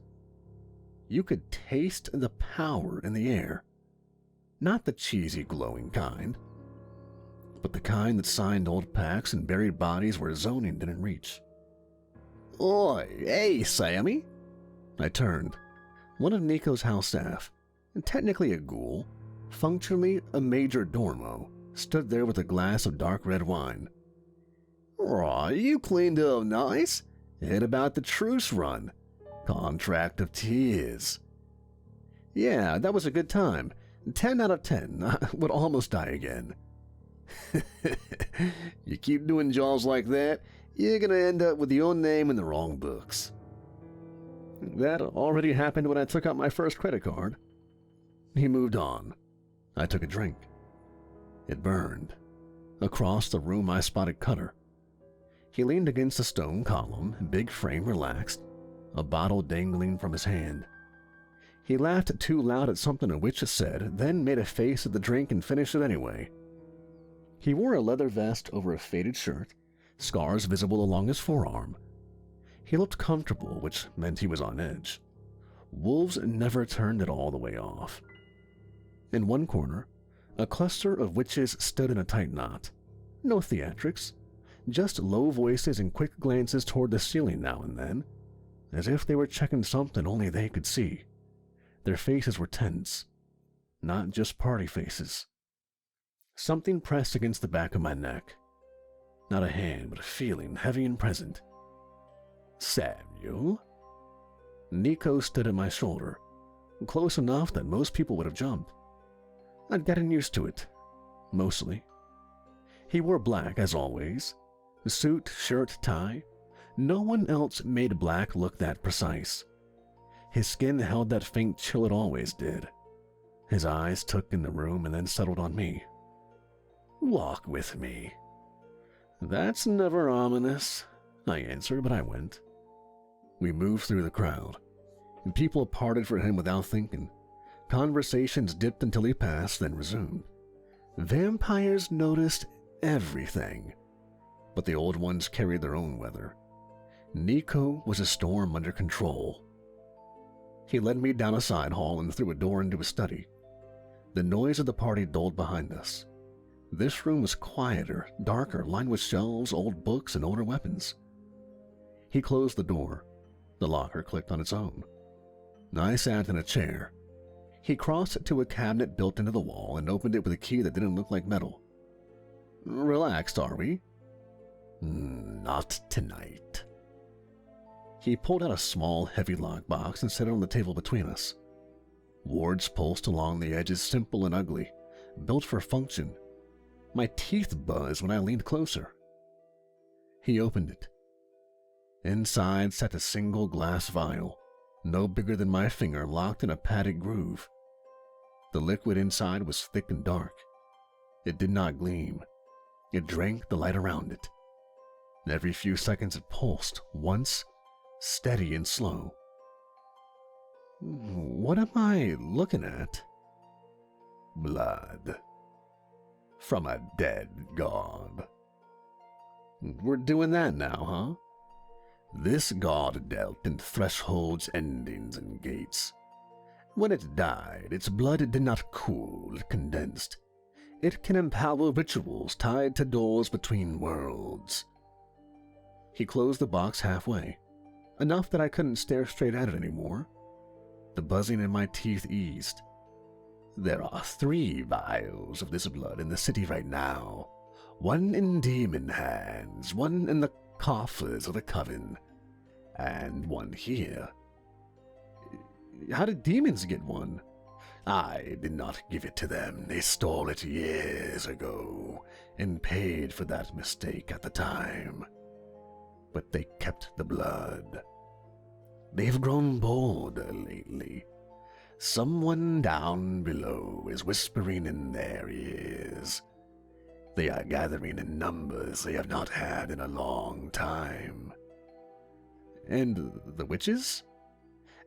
You could taste the power in the air. Not the cheesy glowing kind, but the kind that signed old packs and buried bodies where zoning didn't reach. "Oi, hey, Sammy!" I turned. One of Nico's house staff, and technically a ghoul, functionally a major dormo, stood there with a glass of dark red wine. "Right, you cleaned up nice. Hit about the truce run. Contract of tears." "Yeah, that was a good time. 10 out of 10. I would almost die again." "You keep doing jobs like that, you're gonna end up with your name in the wrong books." "That already happened when I took out my first credit card." He moved on. I took a drink. It burned. Across the room I spotted Cutter. He leaned against a stone column, big frame relaxed, a bottle dangling from his hand. He laughed too loud at something a witch said, then made a face at the drink and finished it anyway. He wore a leather vest over a faded shirt, scars visible along his forearm. He looked comfortable, which meant he was on edge. Wolves never turned it all the way off. In one corner, a cluster of witches stood in a tight knot. No theatrics, just low voices and quick glances toward the ceiling now and then, as if they were checking something only they could see. Their faces were tense, not just party faces. Something pressed against the back of my neck. Not a hand, but a feeling heavy and present. "Samuel?" Nico stood at my shoulder, close enough that most people would have jumped. I'd gotten used to it, mostly. He wore black, as always. Suit, shirt, tie. No one else made black look that precise. His skin held that faint chill it always did. His eyes took in the room and then settled on me. "Walk with me." "That's never ominous," I answered, but I went. We moved through the crowd, and people parted for him without thinking. Conversations dipped until he passed, then resumed. Vampires noticed everything, but the old ones carried their own weather. Nico was a storm under control. He led me down a side hall and through a door into a study. The noise of the party dulled behind us. This room was quieter, darker, lined with shelves, old books, and older weapons. He closed the door. The locker clicked on its own. I sat in a chair. He crossed to a cabinet built into the wall and opened it with a key that didn't look like metal. "Relaxed, are we?" "Not tonight." He pulled out a small, heavy lockbox and set it on the table between us. Wards pulsed along the edges, simple and ugly, built for function. My teeth buzzed when I leaned closer. He opened it. Inside sat a single glass vial, no bigger than my finger, locked in a padded groove. The liquid inside was thick and dark. It did not gleam. It drank the light around it. Every few seconds it pulsed, once, steady and slow. What am I looking at? Blood. From a dead god. We're doing that now, huh? This god dealt in thresholds, endings, and gates. When it died, its blood did not cool, it condensed. It can empower rituals tied to doors between worlds. He closed the box halfway, enough that I couldn't stare straight at it anymore. The buzzing in my teeth eased. There are 3 vials of this blood in the city right now. 1 in demon hands, 1 in the coffers of the coven, and 1 here. How did demons get 1? I did not give it to them. They stole it years ago and paid for that mistake at the time. But they kept the blood. They've grown bolder lately. Someone down below is whispering in their ears. They are gathering in numbers they have not had in a long time. And the witches?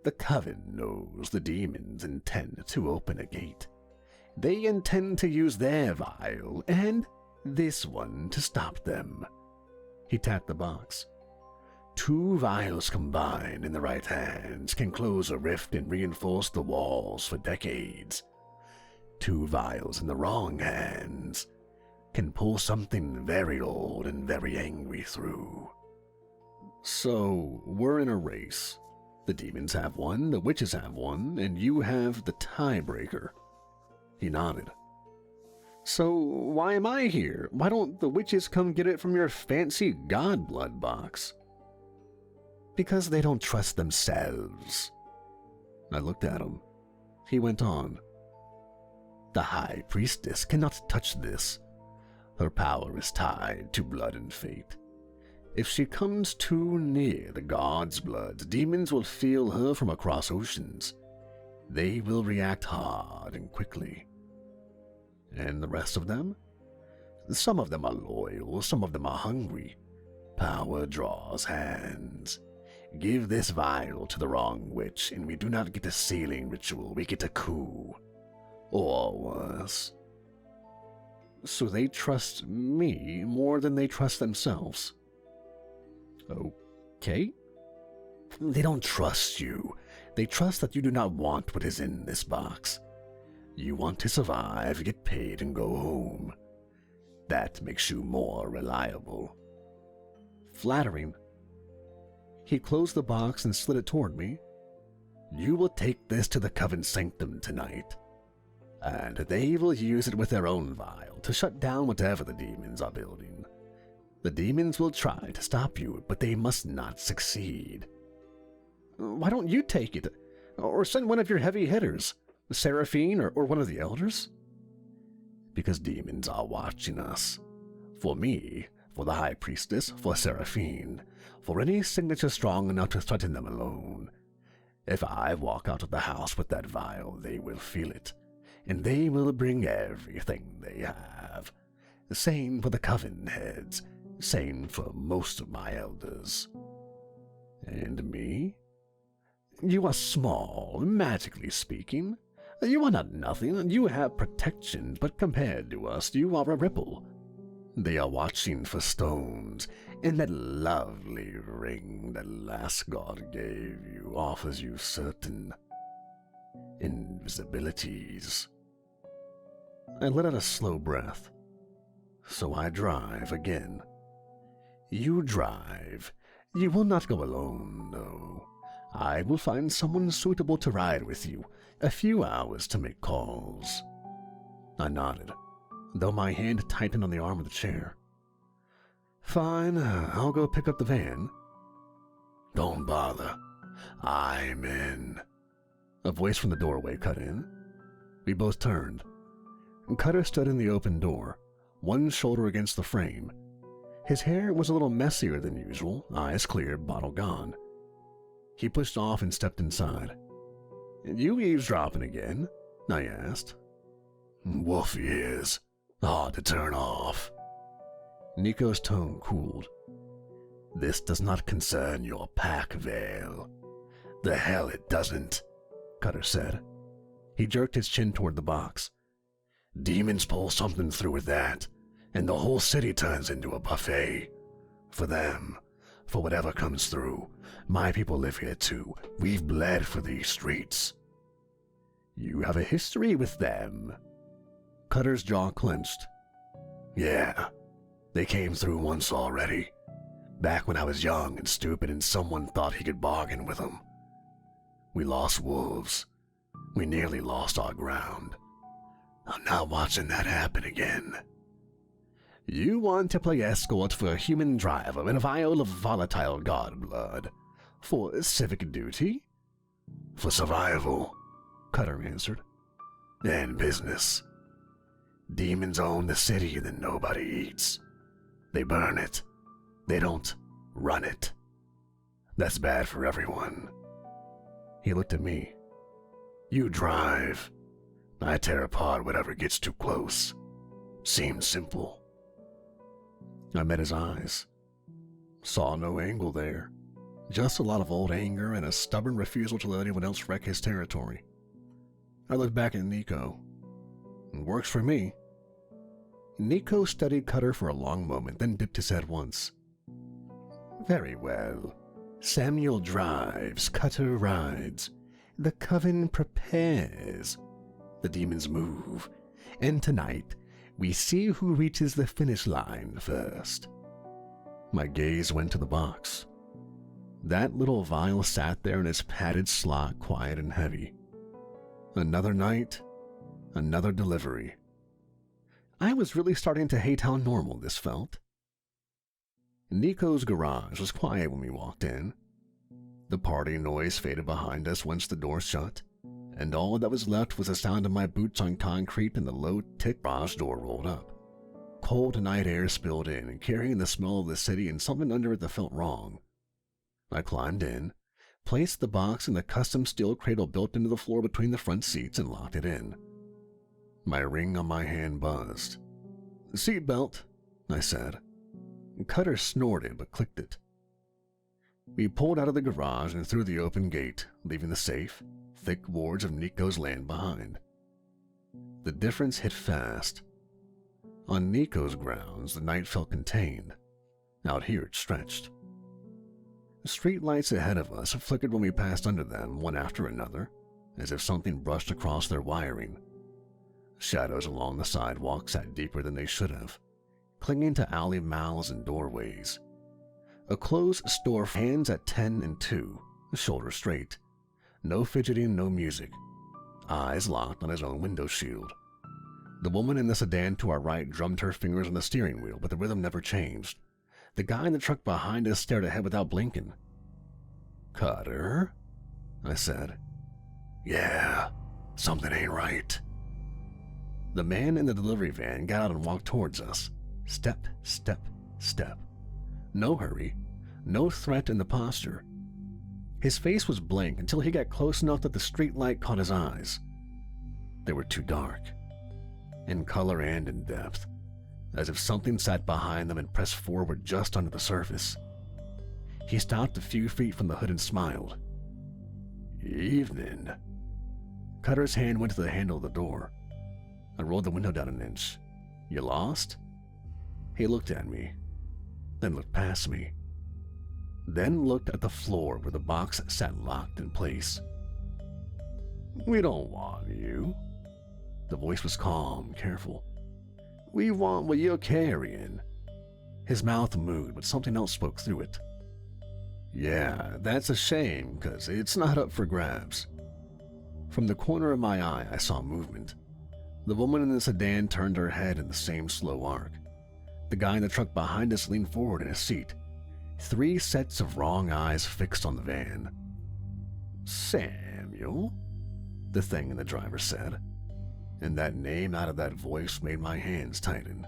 The coven knows the demons intend to open a gate. They intend to use their vial and this one to stop them. He tapped the box. 2 vials combined in the right hands can close a rift and reinforce the walls for decades. 2 vials in the wrong hands can pull something very old and very angry through. So, we're in a race. The demons have one, the witches have one, and you have the tiebreaker. He nodded. So, why am I here? Why don't the witches come get it from your fancy god blood box? Because they don't trust themselves. I looked at him. He went on. The High Priestess cannot touch this. Her power is tied to blood and fate. If she comes too near the god's blood, demons will feel her from across oceans. They will react hard and quickly. And the rest of them? Some of them are loyal, some of them are hungry. Power draws hands. Give this vial to the wrong witch, and we do not get a sealing ritual, we get a coup. Or worse. So they trust me more than they trust themselves. Okay. They don't trust you. They trust that you do not want what is in this box. You want to survive, get paid, and go home. That makes you more reliable. Flattering. He closed the box and slid it toward me. You will take this to the Coven Sanctum tonight, and they will use it with their own vial to shut down whatever the demons are building. The demons will try to stop you, but they must not succeed. Why don't you take it? Or send one of your heavy hitters, Seraphine or one of the elders? Because demons are watching us. For me, for the High Priestess, for Seraphine, for any signature strong enough to threaten them alone. If I walk out of the house with that vial, they will feel it, and they will bring everything they have. Same for the Coven heads, same for most of my elders. And me? You are small, magically speaking. You are not nothing. You have protection, but compared to us, you are a ripple. They are watching for stones, and that lovely ring that last god gave you offers you certain invisibilities. I let out a slow breath. So I drive again. You drive. You will not go alone, though. I will find someone suitable to ride with you, a few hours to make calls. I nodded, though my hand tightened on the arm of the chair. Fine, I'll go pick up the van. Don't bother. I'm in. A voice from the doorway cut in. We both turned. Cutter stood in the open door, one shoulder against the frame. His hair was a little messier than usual, eyes clear, bottle gone. He pushed off and stepped inside. You eavesdropping again? I asked. Wolf ears. Hard to turn off. Nico's tone cooled. This does not concern your pack, Vale. The hell it doesn't, Cutter said. He jerked his chin toward the box. Demons pull something through with that, and the whole city turns into a buffet. For them, for whatever comes through. My people live here too. We've bled for these streets. You have a history with them. Cutter's jaw clenched. Yeah, they came through once already. Back when I was young and stupid and someone thought he could bargain with them. We lost wolves. We nearly lost our ground. I'm not watching that happen again. You want to play escort for a human driver in a vial of volatile god blood. For civic duty? For survival, Cutter answered. And business. Demons own the city that nobody eats. They burn it. They don't run it. That's bad for everyone. He looked at me. You drive. I tear apart whatever gets too close. Seems simple. I met his eyes. Saw no angle there. Just a lot of old anger and a stubborn refusal to let anyone else wreck his territory. I looked back at Nico. Works for me. Nico studied Cutter for a long moment, then dipped his head once. Very well. Samuel drives, Cutter rides. The coven prepares. The demons move. And tonight, we see who reaches the finish line first. My gaze went to the box. That little vial sat there in its padded slot, quiet and heavy. Another night, another delivery. I was really starting to hate how normal this felt. Nico's garage was quiet when we walked in. The party noise faded behind us once the door shut, and all that was left was the sound of my boots on concrete and the low-tick garage door rolled up. Cold night air spilled in, and carrying the smell of the city and something under it that felt wrong. I climbed in, placed the box in the custom steel cradle built into the floor between the front seats, and locked it in. My ring on my hand buzzed. "Seatbelt," I said. Cutter snorted but clicked it. We pulled out of the garage and through the open gate, leaving the safe, thick wards of Nico's land behind. The difference hit fast. On Nico's grounds, the night felt contained. Out here it stretched. The street lights ahead of us flickered when we passed under them, one after another, as if something brushed across their wiring. Shadows along the sidewalk sat deeper than they should have, clinging to alley mouths and doorways. A closed store, hands at 10 and 2, shoulders straight. No fidgeting, no music. Eyes locked on his own window shield. The woman in the sedan to our right drummed her fingers on the steering wheel, but the rhythm never changed. The guy in the truck behind us stared ahead without blinking. "Cutter?" I said. "Yeah, something ain't right." The man in the delivery van got out and walked towards us. Step, step, step. No hurry, no threat in the posture. His face was blank until he got close enough that the street light caught his eyes. They were too dark, in color and in depth, as if something sat behind them and pressed forward just under the surface. He stopped a few feet from the hood and smiled. "Evening." Cutter's hand went to the handle of the door. I rolled the window down an inch. "You lost?" He looked at me, then looked past me, then looked at the floor where the box sat locked in place. "We don't want you." The voice was calm, careful. "We want what you're carrying." His mouth moved, but something else spoke through it. "Yeah, that's a shame, 'cause it's not up for grabs." From the corner of my eye, I saw movement. The woman in the sedan turned her head in the same slow arc. The guy in the truck behind us leaned forward in his seat. 3 sets of wrong eyes fixed on the van. "Samuel?" the thing in the driver said, and that name out of that voice made my hands tighten.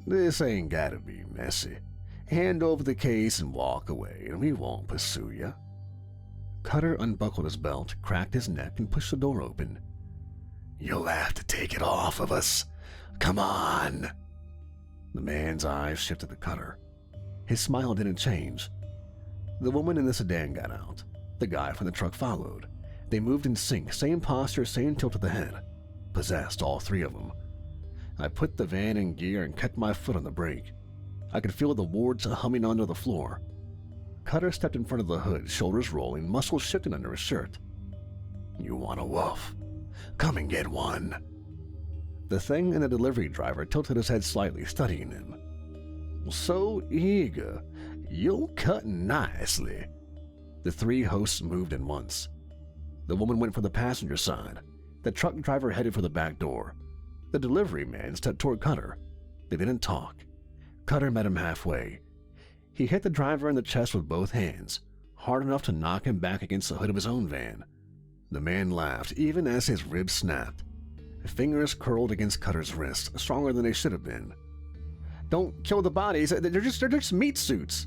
"This ain't gotta be messy. Hand over the case and walk away, and we won't pursue you." Cutter unbuckled his belt, cracked his neck, and pushed the door open. "You'll have to take it off of us. Come on." The man's eyes shifted to Cutter. His smile didn't change. The woman in the sedan got out. The guy from the truck followed. They moved in sync, same posture, same tilt of the head. Possessed, all 3 of them. I put the van in gear and kept my foot on the brake. I could feel the wards humming onto the floor. Cutter stepped in front of the hood, shoulders rolling, muscles shifting under his shirt. "You want a wolf? Come and get one." The thing in the delivery driver tilted his head slightly, studying him. "So eager. You'll cut nicely." The 3 hosts moved at once. The woman went for the passenger side. The truck driver headed for the back door. The delivery man stepped toward Cutter. They didn't talk. Cutter met him halfway. He hit the driver in the chest with both hands, hard enough to knock him back against the hood of his own van. The man laughed, even as his ribs snapped. Fingers curled against Cutter's wrist, stronger than they should have been. "Don't kill the bodies. They're just meat suits."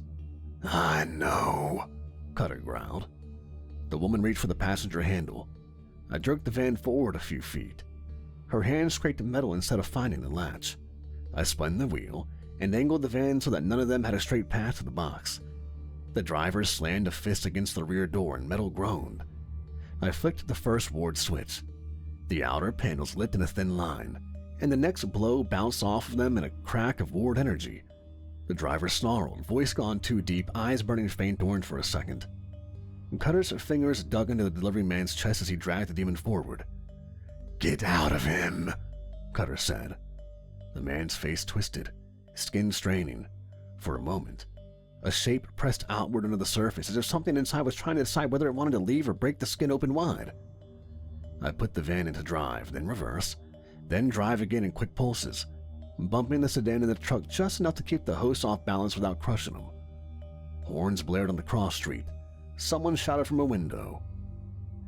"I know," Cutter growled. The woman reached for the passenger handle. I jerked the van forward a few feet. Her hand scraped metal instead of finding the latch. I spun the wheel and angled the van so that none of them had a straight path to the box. The driver slammed a fist against the rear door and metal groaned. I flicked the first ward switch. The outer panels lit in a thin line, and the next blow bounced off of them in a crack of ward energy. The driver snarled, voice gone too deep, eyes burning faint orange for a second. Cutter's fingers dug into the delivery man's chest as he dragged the demon forward. "Get out of him," Cutter said. The man's face twisted, skin straining. For a moment, a shape pressed outward under the surface as if something inside was trying to decide whether it wanted to leave or break the skin open wide. I put the van into drive, then reverse, then drive again in quick pulses, bumping the sedan and the truck just enough to keep the host off balance without crushing them. Horns blared on the cross street. Someone shouted from a window.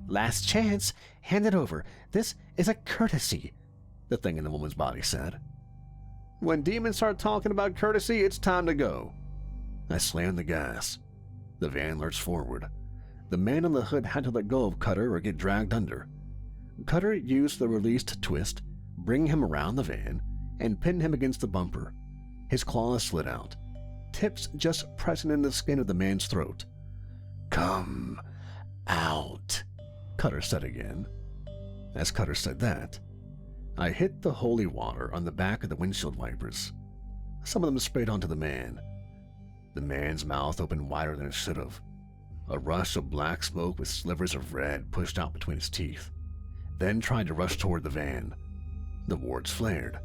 "Last chance! Hand it over! This is a courtesy," the thing in the woman's body said. When demons start talking about courtesy, it's time to go. I slammed the gas. The van lurched forward. The man on the hood had to let go of Cutter or get dragged under. Cutter used the release to twist, bring him around the van, and pin him against the bumper. His claws slid out, tips just pressing into the skin of the man's throat. "Come out," Cutter said again. As Cutter said that, I hit the holy water on the back of the windshield wipers. Some of them sprayed onto the man. The man's mouth opened wider than it should have. A rush of black smoke with slivers of red pushed out between his teeth, then tried to rush toward the van. The wards flared.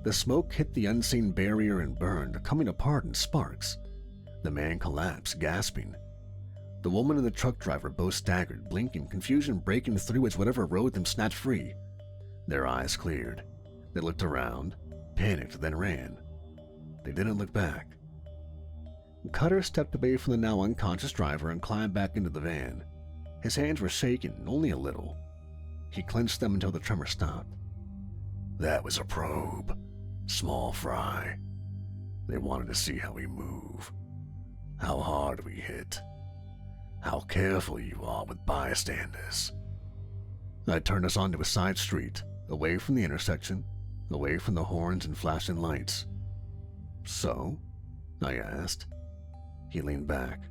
The smoke hit the unseen barrier and burned, coming apart in sparks. The man collapsed, gasping. The woman and the truck driver both staggered, blinking, confusion breaking through as whatever rode them snapped free. Their eyes cleared. They looked around, panicked, then ran. They didn't look back. Cutter stepped away from the now unconscious driver and climbed back into the van. His hands were shaking, only a little. He clenched them until the tremor stopped. "That was a probe. Small fry. They wanted to see how we move, how hard we hit, how careful you are with bystanders." I turned us onto a side street, away from the intersection, away from the horns and flashing lights. "So?" I asked. He leaned back,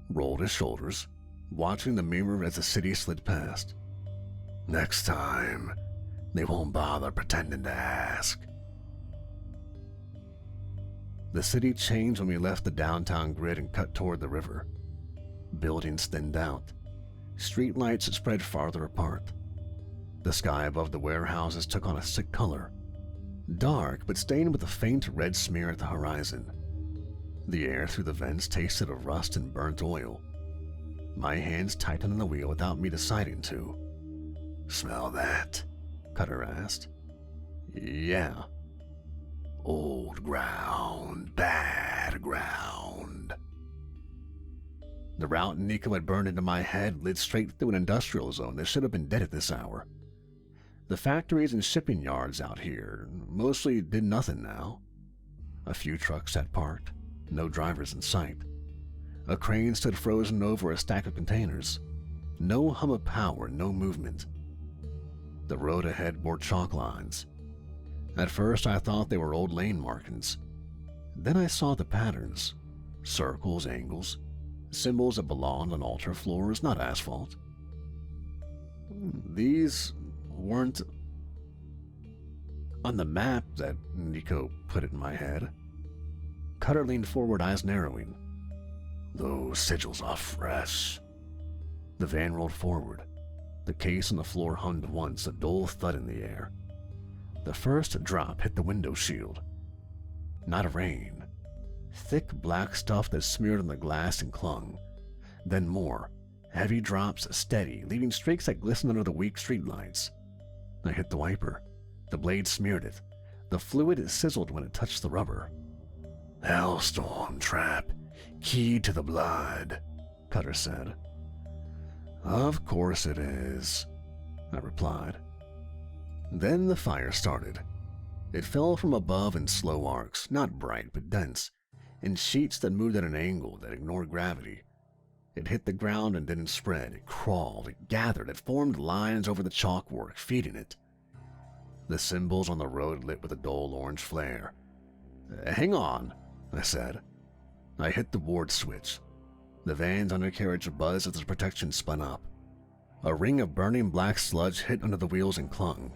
rolled his shoulders, watching the mirror as the city slid past. "Next time, they won't bother pretending to ask." The city changed when we left the downtown grid and cut toward the river. Buildings thinned out. Streetlights spread farther apart. The sky above the warehouses took on a sick color, dark but stained with a faint red smear at the horizon. The air through the vents tasted of rust and burnt oil. My hands tightened on the wheel without me deciding to. "Smell that?" Cutter asked. "Yeah." "Old ground, bad ground." The route Nico had burned into my head led straight through an industrial zone that should have been dead at this hour. The factories and shipping yards out here mostly did nothing now. A few trucks sat parked, no drivers in sight. A crane stood frozen over a stack of containers. No hum of power, no movement. The road ahead bore chalk lines. At first I thought they were old lane markings. Then I saw the patterns. Circles, angles, symbols that belonged on altar floors, not asphalt. These weren't on the map that Nico put it in my head. Cutter leaned forward, eyes narrowing. "Those sigils are fresh." The van rolled forward. The case on the floor hummed once, a dull thud in the air. The first drop hit the window shield. Not rain. Thick black stuff that smeared on the glass and clung. Then more. Heavy drops, steady, leaving streaks that glistened under the weak streetlights. I hit the wiper. The blade smeared it. The fluid sizzled when it touched the rubber. "Hellstorm trap. Key to the blood," Cutter said. "Of course it is," I replied. Then the fire started. It fell from above in slow arcs, not bright but dense, in sheets that moved at an angle that ignored gravity. It hit the ground and didn't spread. It crawled, it gathered, it formed lines over the chalkwork, feeding it. The symbols on the road lit with a dull orange flare. "Hang on," I said. I hit the ward switch. The van's undercarriage buzzed as the protection spun up. A ring of burning black sludge hit under the wheels and clung.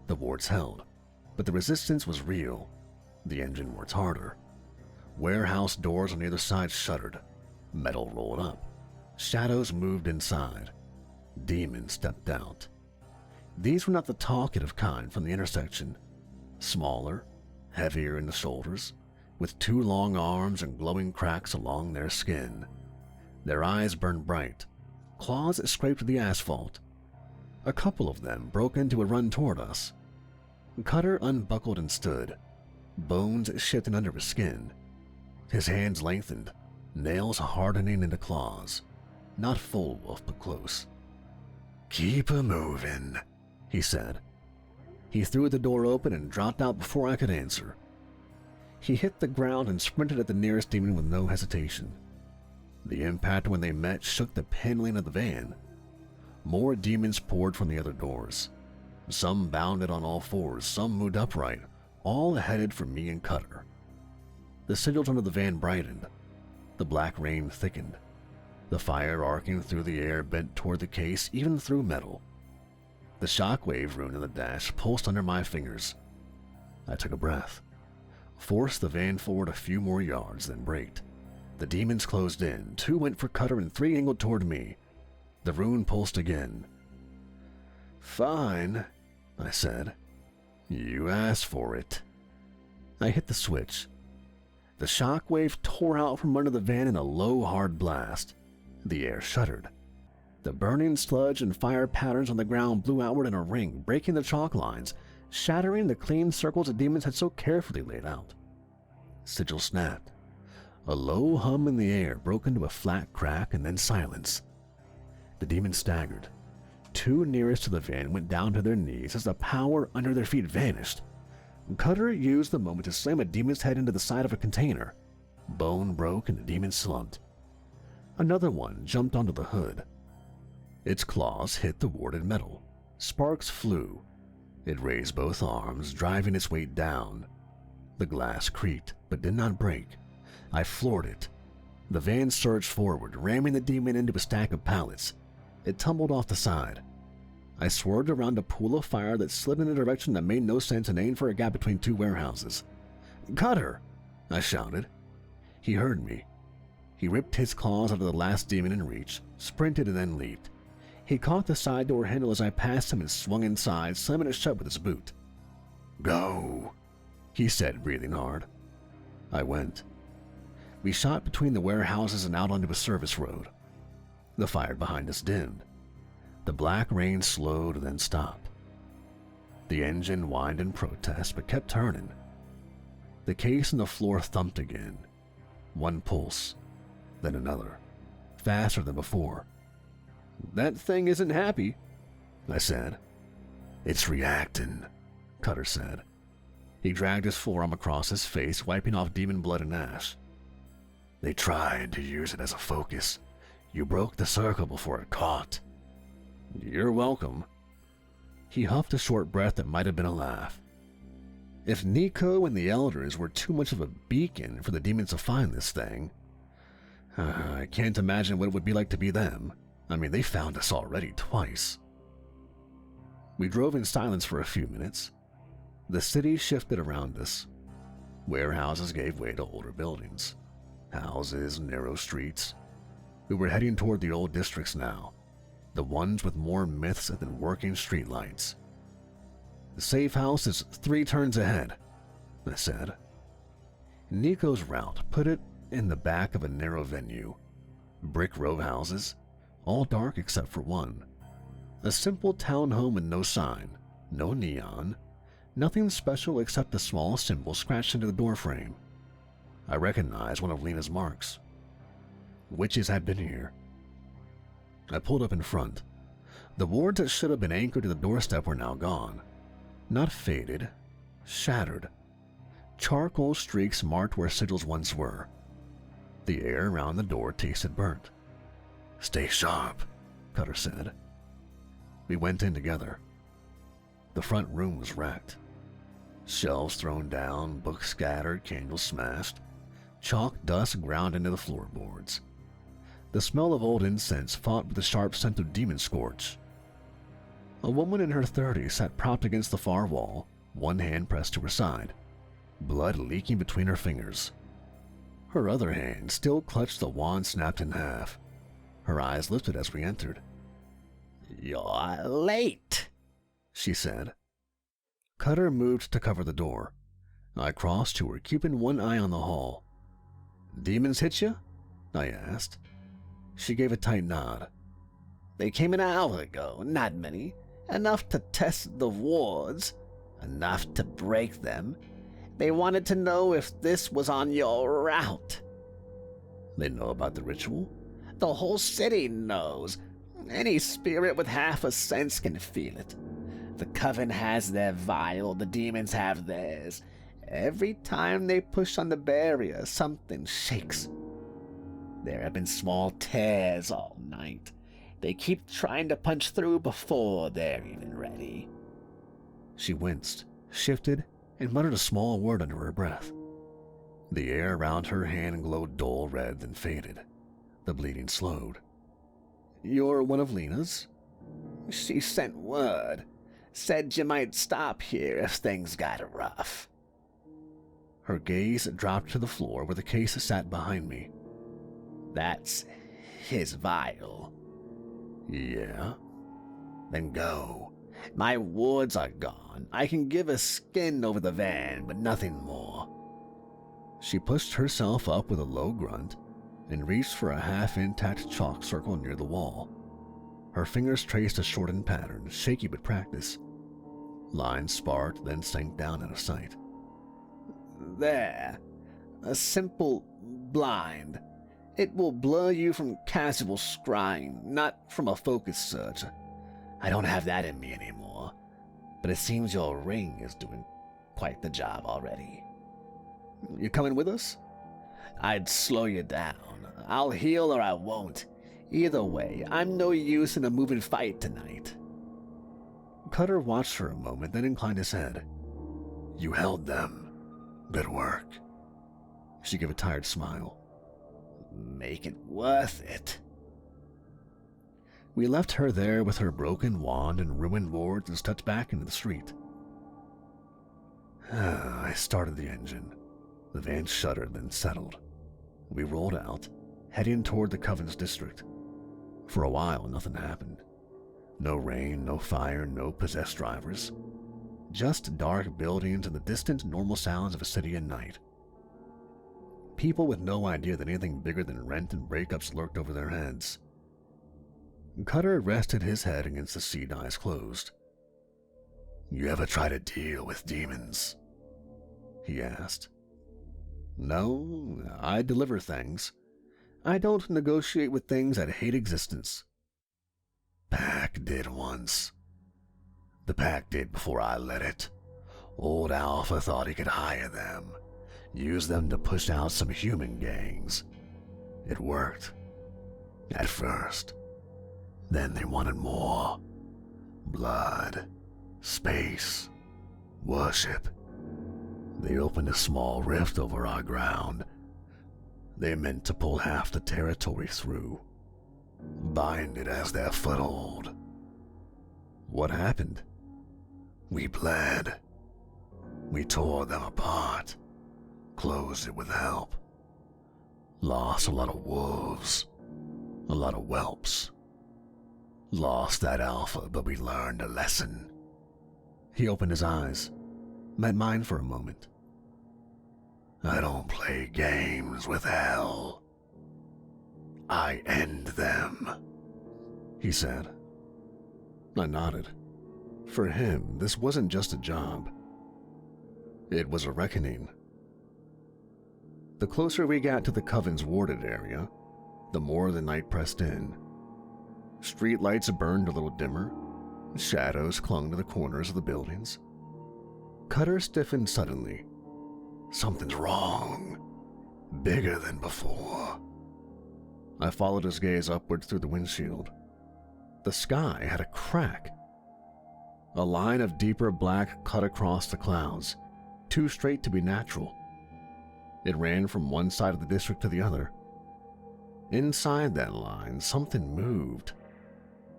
The wards held, but the resistance was real. The engine worked harder. Warehouse doors on either side shuttered. Metal rolled up. Shadows moved inside. Demons stepped out. These were not the talkative kind from the intersection. Smaller, heavier in the shoulders, with 2 long arms and glowing cracks along their skin. Their eyes burned bright. Claws scraped the asphalt. A couple of them broke into a run toward us. Cutter unbuckled and stood, bones shifting under his skin. His hands lengthened, nails hardening into claws. Not full wolf, but close. "Keep a movin'," he said. He threw the door open and dropped out before I could answer. He hit the ground and sprinted at the nearest demon with no hesitation. The impact when they met shook the paneling of the van. More demons poured from the other doors. Some bounded on all fours, some moved upright, all headed for me and Cutter. The sigils under the van brightened. The black rain thickened. The fire arcing through the air bent toward the case, even through metal. The shockwave rune in the dash pulsed under my fingers. I took a breath, forced the van forward a few more yards, then braked. The demons closed in. 2 went for Cutter and 3 angled toward me. The rune pulsed again. "Fine," I said. "You asked for it." I hit the switch. The shockwave tore out from under the van in a low, hard blast. The air shuddered. The burning sludge and fire patterns on the ground blew outward in a ring, breaking the chalk lines, shattering the clean circles the demons had so carefully laid out. Sigil snapped. A low hum in the air broke into a flat crack and then silence. The demons staggered. 2 nearest to the van went down to their knees as the power under their feet vanished. Cutter used the moment to slam a demon's head into the side of a container. Bone broke and the demon slumped. Another one jumped onto the hood. Its claws hit the warded metal. Sparks flew. It raised both arms, driving its weight down. The glass creaked, but did not break. I floored it. The van surged forward, ramming the demon into a stack of pallets. It tumbled off the side. I swerved around a pool of fire that slid in a direction that made no sense and aimed for a gap between 2 warehouses. "Cutter!" I shouted. He heard me. He ripped his claws out of the last demon in reach, sprinted and then leaped. He caught the side door handle as I passed him and swung inside, slamming it shut with his boot. "Go," he said, breathing hard. I went. We shot between the warehouses and out onto a service road. The fire behind us dimmed. The black rain slowed and then stopped. The engine whined in protest but kept turning. The case on the floor thumped again. 1 pulse, then another, faster than before. "That thing isn't happy," I said. "It's reacting," Cutter said. He dragged his forearm across his face, wiping off demon blood and ash. "They tried to use it as a focus. You broke the circle before it caught." "You're welcome." He huffed a short breath that might have been a laugh. If Nico and the elders were too much of a beacon for the demons to find this thing, I can't imagine what it would be like to be them. I mean, they found us already twice. We drove in silence for a few minutes. The city shifted around us. Warehouses gave way to older buildings. Houses, narrow streets. We were heading toward the old districts now, the ones with more myths than working streetlights. "The safe house is 3 turns ahead," I said. Nico's route put it in the back of a narrow venue. Brick row houses, all dark except for one. A simple townhome with no sign, no neon, nothing special except a small symbol scratched into the doorframe. I recognized one of Lena's marks. Witches had been here. I pulled up in front. The wards that should have been anchored to the doorstep were now gone. Not faded, shattered. Charcoal streaks marked where sigils once were. The air around the door tasted burnt. "Stay sharp," Cutter said. We went in together. The front room was wrecked. Shelves thrown down, books scattered, candles smashed. Chalk dust ground into the floorboards. The smell of old incense fought with the sharp scent of demon scorch. A woman in her 30s sat propped against the far wall, one hand pressed to her side, blood leaking between her fingers. Her other hand still clutched the wand snapped in half. Her eyes lifted as we entered. "You're late," she said. Cutter moved to cover the door. I crossed to her, keeping one eye on the hall. "Demons hit you?" I asked. She gave a tight nod. "They came an hour ago, not many. Enough to test the wards, enough to break them. They wanted to know if this was on your route." "They know about the ritual?" "The whole city knows. Any spirit with half a sense can feel it. The coven has their vial, the demons have theirs. Every time they push on the barrier, something shakes. There have been small tears all night. They keep trying to punch through before they're even ready." She winced, shifted, and muttered a small word under her breath. The air around her hand glowed dull red, then faded. The bleeding slowed. "You're one of Lena's?" "She sent word. Said you might stop here if things got rough." Her gaze dropped to the floor where the case sat behind me. "That's his vial." "Yeah?" "Then go. My wards are gone. I can give a skin over the van, but nothing more." She pushed herself up with a low grunt and reached for a half-intact chalk circle near the wall. Her fingers traced a shortened pattern, shaky with practice. Lines sparked, then sank down out of sight. "There. A simple blind. It will blur you from casual scrying, not from a focus search. I don't have that in me anymore, but it seems your ring is doing quite the job already." "You coming with us?" "I'd slow you down. I'll heal or I won't. Either way, I'm no use in a moving fight tonight." Cutter watched for a moment, then inclined his head. "You held them. Good work." She gave a tired smile. "Make it worth it." We left her there with her broken wand and ruined wards and stepped back into the street. I started the engine. The van shuddered, then settled. We rolled out, heading toward the Coven's district. For a while, nothing happened. No rain, no fire, no possessed drivers. Just dark buildings and the distant, normal sounds of a city at night. People with no idea that anything bigger than rent and breakups lurked over their heads. Cutter rested his head against the seat, eyes closed. "You ever try to deal with demons?" he asked. "No, I deliver things. I don't negotiate with things that hate existence." "Pack did once. The pack did before I let it. Old Alpha thought he could hire them, use them to push out some human gangs. It worked. At first. Then they wanted more. Blood, space, worship. They opened a small rift over our ground. They meant to pull half the territory through. Bind it as their foothold." "What happened?" "We bled. We tore them apart. Closed it with help. Lost a lot of wolves. A lot of whelps. Lost that Alpha, but we learned a lesson." He opened his eyes, met mine for a moment. "I don't play games with hell. I end them," he said. I nodded. For him, this wasn't just a job. It was a reckoning. The closer we got to the Coven's warded area, the more the night pressed in. Street lights burned a little dimmer. Shadows clung to the corners of the buildings. Cutter stiffened suddenly. "Something's wrong. Bigger than before." I followed his gaze upward through the windshield. The sky had a crack. A line of deeper black cut across the clouds, too straight to be natural. It ran from one side of the district to the other. Inside that line, something moved.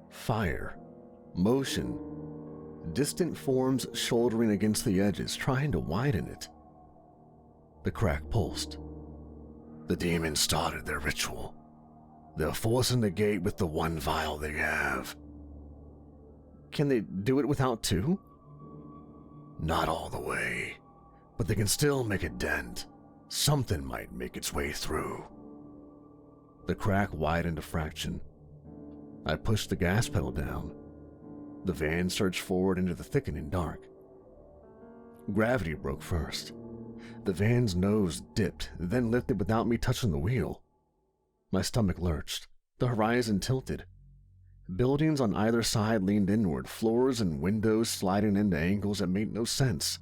Fire. Motion. Distant forms shouldering against the edges, trying to widen it. The crack pulsed. The demons started their ritual. They're forcing the gate with the one vial they have. Can they do it without two? Not all the way, but they can still make a dent. Something might make its way through. The crack widened a fraction. I pushed the gas pedal down. The van surged forward into the thickening dark. Gravity broke first. The van's nose dipped, then lifted without me touching the wheel. My stomach lurched. The horizon tilted. Buildings on either side leaned inward, floors and windows sliding into angles that made no sense.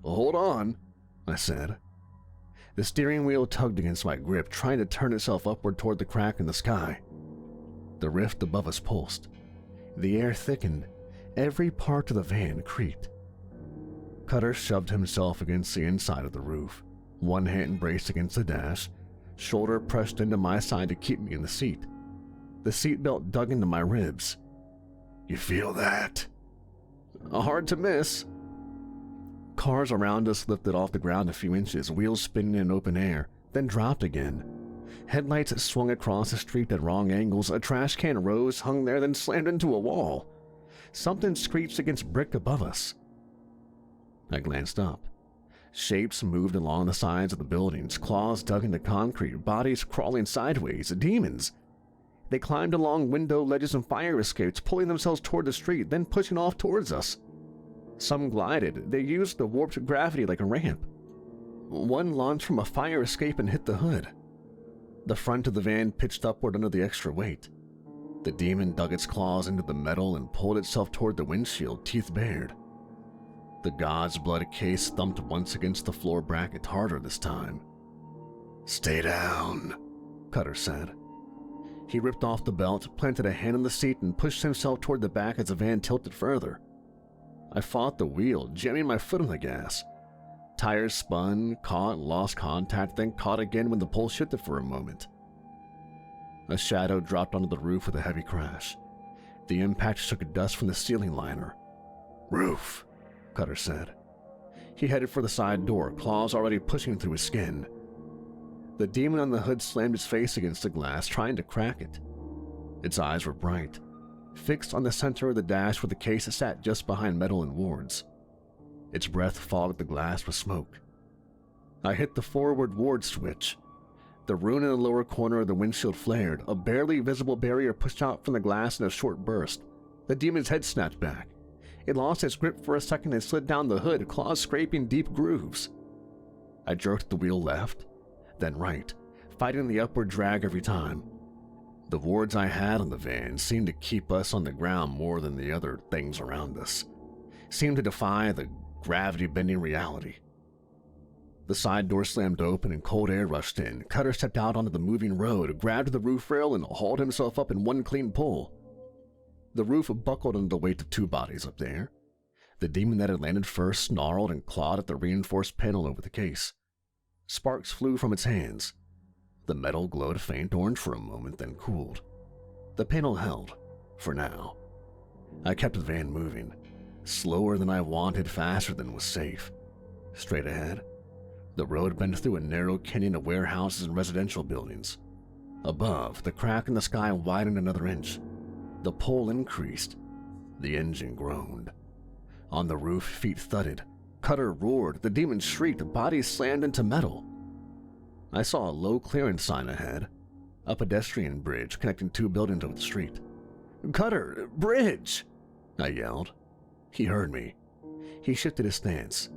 "Hold on," I said. The steering wheel tugged against my grip, trying to turn itself upward toward the crack in the sky. The rift above us pulsed. The air thickened. Every part of the van creaked. Cutter shoved himself against the inside of the roof, one hand braced against the dash, shoulder pressed into my side to keep me in the seat. The seatbelt dug into my ribs. "You feel that?" "Hard to miss." Cars around us lifted off the ground a few inches, wheels spinning in open air, then dropped again. Headlights swung across the street at wrong angles. A trash can rose, hung there, then slammed into a wall. Something screeched against brick above us. I glanced up. Shapes moved along the sides of the buildings, claws dug into concrete, bodies crawling sideways, demons. They climbed along window ledges and fire escapes, pulling themselves toward the street, then pushing off towards us. Some glided. They used the warped gravity like a ramp. One launched from a fire escape and hit the hood. The front of the van pitched upward under the extra weight. The demon dug its claws into the metal and pulled itself toward the windshield, teeth bared. The God's blood case thumped once against the floor bracket, harder this time. "Stay down," Cutter said. He ripped off the belt, planted a hand on the seat, and pushed himself toward the back as the van tilted further. I fought the wheel, jamming my foot on the gas. Tires spun, caught, lost contact, then caught again when the pull shifted for a moment. A shadow dropped onto the roof with a heavy crash. The impact shook dust from the ceiling liner. "Roof," Cutter said. He headed for the side door, claws already pushing through his skin. The demon on the hood slammed its face against the glass, trying to crack it. Its eyes were bright, fixed on the center of the dash where the case sat just behind metal and wards. Its breath fogged the glass with smoke. I hit the forward ward switch. The rune in the lower corner of the windshield flared. A barely visible barrier pushed out from the glass in a short burst. The demon's head snapped back. It lost its grip for a second and slid down the hood, claws scraping deep grooves. I jerked the wheel left, then right, fighting the upward drag every time. The wards I had on the van seemed to keep us on the ground more than the other things around us. Seemed to defy the gravity-bending reality. The side door slammed open and cold air rushed in. Cutter stepped out onto the moving road, grabbed the roof rail, and hauled himself up in one clean pull. The roof buckled under the weight of two bodies up there. The demon that had landed first snarled and clawed at the reinforced panel over the case. Sparks flew from its hands. The metal glowed faint orange for a moment, then cooled. The panel held, for now. I kept the van moving, slower than I wanted, faster than was safe. Straight ahead, the road bent through a narrow canyon of warehouses and residential buildings. Above, the crack in the sky widened another inch. The pull increased. The engine groaned. On the roof, feet thudded. Cutter roared. The demon shrieked. Bodies slammed into metal. I saw a low clearance sign ahead, a pedestrian bridge connecting two buildings over the street. "Cutter! Bridge!" I yelled. He heard me. He shifted his stance.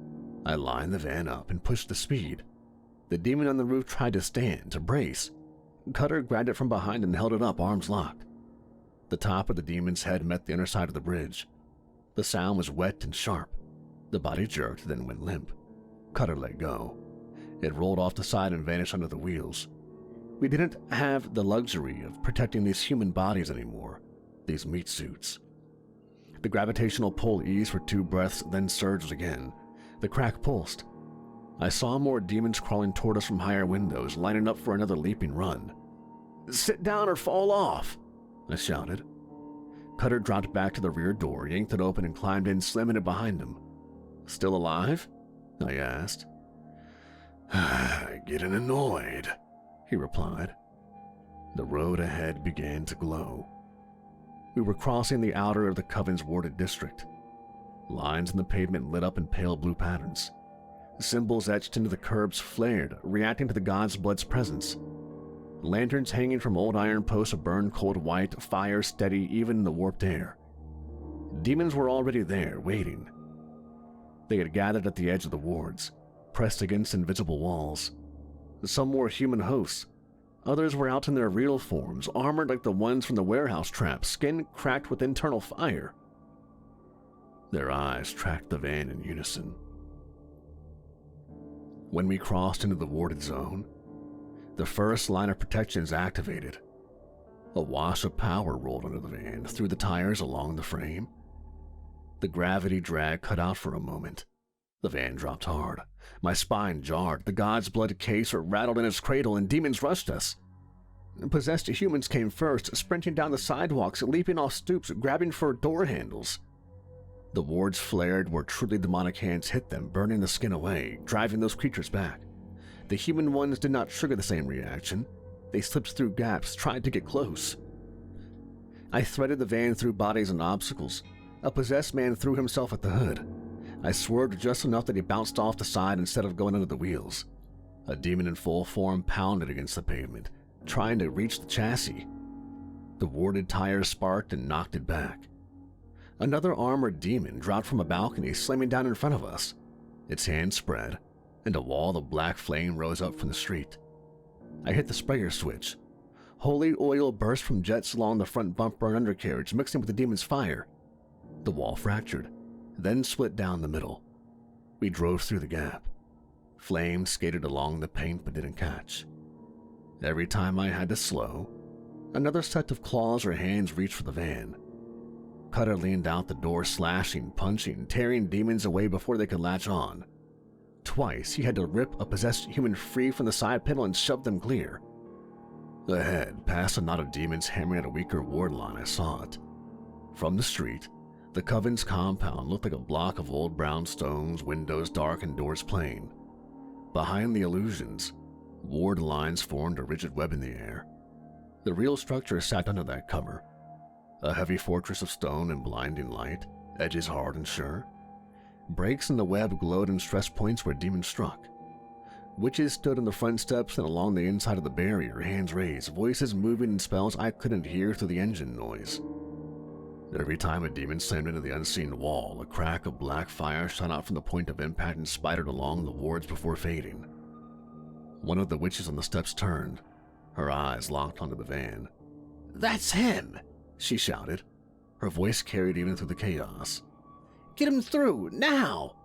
I lined the van up and pushed the speed. The demon on the roof tried to stand, to brace. Cutter grabbed it from behind and held it up, arms locked. The top of the demon's head met the underside of the bridge. The sound was wet and sharp. The body jerked, then went limp. Cutter let go. It rolled off the side and vanished under the wheels. We didn't have the luxury of protecting these human bodies anymore, these meat suits. The gravitational pull eased for 2 breaths, then surged again. The crack pulsed. I saw more demons crawling toward us from higher windows, lining up for another leaping run. "Sit down or fall off," I shouted. Cutter dropped back to the rear door, yanked it open, and climbed in, slamming it behind him. "Still alive?" I asked. "Getting annoyed," he replied. The road ahead began to glow. We were crossing the outer of the Coven's warded district. Lines in the pavement lit up in pale blue patterns. Symbols etched into the curbs flared, reacting to the god's blood's presence. Lanterns hanging from old iron posts burned cold white, fire steady even in the warped air. Demons were already there, waiting. They had gathered at the edge of the wards, pressed against invisible walls. Some were human hosts. Others were out in their real forms, armored like the ones from the warehouse trap, skin cracked with internal fire. Their eyes tracked the van in unison. When we crossed into the warded zone, the first line of protections activated. A wash of power rolled under the van, through the tires along the frame. The gravity drag cut out for a moment. The van dropped hard. My spine jarred. The god's blood case rattled in its cradle, and demons rushed us. Possessed humans came first, sprinting down the sidewalks, leaping off stoops, grabbing for door handles. The wards flared where truly demonic hands hit them, burning the skin away, driving those creatures back. The human ones did not trigger the same reaction. They slipped through gaps, tried to get close. I threaded the van through bodies and obstacles. A possessed man threw himself at the hood. I swerved just enough that he bounced off the side instead of going under the wheels. A demon in full form pounded against the pavement, trying to reach the chassis. The warded tires sparked and knocked it back. Another armored demon dropped from a balcony, slamming down in front of us. Its hands spread, and a wall of black flame rose up from the street. I hit the sprayer switch. Holy oil burst from jets along the front bumper and undercarriage, mixing with the demon's fire. The wall fractured, then split down the middle. We drove through the gap. Flames skated along the paint but didn't catch. Every time I had to slow, another set of claws or hands reached for the van. Cutter leaned out the door, slashing, punching, tearing demons away before they could latch on. Twice, he had to rip a possessed human free from the side panel and shove them clear. Ahead, past a knot of demons hammering at a weaker ward line, I saw it. From the street, the Coven's compound looked like a block of old brown stones, windows dark and doors plain. Behind the illusions, ward lines formed a rigid web in the air. The real structure sat under that cover. A heavy fortress of stone and blinding light, edges hard and sure. Breaks in the web glowed in stress points where demons struck. Witches stood on the front steps and along the inside of the barrier, hands raised, voices moving in spells I couldn't hear through the engine noise. Every time a demon slammed into the unseen wall, a crack of black fire shot out from the point of impact and spidered along the wards before fading. One of the witches on the steps turned, her eyes locked onto the van. "That's him!" she shouted. Her voice carried even through the chaos. "Get him through, now!"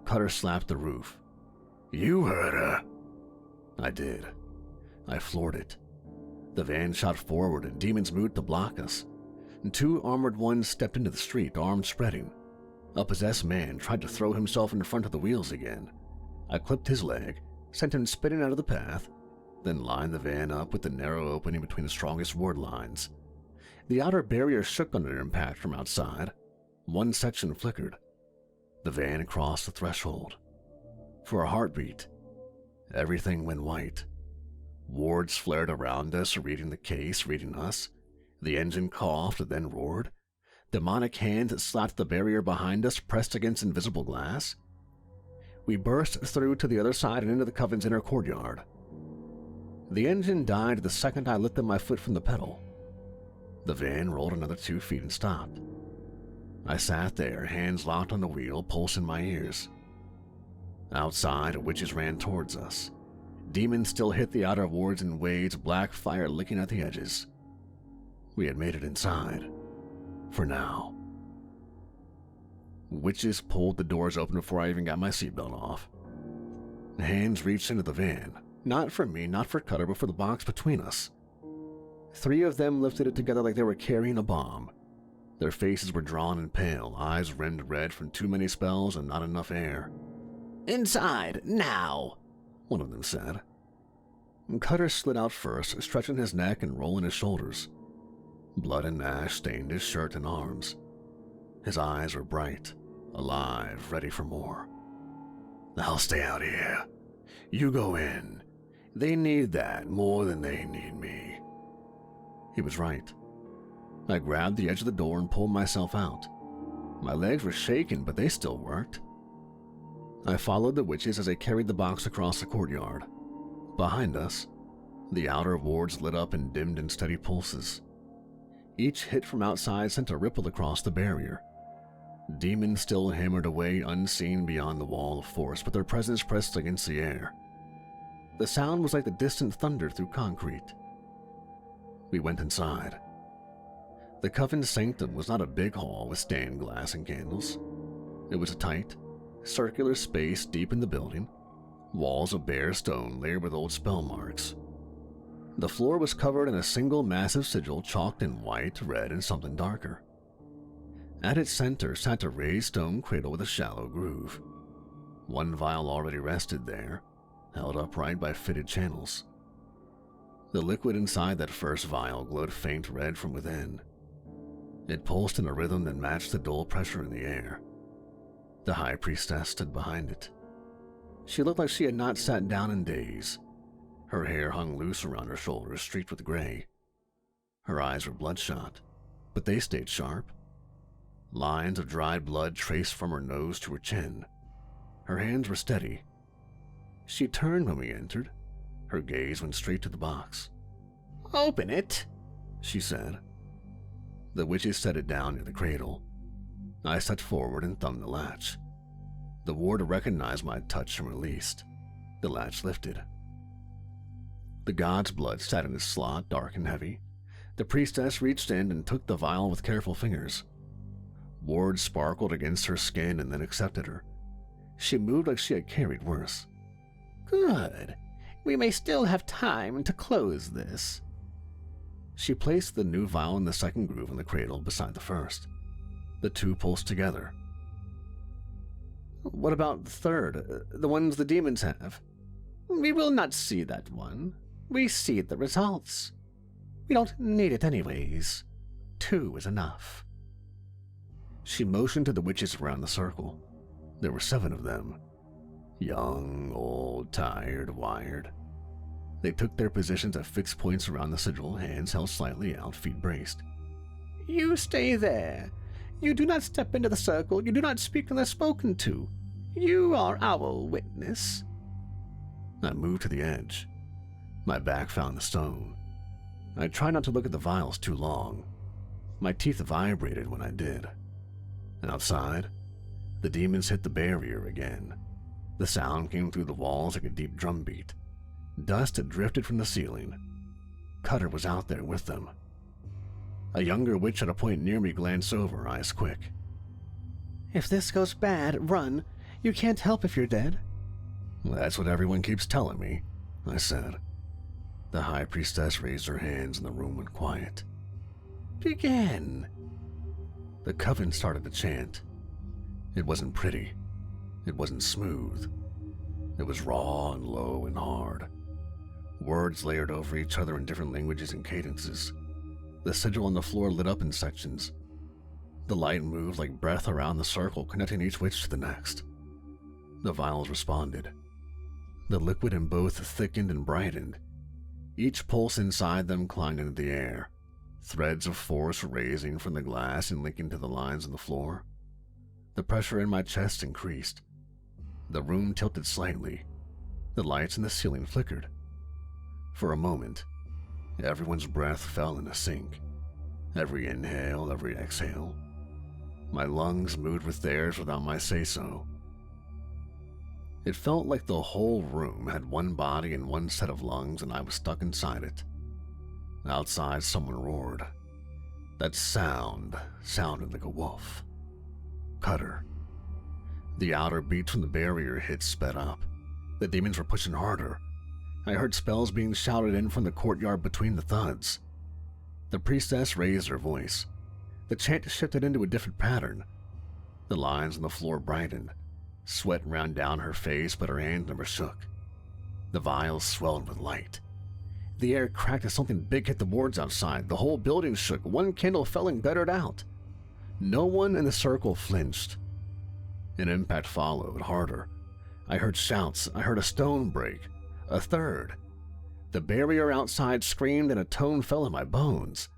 Cutter slapped the roof. "You heard her." I did. I floored it. The van shot forward and demons moved to block us. Two armored ones stepped into the street, arms spreading. A possessed man tried to throw himself in front of the wheels again. I clipped his leg, sent him spinning out of the path, then lined the van up with the narrow opening between the strongest ward lines. The outer barrier shook under impact from outside. One section flickered. The van crossed the threshold. For a heartbeat, everything went white. Wards flared around us, reading the case, reading us. The engine coughed, then roared. Demonic hands slapped the barrier behind us, pressed against invisible glass. We burst through to the other side and into the Coven's inner courtyard. The engine died the second I lifted my foot from the pedal. The van rolled another 2 feet and stopped. I sat there, hands locked on the wheel, pulse in my ears. Outside, witches ran towards us. Demons still hit the outer wards in waves, black fire licking at the edges. We had made it inside. For now. Witches pulled the doors open before I even got my seatbelt off. Hands reached into the van. Not for me, not for Cutter, but for the box between us. 3 of them lifted it together like they were carrying a bomb. Their faces were drawn and pale, eyes rimmed red from too many spells and not enough air. "Inside, now!" one of them said. Cutter slid out first, stretching his neck and rolling his shoulders. Blood and ash stained his shirt and arms. His eyes were bright, alive, ready for more. "I'll stay out here. You go in. They need that more than they need me." He was right. I grabbed the edge of the door and pulled myself out. My legs were shaking, but they still worked. I followed the witches as they carried the box across the courtyard. Behind us, the outer wards lit up and dimmed in steady pulses. Each hit from outside sent a ripple across the barrier. Demons still hammered away unseen beyond the wall of force, but their presence pressed against the air. The sound was like the distant thunder through concrete. We went inside. The Coven's sanctum was not a big hall with stained glass and candles. It was a tight, circular space deep in the building, walls of bare stone layered with old spell marks. The floor was covered in a single massive sigil chalked in white, red, and something darker. At its center sat a raised stone cradle with a shallow groove. One vial already rested there, held upright by fitted channels. The liquid inside that first vial glowed faint red from within. It pulsed in a rhythm that matched the dull pressure in the air. The High Priestess stood behind it. She looked like she had not sat down in days. Her hair hung loose around her shoulders, streaked with gray. Her eyes were bloodshot, but they stayed sharp. Lines of dried blood traced from her nose to her chin. Her hands were steady. She turned when we entered. Her gaze went straight to the box. "Open it," she said. The witches set it down near the cradle. I stepped forward and thumbed the latch. The warder recognized my touch and released. The latch lifted. The god's blood sat in his slot, dark and heavy. The priestess reached in and took the vial with careful fingers. Wards sparkled against her skin and then accepted her. She moved like she had carried worse. "Good. We may still have time to close this." She placed the new vial in the second groove in the cradle beside the first. The two pulsed together. "What about the third, the ones the demons have?" "We will not see that one. We see the results. We don't need it anyways. 2 is enough." She motioned to the witches around the circle. There were 7 of them. Young, old, tired, wired. They took their positions at fixed points around the sigil, hands held slightly out, feet braced. "You stay there. You do not step into the circle. You do not speak unless spoken to. You are our witness." I moved to the edge. My back found the stone. I tried not to look at the vials too long. My teeth vibrated when I did. And outside, the demons hit the barrier again. The sound came through the walls like a deep drum beat. Dust had drifted from the ceiling. Cutter was out there with them. A younger witch at a point near me glanced over, eyes quick. "If this goes bad, run. You can't help if you're dead." "That's what everyone keeps telling me," I said. The High Priestess raised her hands and the room went quiet. "Begin." The coven started to chant. It wasn't pretty. It wasn't smooth. It was raw and low and hard. Words layered over each other in different languages and cadences. The sigil on the floor lit up in sections. The light moved like breath around the circle, connecting each witch to the next. The vials responded. The liquid in both thickened and brightened. Each pulse inside them climbed into the air, threads of force raising from the glass and linking to the lines on the floor. The pressure in my chest increased. The room tilted slightly. The lights in the ceiling flickered. For a moment, everyone's breath fell in a sync. Every inhale, every exhale. My lungs moved with theirs without my say-so. It felt like the whole room had one body and one set of lungs, and I was stuck inside it. Outside, someone roared. That sound sounded like a wolf. Cutter. The outer beats from the barrier hit sped up. The demons were pushing harder. I heard spells being shouted in from the courtyard between the thuds. The priestess raised her voice. The chant shifted into a different pattern. The lines on the floor brightened. Sweat ran down her face, but her hands never shook. The vials swelled with light. The air cracked as something big hit the boards outside. The whole building shook. One candle fell and guttered out. No one in the circle flinched. An impact followed, harder. I heard shouts. I heard a stone break. A third. The barrier outside screamed and a tone fell in my bones.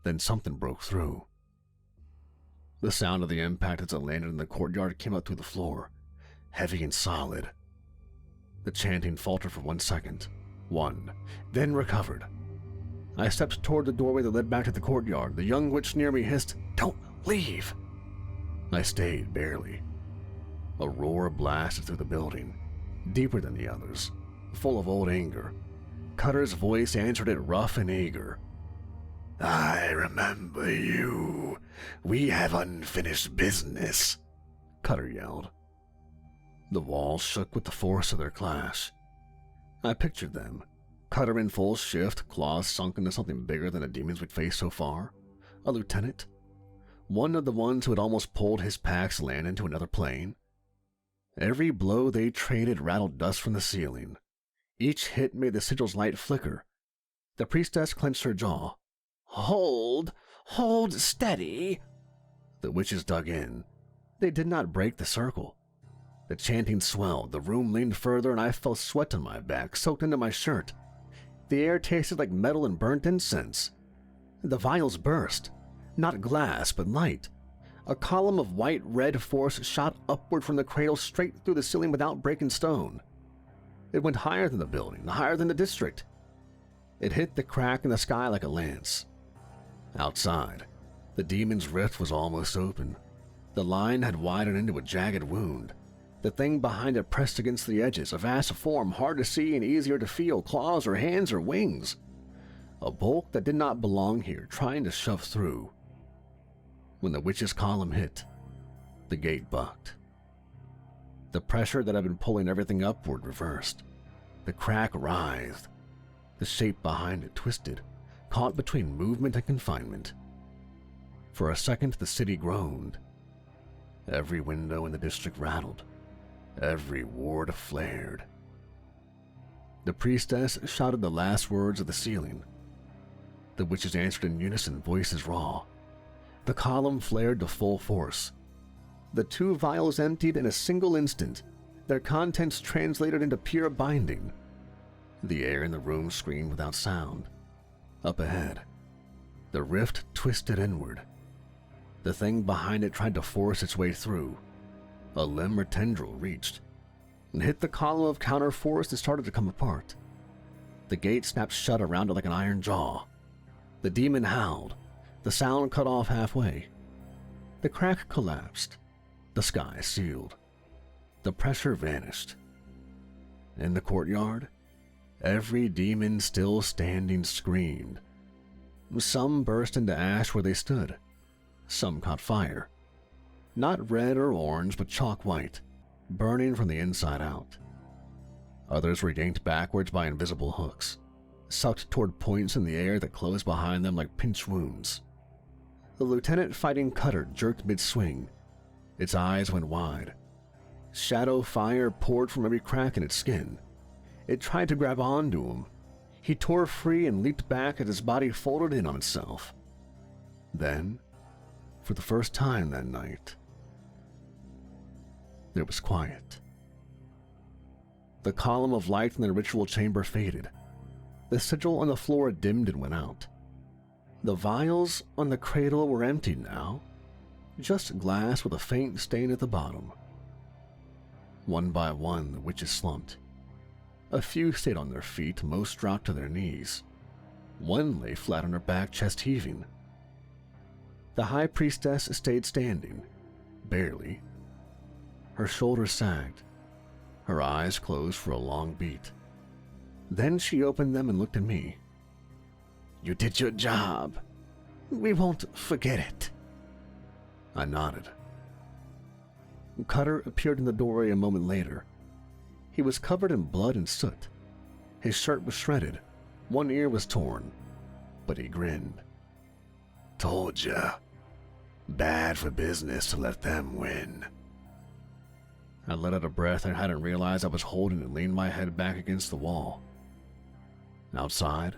Then something broke through. The sound of the impact as it landed in the courtyard came up through the floor, heavy and solid. The chanting faltered for 1 second. One, then recovered. I stepped toward the doorway that led back to the courtyard. The young witch near me hissed, "Don't leave!" I stayed, barely. A roar blasted through the building, deeper than the others, full of old anger. Cutter's voice answered it rough and eager. "I remember you. We have unfinished business," Cutter yelled. The walls shook with the force of their clash. I pictured them, Cutter in full shift, claws sunk into something bigger than the demons we'd faced so far. A lieutenant. One of the ones who had almost pulled his pack's land into another plane. Every blow they traded rattled dust from the ceiling. Each hit made the sigil's light flicker. The priestess clenched her jaw. Hold steady." The witches dug in. They did not break the circle. The chanting swelled, the room leaned further, and I felt sweat on my back, soaked into my shirt. The air tasted like metal and burnt incense. The vials burst. Not glass, but light. A column of white-red force shot upward from the cradle straight through the ceiling without breaking stone. It went higher than the building, higher than the district. It hit the crack in the sky like a lance. Outside, the demon's rift was almost open. The line had widened into a jagged wound. The thing behind it pressed against the edges, a vast form hard to see and easier to feel, claws or hands or wings. A bulk that did not belong here, trying to shove through. When the witch's column hit, the gate bucked. The pressure that had been pulling everything upward reversed. The crack writhed. The shape behind it twisted, caught between movement and confinement. For a second, the city groaned. Every window in the district rattled. Every ward flared. The priestess shouted the last words of the ceiling. The witches answered in unison, voices raw. The column flared to full force. The 2 vials emptied in a single instant, their contents translated into pure binding. The air in the room screamed without sound. Up ahead, the rift twisted inward. The thing behind it tried to force its way through. A limb or tendril reached and hit the column of counterforce that started to come apart. The gate snapped shut around it like an iron jaw. The demon howled. The sound cut off halfway. The crack collapsed. The sky sealed. The pressure vanished. In the courtyard, every demon still standing screamed. Some burst into ash where they stood. Some caught fire. Not red or orange, but chalk white, burning from the inside out. Others were yanked backwards by invisible hooks, sucked toward points in the air that closed behind them like pinch wounds. The lieutenant fighting Cutter jerked mid-swing. Its eyes went wide. Shadow fire poured from every crack in its skin. It tried to grab onto him. He tore free and leaped back as his body folded in on itself. Then, for the first time that night, there was quiet. The column of light in the ritual chamber faded. The sigil on the floor dimmed and went out. The vials on the cradle were empty now, just glass with a faint stain at the bottom. One by one, the witches slumped. A few stayed on their feet, most dropped to their knees. One lay flat on her back, chest heaving. The high priestess stayed standing, barely. Her shoulders sagged. Her eyes closed for a long beat. Then she opened them and looked at me. "You did your job. We won't forget it." I nodded. Cutter appeared in the doorway a moment later. He was covered in blood and soot. His shirt was shredded. One ear was torn, but he grinned. "Told ya. Bad for business to let them win." I let out a breath I hadn't realized I was holding and leaned my head back against the wall. Outside,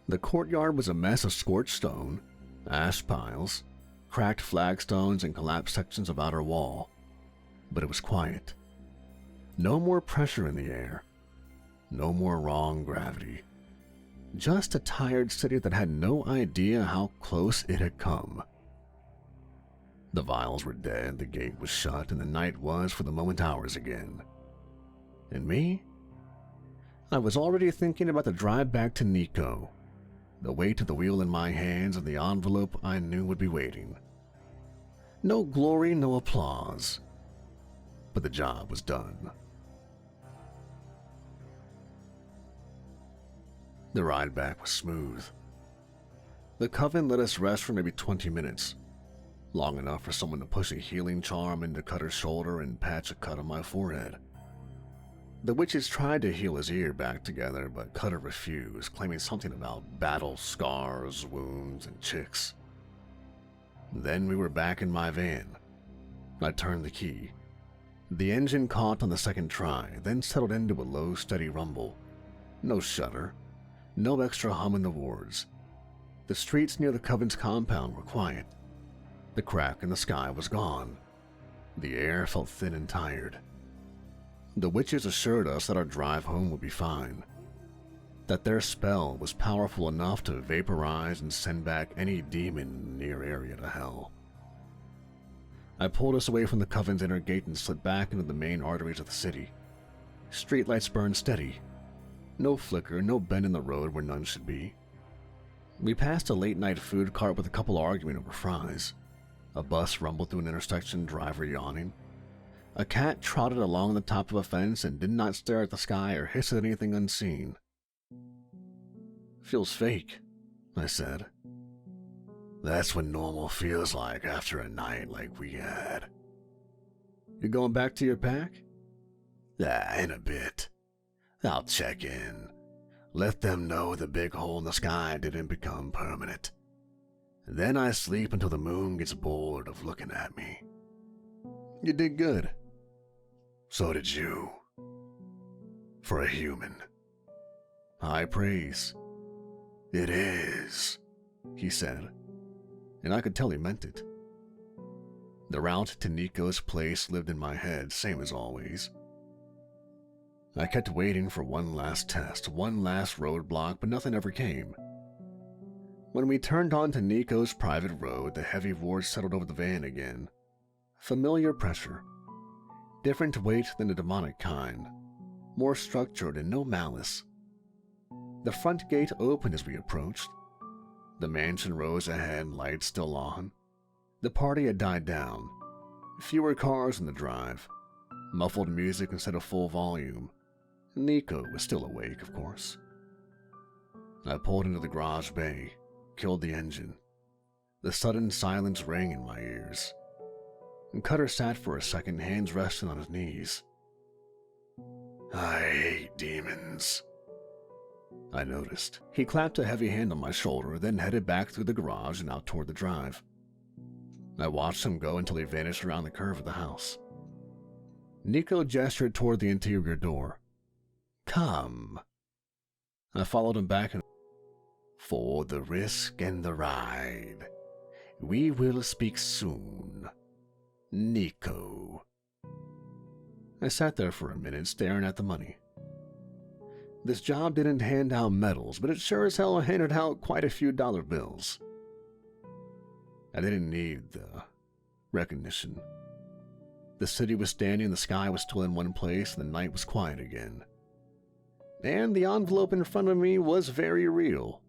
the courtyard was a mess of scorched stone, ash piles, cracked flagstones, and collapsed sections of outer wall. But it was quiet. No more pressure in the air. No more wrong gravity. Just a tired city that had no idea how close it had come. The vials were dead, the gate was shut, and the night was, for the moment, ours again. And me? I was already thinking about the drive back to Nico, the weight of the wheel in my hands and the envelope I knew would be waiting. No glory, no applause, but the job was done. The ride back was smooth. The coven let us rest for maybe 20 minutes, long enough for someone to push a healing charm into Cutter's shoulder and patch a cut on my forehead. The witches tried to heal his ear back together, but Cutter refused, claiming something about battle scars, wounds, and chicks. Then we were back in my van. I turned the key. The engine caught on the second try, then settled into a low, steady rumble. No shudder. No extra hum in the wards. The streets near the coven's compound were quiet. The crack in the sky was gone. The air felt thin and tired. The witches assured us that our drive home would be fine, that their spell was powerful enough to vaporize and send back any demon in the near area to hell. I pulled us away from the coven's inner gate and slid back into the main arteries of the city. Streetlights burned steady. No flicker, no bend in the road where none should be. We passed a late-night food cart with a couple arguing over fries. A bus rumbled through an intersection, driver yawning. A cat trotted along the top of a fence and did not stare at the sky or hiss at anything unseen. "Feels fake," I said. "That's what normal feels like after a night like we had." "You going back to your pack?" In a bit. I'll check in. Let them know the big hole in the sky didn't become permanent. Then I sleep until the moon gets bored of looking at me." "You did good." "So did you. For a human." "High praise." "It is," he said, and I could tell he meant it. The route to Nico's place lived in my head, same as always. I kept waiting for one last test, one last roadblock, but nothing ever came. When we turned onto Nico's private road, the heavy ward settled over the van again. Familiar pressure. Different weight than the demonic kind. More structured and no malice. The front gate opened as we approached. The mansion rose ahead, lights still on. The party had died down. Fewer cars in the drive. Muffled music instead of full volume. Nico was still awake, of course. I pulled into the garage bay, killed the engine. The sudden silence rang in my ears. And Cutter sat for a second, hands resting on his knees. "I hate demons," I noticed. He clapped a heavy hand on my shoulder, then headed back through the garage and out toward the drive. I watched him go until he vanished around the curve of the house. Nico gestured toward the interior door. "Come." I followed him back and "For the risk and the ride. We will speak soon. Nico." I sat there for a minute, staring at the money. This job didn't hand out medals, but it sure as hell handed out quite a few dollar bills. I didn't need the recognition. The city was standing, the sky was still in one place, and the night was quiet again. And the envelope in front of me was very real.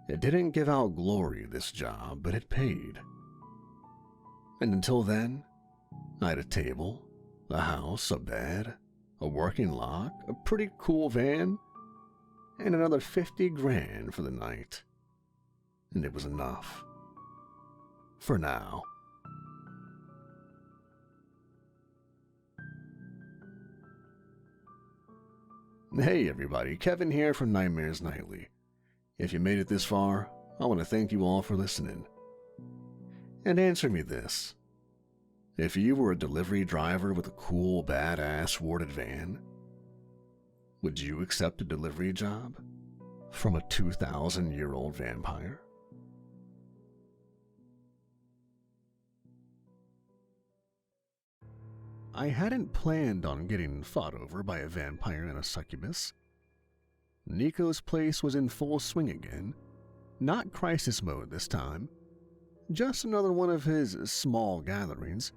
It didn't give out glory, this job, but it paid. And until then, I had a table, a house, a bed, a working lock, a pretty cool van, and another 50 grand for the night. And it was enough. For now. Hey everybody, Kevin here from Nightmares Nightly. If you made it this far, I want to thank you all for listening. And answer me this. If you were a delivery driver with a cool, badass warded van, Would you accept a delivery job from a 2,000-year-old vampire? I hadn't planned on getting fought over by a vampire and a succubus. Nico's place was in full swing again. Not crisis mode this time. Just another one of his small gatherings,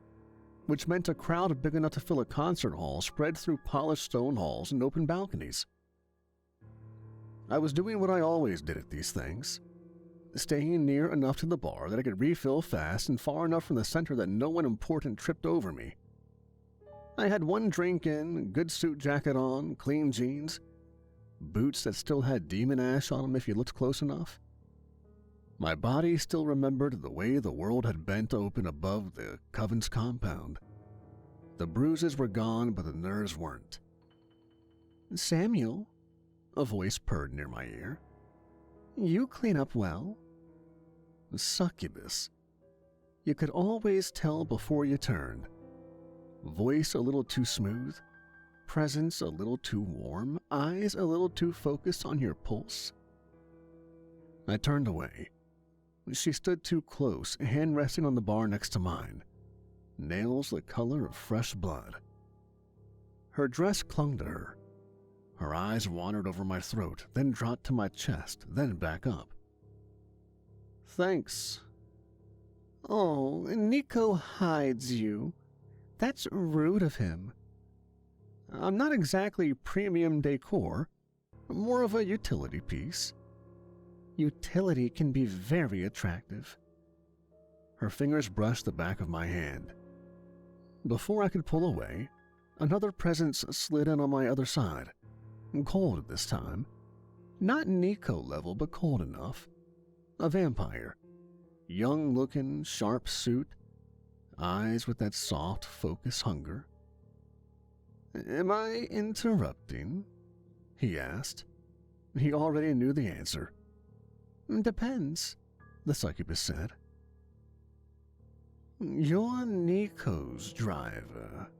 which meant a crowd big enough to fill a concert hall spread through polished stone halls and open balconies. I was doing what I always did at these things, staying near enough to the bar that I could refill fast and far enough from the center that no one important tripped over me. I had one drink in, good suit jacket on, clean jeans, boots that still had demon ash on them if you looked close enough. My body still remembered the way the world had bent open above the Coven's compound. The bruises were gone, but the nerves weren't. "Samuel," a voice purred near my ear, "you clean up well." Succubus. You could always tell before you turned. Voice a little too smooth, presence a little too warm, eyes a little too focused on your pulse. I turned away. She stood too close, hand resting on the bar next to mine, nails the color of fresh blood. Her dress clung to her. Her eyes wandered over my throat, then dropped to my chest, then back up. "Thanks." "Oh, Nico hides you. That's rude of him. I'm not exactly premium decor, more of a utility piece. Utility can be very attractive." Her fingers brushed the back of my hand. Before I could pull away, another presence slid in on my other side. Cold this time. Not Nico level, but cold enough. A vampire. Young-looking, sharp suit. Eyes with that soft, focused hunger. "Am I interrupting?" he asked. He already knew the answer. "Depends," the succubus said. "You're Nico's driver.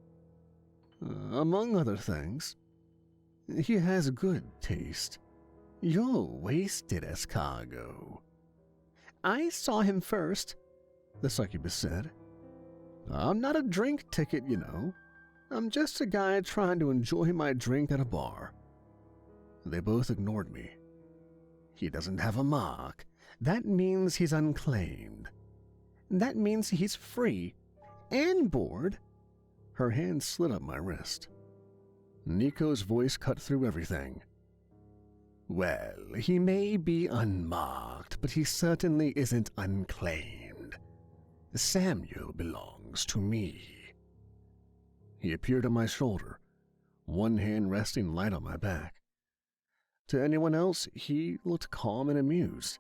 Among other things, he has good taste. You're wasted as cargo." "I saw him first," the succubus said. "I'm not a drink ticket, you know. I'm just a guy trying to enjoy my drink at a bar." They both ignored me. "He doesn't have a mark. That means he's unclaimed. That means he's free and bored." Her hand slid up my wrist. Nico's voice cut through everything. "Well, he may be unmarked, but he certainly isn't unclaimed. Samuel belongs to me." He appeared at my shoulder, one hand resting light on my back. To anyone else, he looked calm and amused.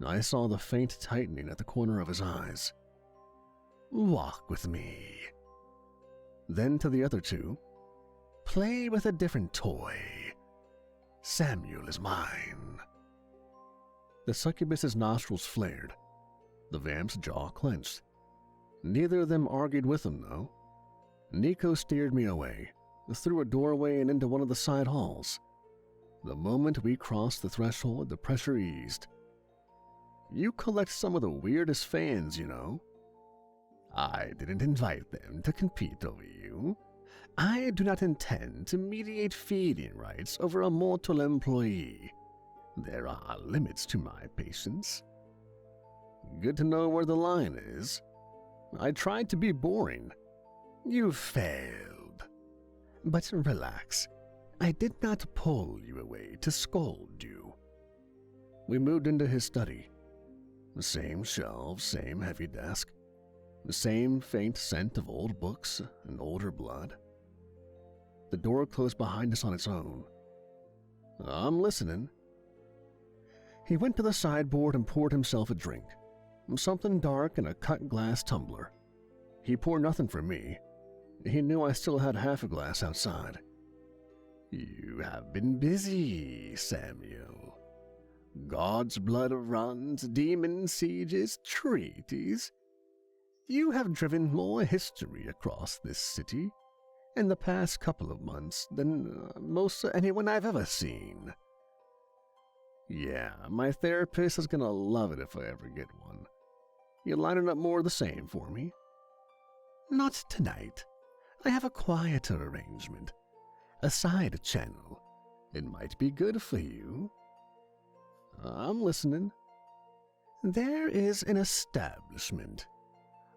I saw the faint tightening at the corner of his eyes. "Walk with me." Then to the other two, "Play with a different toy. Samuel is mine." The succubus's nostrils flared. The vamp's jaw clenched. Neither of them argued with him, though. Nico steered me away, through a doorway and into one of the side halls. The moment we crossed the threshold, the pressure eased. "You collect some of the weirdest fans, you know." "I didn't invite them to compete over you. I do not intend to mediate feeding rights over a mortal employee. There are limits to my patience." "Good to know where the line is. I tried to be boring." "You failed. But relax. I did not pull you away to scold you." We moved into his study. The same shelves, same heavy desk. The same faint scent of old books and older blood. The door closed behind us on its own. "I'm listening." He went to the sideboard and poured himself a drink. Something dark in a cut glass tumbler. He poured nothing for me. He knew I still had half a glass outside. "You have been busy, Samuel. God's blood runs, demon sieges, treaties. You have driven more history across this city, in the past couple of months than most anyone I've ever seen. Yeah, my therapist is gonna love it if I ever get one. You lining up more of the same for me? Not tonight. I have a quieter arrangement. A side channel. It might be good for you. I'm listening. There is an establishment.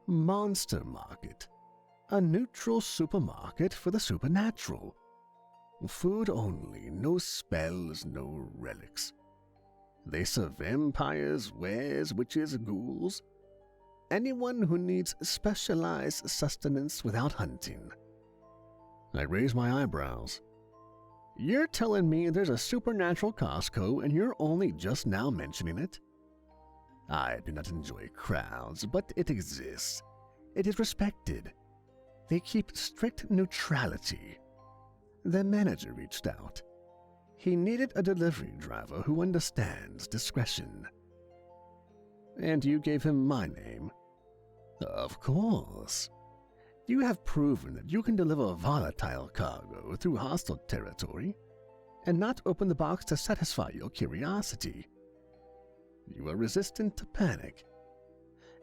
Monster Market. A neutral supermarket for the supernatural. Food only, no spells, no relics. They serve vampires, wares, witches, ghouls. Anyone who needs specialized sustenance without hunting. I raise my eyebrows. You're telling me there's a supernatural Costco and you're only just now mentioning it? I do not enjoy crowds, but it exists. It is respected. They keep strict neutrality. The manager reached out. He needed a delivery driver who understands discretion. And you gave him my name? Of course. You have proven that you can deliver volatile cargo through hostile territory and not open the box to satisfy your curiosity. You are resistant to panic,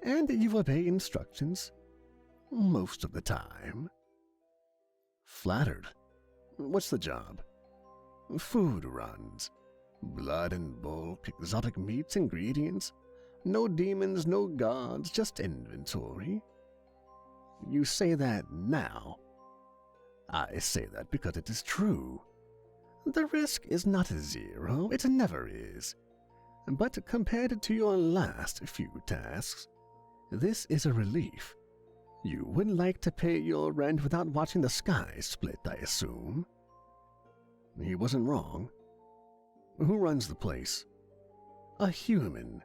and you obey instructions most of the time. Flattered. What's the job? Food runs. Blood in bulk, exotic meats, ingredients. No demons, no gods, just inventory. You say that now. I say that because it is true. The risk is not zero, it never is. But compared to your last few tasks, this is a relief. You wouldn't like to pay your rent without watching the sky split, I assume. He wasn't wrong. Who runs the place? A human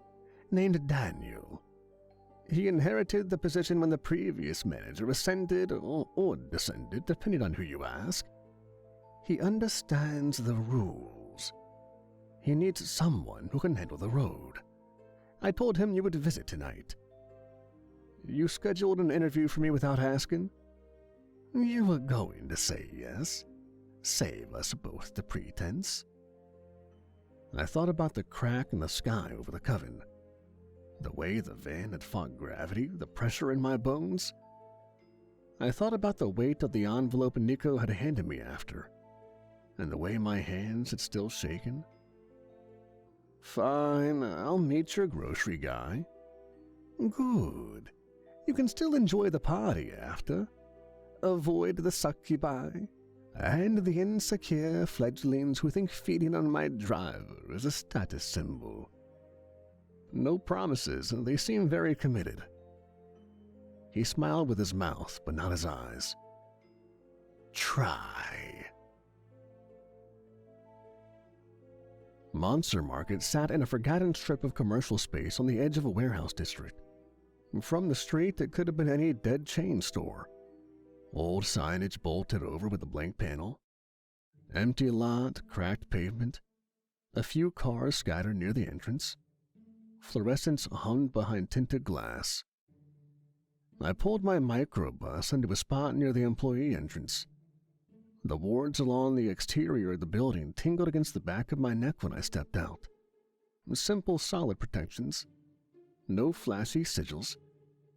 named Daniel. He inherited the position when the previous manager ascended or descended, depending on who you ask. He understands the rules. He needs someone who can handle the road. I told him you would visit tonight. You scheduled an interview for me without asking? You were going to say yes. Save us both the pretense. I thought about the crack in the sky over the coven. The way the van had fought gravity, the pressure in my bones. I thought about the weight of the envelope Nico had handed me after, and the way my hands had still shaken. Fine, I'll meet your grocery guy. Good. You can still enjoy the party after. Avoid the succubi and the insecure fledglings who think feeding on my driver is a status symbol. No promises, and they seem very committed. He smiled with his mouth, but not his eyes. Try. Monster Market sat in a forgotten strip of commercial space on the edge of a warehouse district. From the street, it could have been any dead chain store. Old signage bolted over with a blank panel. Empty lot, cracked pavement. A few cars scattered near the entrance. Fluorescents hung behind tinted glass. I pulled my microbus into a spot near the employee entrance. The wards along the exterior of the building tingled against the back of my neck when I stepped out. Simple, solid protections. No flashy sigils.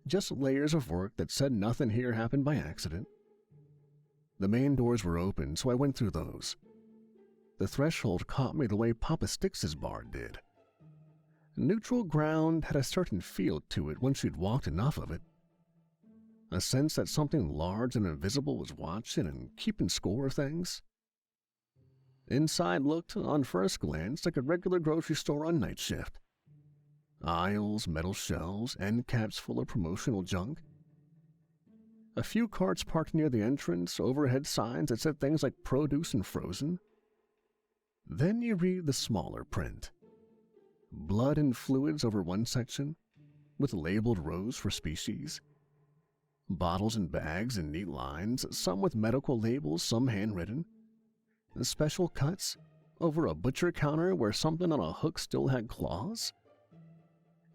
Just layers of work that said nothing here happened by accident. The main doors were open, so I went through those. The threshold caught me the way Papa Styx's bar did. Neutral ground had a certain feel to it once you'd walked enough of it. A sense that something large and invisible was watching and keeping score of things. Inside looked, on first glance, like a regular grocery store on night shift. Aisles, metal shelves, end caps full of promotional junk. A few carts parked near the entrance, overhead signs that said things like produce and frozen. Then you read the smaller print. Blood and fluids over one section, with labeled rows for species. Bottles and bags in neat lines, some with medical labels, some handwritten. Special cuts over a butcher counter where something on a hook still had claws.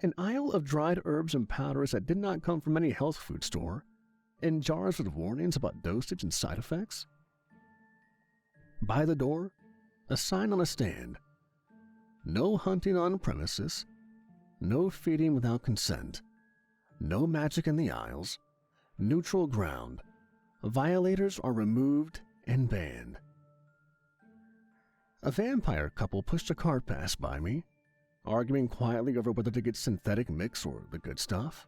An aisle of dried herbs and powders that did not come from any health food store, in jars with warnings about dosage and side effects. By the door, a sign on a stand. No hunting on premises, no feeding without consent, no magic in the aisles, neutral ground. Violators are removed and banned. A vampire couple pushed a cart past by me, arguing quietly over whether to get synthetic mix or the good stuff.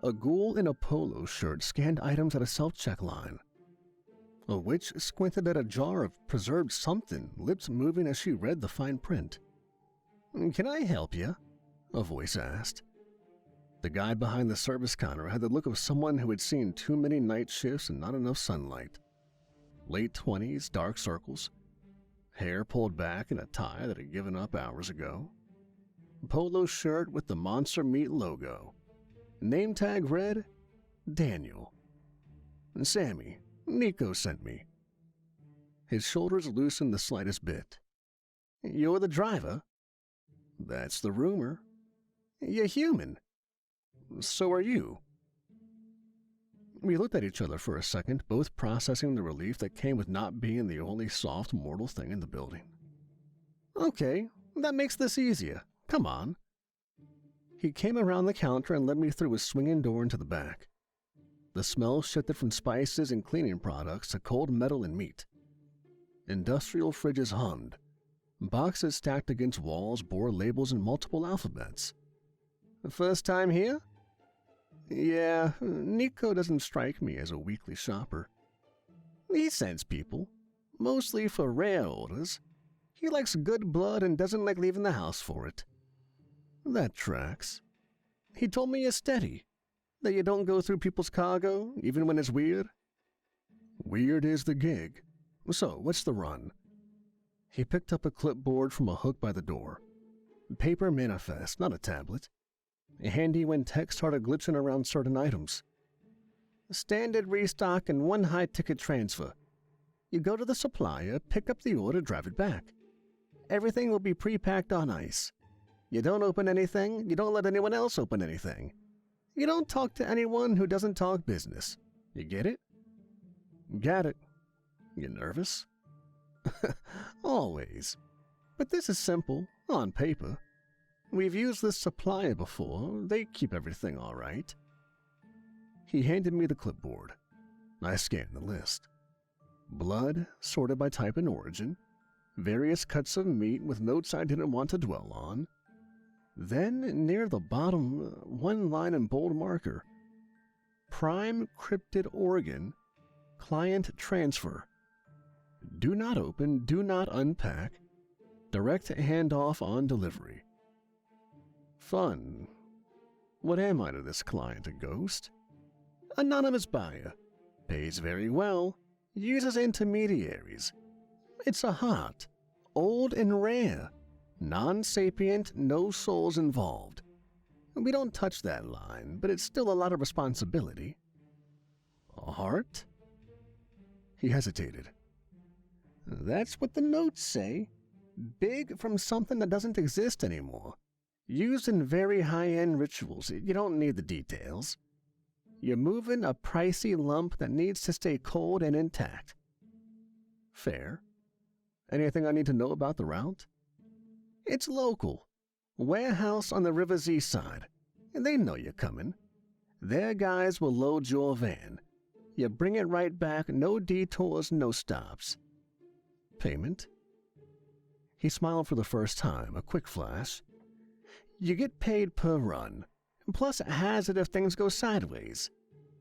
A ghoul in a polo shirt scanned items at a self-check line. A witch squinted at a jar of preserved something, lips moving as she read the fine print. "Can I help you?" a voice asked. The guy behind the service counter had the look of someone who had seen too many night shifts and not enough sunlight. Late 20s, dark circles, hair pulled back in a tie that had given up hours ago. Polo shirt with the Monster Meat logo. Name tag read, Daniel. "Sammy, Nico sent me." His shoulders loosened the slightest bit. "You're the driver?" "That's the rumor." "You're human." "So are you." We looked at each other for a second, both processing the relief that came with not being the only soft mortal thing in the building. "Okay, that makes this easier. Come on." He came around the counter and led me through a swinging door into the back. The smell shifted from spices and cleaning products to cold metal and meat. Industrial fridges hummed. Boxes stacked against walls bore labels in multiple alphabets. "First time here?" "Yeah, Nico doesn't strike me as a weekly shopper." "He sends people, mostly for rare orders. He likes good blood and doesn't like leaving the house for it." "That tracks." "He told me you're steady, that you don't go through people's cargo, even when it's weird." "Weird is the gig. So, what's the run?" He picked up a clipboard from a hook by the door. Paper manifest, not a tablet. Handy when tech started glitching around certain items. "Standard restock and one high-ticket transfer. You go to the supplier, pick up the order, drive it back. Everything will be pre-packed on ice. You don't open anything, you don't let anyone else open anything. You don't talk to anyone who doesn't talk business. You get it?" "Got it." "You nervous?" "Always. But this is simple, on paper. We've used this supplier before. They keep everything all right." He handed me the clipboard. I scanned the list. Blood, sorted by type and origin. Various cuts of meat with notes I didn't want to dwell on. Then, near the bottom, one line in bold marker. Prime cryptid organ, client transfer. Do not open, do not unpack. Direct handoff on delivery. Fun. What am I to this client, a ghost? Anonymous buyer. Pays very well. Uses intermediaries. It's a heart. Old and rare. Non-sapient, no souls involved. We don't touch that line, but it's still a lot of responsibility. A heart? He hesitated. That's what the notes say. Big from something that doesn't exist anymore. Used in very high-end rituals. You don't need the details. You're moving a pricey lump that needs to stay cold and intact. Fair. Anything I need to know about the route? It's local. Warehouse on the river's east side. They know you're coming. Their guys will load your van. You bring it right back, no detours, no stops. Payment? He smiled for the first time, a quick flash. You get paid per run, plus a hazard if things go sideways.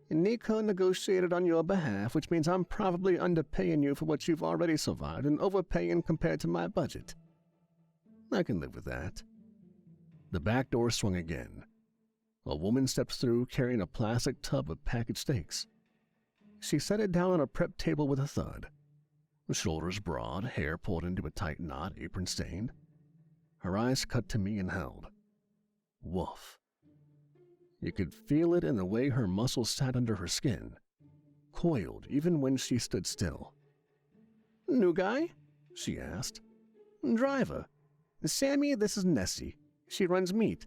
Nico negotiated on your behalf, which means I'm probably underpaying you for what you've already survived and overpaying compared to my budget. I can live with that. The back door swung again. A woman stepped through carrying a plastic tub of packaged steaks. She set it down on a prep table with a thud. Shoulders broad, hair pulled into a tight knot, apron stained. Her eyes cut to me and held. Woof. You could feel it in the way her muscles sat under her skin, coiled even when she stood still. New guy? She asked. Driver. Sammy, this is Nessie. She runs meat.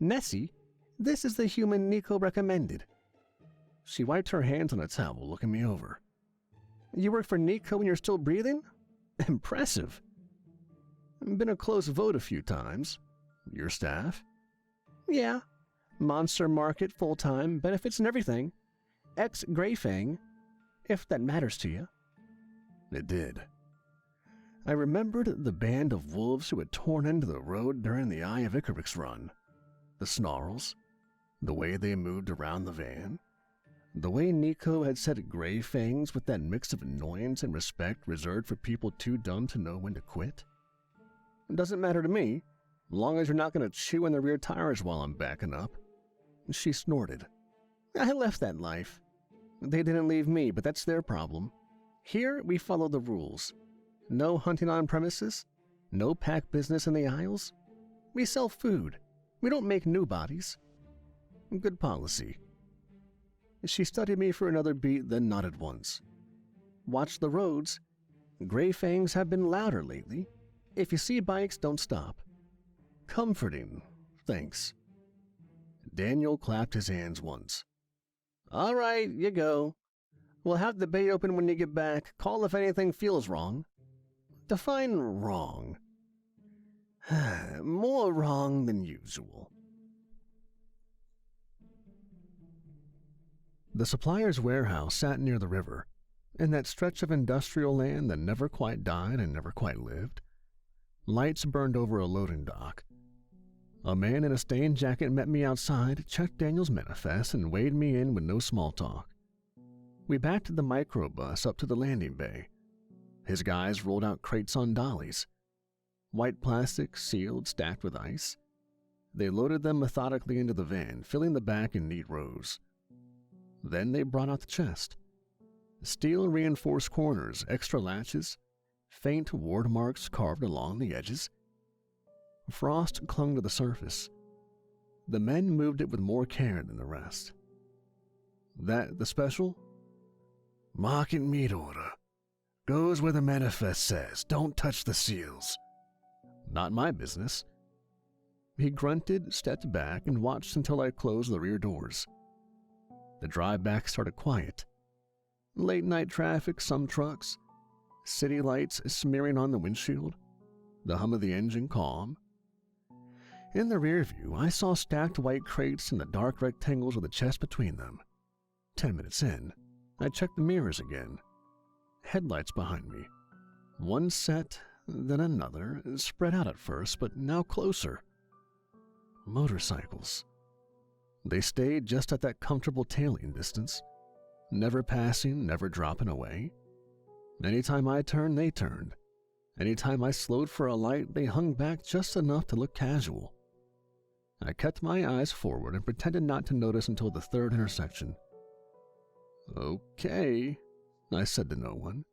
Nessie, this is the human Nico recommended. She wiped her hands on a towel, looking me over. You work for Nico when you're still breathing? Impressive. Been a close vote a few times. Your staff? Yeah. Monster Market full-time, benefits and everything. Ex-Grey Fang, if that matters to you. It did. I remembered the band of wolves who had torn into the road during the Eye of Icarus run. The snarls, the way they moved around the van, the way Nico had said Grey Fangs with that mix of annoyance and respect reserved for people too dumb to know when to quit. It doesn't matter to me, as long as you're not going to chew on the rear tires while I'm backing up. She snorted. I left that life. They didn't leave me, but that's their problem. Here, we follow the rules. No hunting on premises, no pack business in the aisles. We sell food. We don't make new bodies. Good policy. She studied me for another beat, then nodded once. Watch the roads. Grey Fangs have been louder lately. If you see bikes, don't stop. Comforting, thanks. Daniel clapped his hands once. All right, you go. We'll have the bay open when you get back. Call if anything feels wrong. Define wrong. More wrong than usual. The supplier's warehouse sat near the river, in that stretch of industrial land that never quite died and never quite lived. Lights burned over a loading dock. A man in a stained jacket met me outside, checked Daniel's manifest, and weighed me in with no small talk. We backed the microbus up to the landing bay. His guys rolled out crates on dollies. White plastic, sealed, stacked with ice. They loaded them methodically into the van, filling the back in neat rows. Then they brought out the chest. Steel-reinforced corners, extra latches, faint ward marks carved along the edges. Frost clung to the surface. The men moved it with more care than the rest. That the special? Market meat order. Goes where the manifest says. Don't touch the seals. Not my business. He grunted, stepped back, and watched until I closed the rear doors. The drive back started quiet. Late night traffic, some trucks. City lights smearing on the windshield. The hum of the engine calm. In the rear view, I saw stacked white crates and the dark rectangles with a chest between them. 10 minutes in, I checked the mirrors again. Headlights behind me. One set, then another, spread out at first, but now closer. Motorcycles. They stayed just at that comfortable tailing distance, never passing, never dropping away. Anytime I turned, they turned. Anytime I slowed for a light, they hung back just enough to look casual. I kept my eyes forward and pretended not to notice until the third intersection. Okay, I said to no one.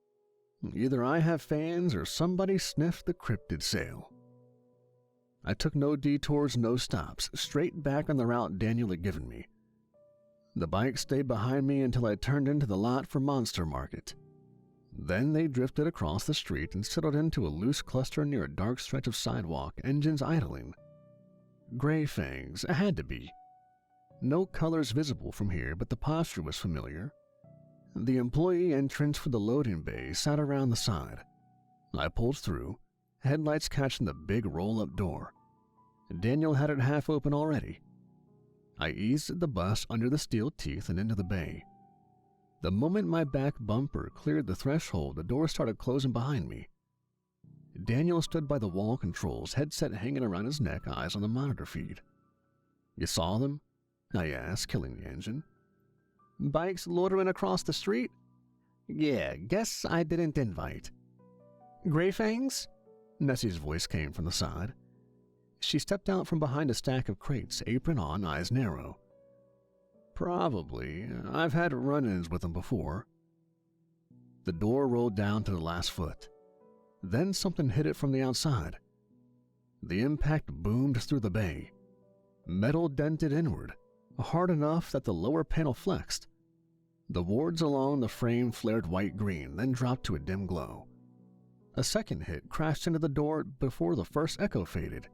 Either I have fans or somebody sniffed the cryptid sale. I took no detours, no stops, straight back on the route Daniel had given me. The bike stayed behind me until I turned into the lot for Monster Market. Then they drifted across the street and settled into a loose cluster near a dark stretch of sidewalk, engines idling. Grey Fangs, had to be. No colors visible from here, but the posture was familiar. The employee entrance for the loading bay sat around the side. I pulled through, headlights catching the big roll-up door. Daniel had it half open already. I eased the bus under the steel teeth and into the bay. The moment my back bumper cleared the threshold, the door started closing behind me. Daniel stood by the wall controls, headset hanging around his neck, eyes on the monitor feed. You saw them? I asked, killing the engine. Bikes loitering across the street? Yeah, guess I didn't invite. Grey Fangs? Nessie's voice came from the side. She stepped out from behind a stack of crates, apron on, eyes narrow. Probably. I've had run-ins with them before. The door rolled down to the last foot. Then something hit it from the outside. The impact boomed through the bay. Metal dented inward, hard enough that the lower panel flexed. The wards along the frame flared white-green, then dropped to a dim glow. A second hit crashed into the door before the first echo faded.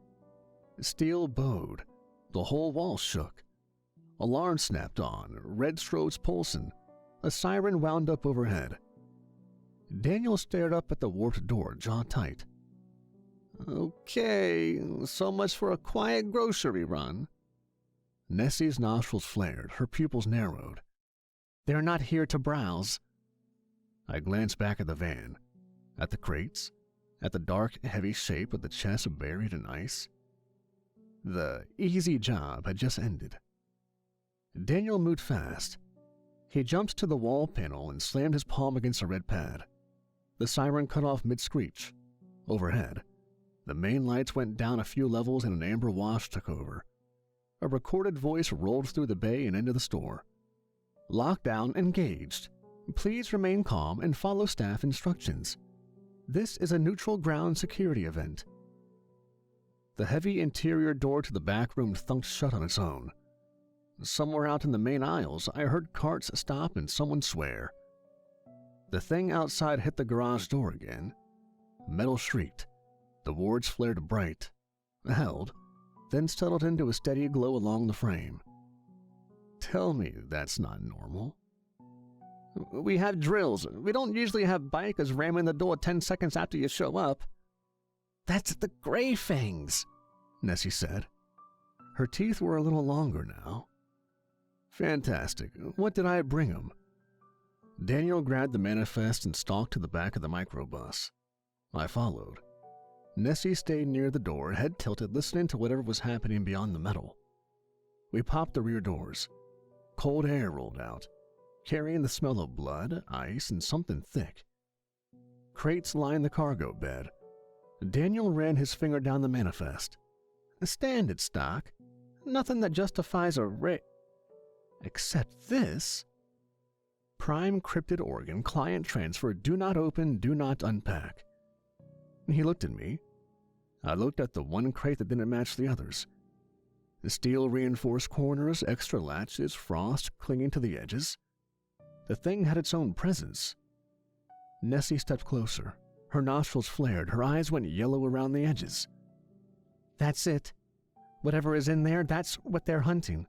Steel bowed. The whole wall shook. Alarm snapped on, red strobes pulsing, a siren wound up overhead. Daniel stared up at the warped door, jaw tight. Okay, so much for a quiet grocery run. Nessie's nostrils flared, her pupils narrowed. They're not here to browse. I glanced back at the van, at the crates, at the dark, heavy shape of the chest buried in ice. The easy job had just ended. Daniel moved fast. He jumped to the wall panel and slammed his palm against a red pad. The siren cut off mid-screech. Overhead, the main lights went down a few levels and an amber wash took over. A recorded voice rolled through the bay and into the store. Lockdown engaged. Please remain calm and follow staff instructions. This is a neutral ground security event. The heavy interior door to the back room thunked shut on its own. Somewhere out in the main aisles, I heard carts stop and someone swear. The thing outside hit the garage door again. Metal shrieked. The wards flared bright, held, then settled into a steady glow along the frame. Tell me that's not normal. We have drills. We don't usually have bikers ramming the door 10 seconds after you show up. That's the gray things, Nessie said. Her teeth were a little longer now. Fantastic. What did I bring him? Daniel grabbed the manifest and stalked to the back of the microbus. I followed. Nessie stayed near the door, head tilted, listening to whatever was happening beyond the metal. We popped the rear doors. Cold air rolled out, carrying the smell of blood, ice, and something thick. Crates lined the cargo bed. Daniel ran his finger down the manifest. Standard stock. Nothing that justifies a except this. Prime cryptid organ, client transfer, do not open, do not unpack. He looked at me. I looked at the one crate that didn't match the others. The steel-reinforced corners, extra latches, frost clinging to the edges. The thing had its own presence. Nessie stepped closer. Her nostrils flared. Her eyes went yellow around the edges. That's it. Whatever is in there, that's what they're hunting.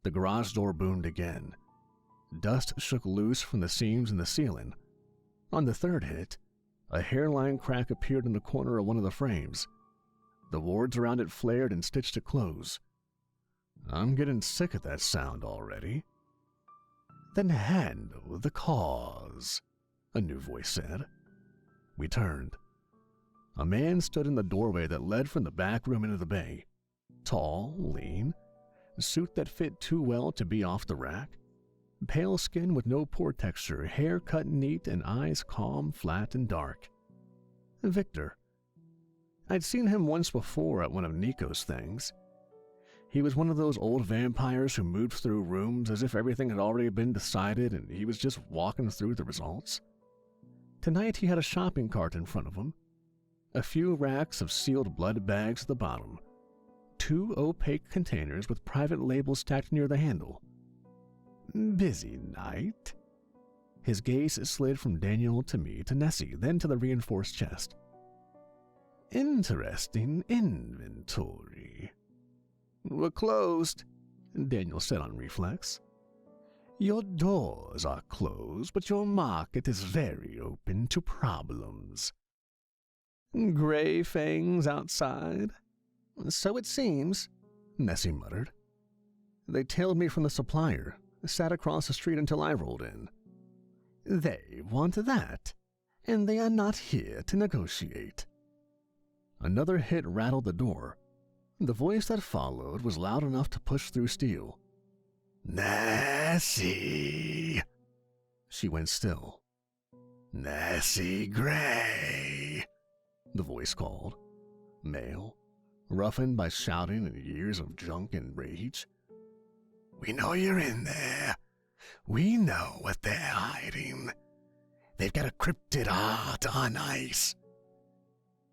The garage door boomed again. Dust shook loose from the seams in the ceiling. On the third hit, a hairline crack appeared in the corner of one of the frames. The wards around it flared and stitched to close. I'm getting sick of that sound already. Then handle the cause, a new voice said. We turned. A man stood in the doorway that led from the back room into the bay. Tall, lean, a suit that fit too well to be off the rack. Pale skin with no pore texture, hair cut neat, and eyes calm, flat, and dark. Victor. I'd seen him once before at one of Nico's things. He was one of those old vampires who moved through rooms as if everything had already been decided and he was just walking through the results. Tonight he had a shopping cart in front of him, a few racks of sealed blood bags at the bottom, 2 opaque containers with private labels stacked near the handle. Busy night? His gaze slid from Daniel to me to Nessie, then to the reinforced chest. Interesting inventory. We're closed, Daniel said on reflex. Your doors are closed, but your market is very open to problems. Gray fangs outside? So it seems, Nessie muttered. They tailed me from the supplier, sat across the street until I rolled in. They want that, and they are not here to negotiate. Another hit rattled the door. The voice that followed was loud enough to push through steel. Nessie! She went still. Nessie Gray, the voice called. Male, roughened by shouting and years of junk and rage. We know you're in there. We know what they're hiding. They've got a cryptid heart on ice.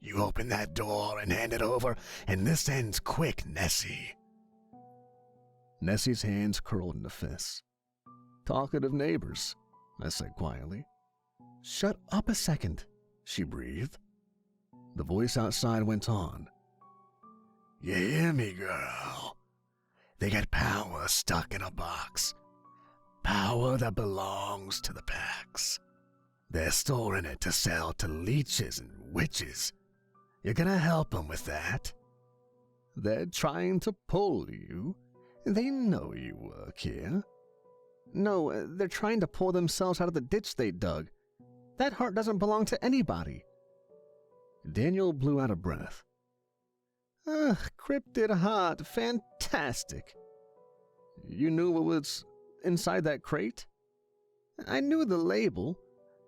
You open that door and hand it over, and this ends quick, Nessie. Nessie's hands curled into fists. Talkative neighbors, I said quietly. Shut up a second, she breathed. The voice outside went on. You hear me, girl? They get power stuck in a box. Power that belongs to the packs. They're storing it to sell to leeches and witches. You're gonna help them with that? They're trying to pull you. They know you work here. No, they're trying to pull themselves out of the ditch they dug. That heart doesn't belong to anybody. Daniel blew out a breath. Ugh, cryptid heart, fantastic. You knew what was inside that crate? I knew the label.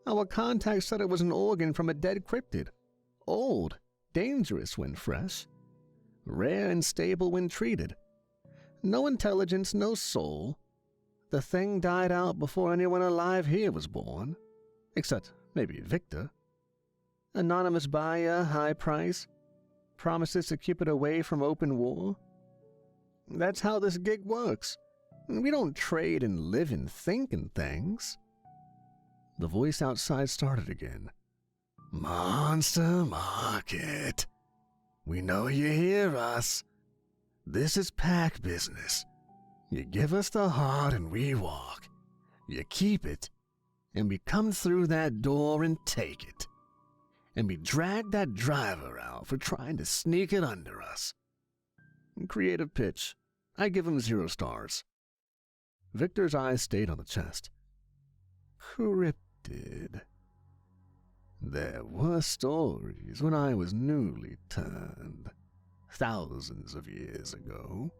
Our contact said it was an organ from a dead cryptid. Old, dangerous when fresh. Rare and stable when treated. No intelligence, no soul. The thing died out before anyone alive here was born. Except maybe Victor. Anonymous buyer, high price. Promises to keep it away from open war. That's how this gig works. We don't trade and live and think in things. The voice outside started again. Monster Market. We know you hear us. This is pack business. You give us the heart and we walk. You keep it, and we come through that door and take it. And we drag that driver out for trying to sneak it under us. Creative pitch. I give him 0 stars. Victor's eyes stayed on the chest. Cryptid. There were stories when I was newly turned, thousands of years ago.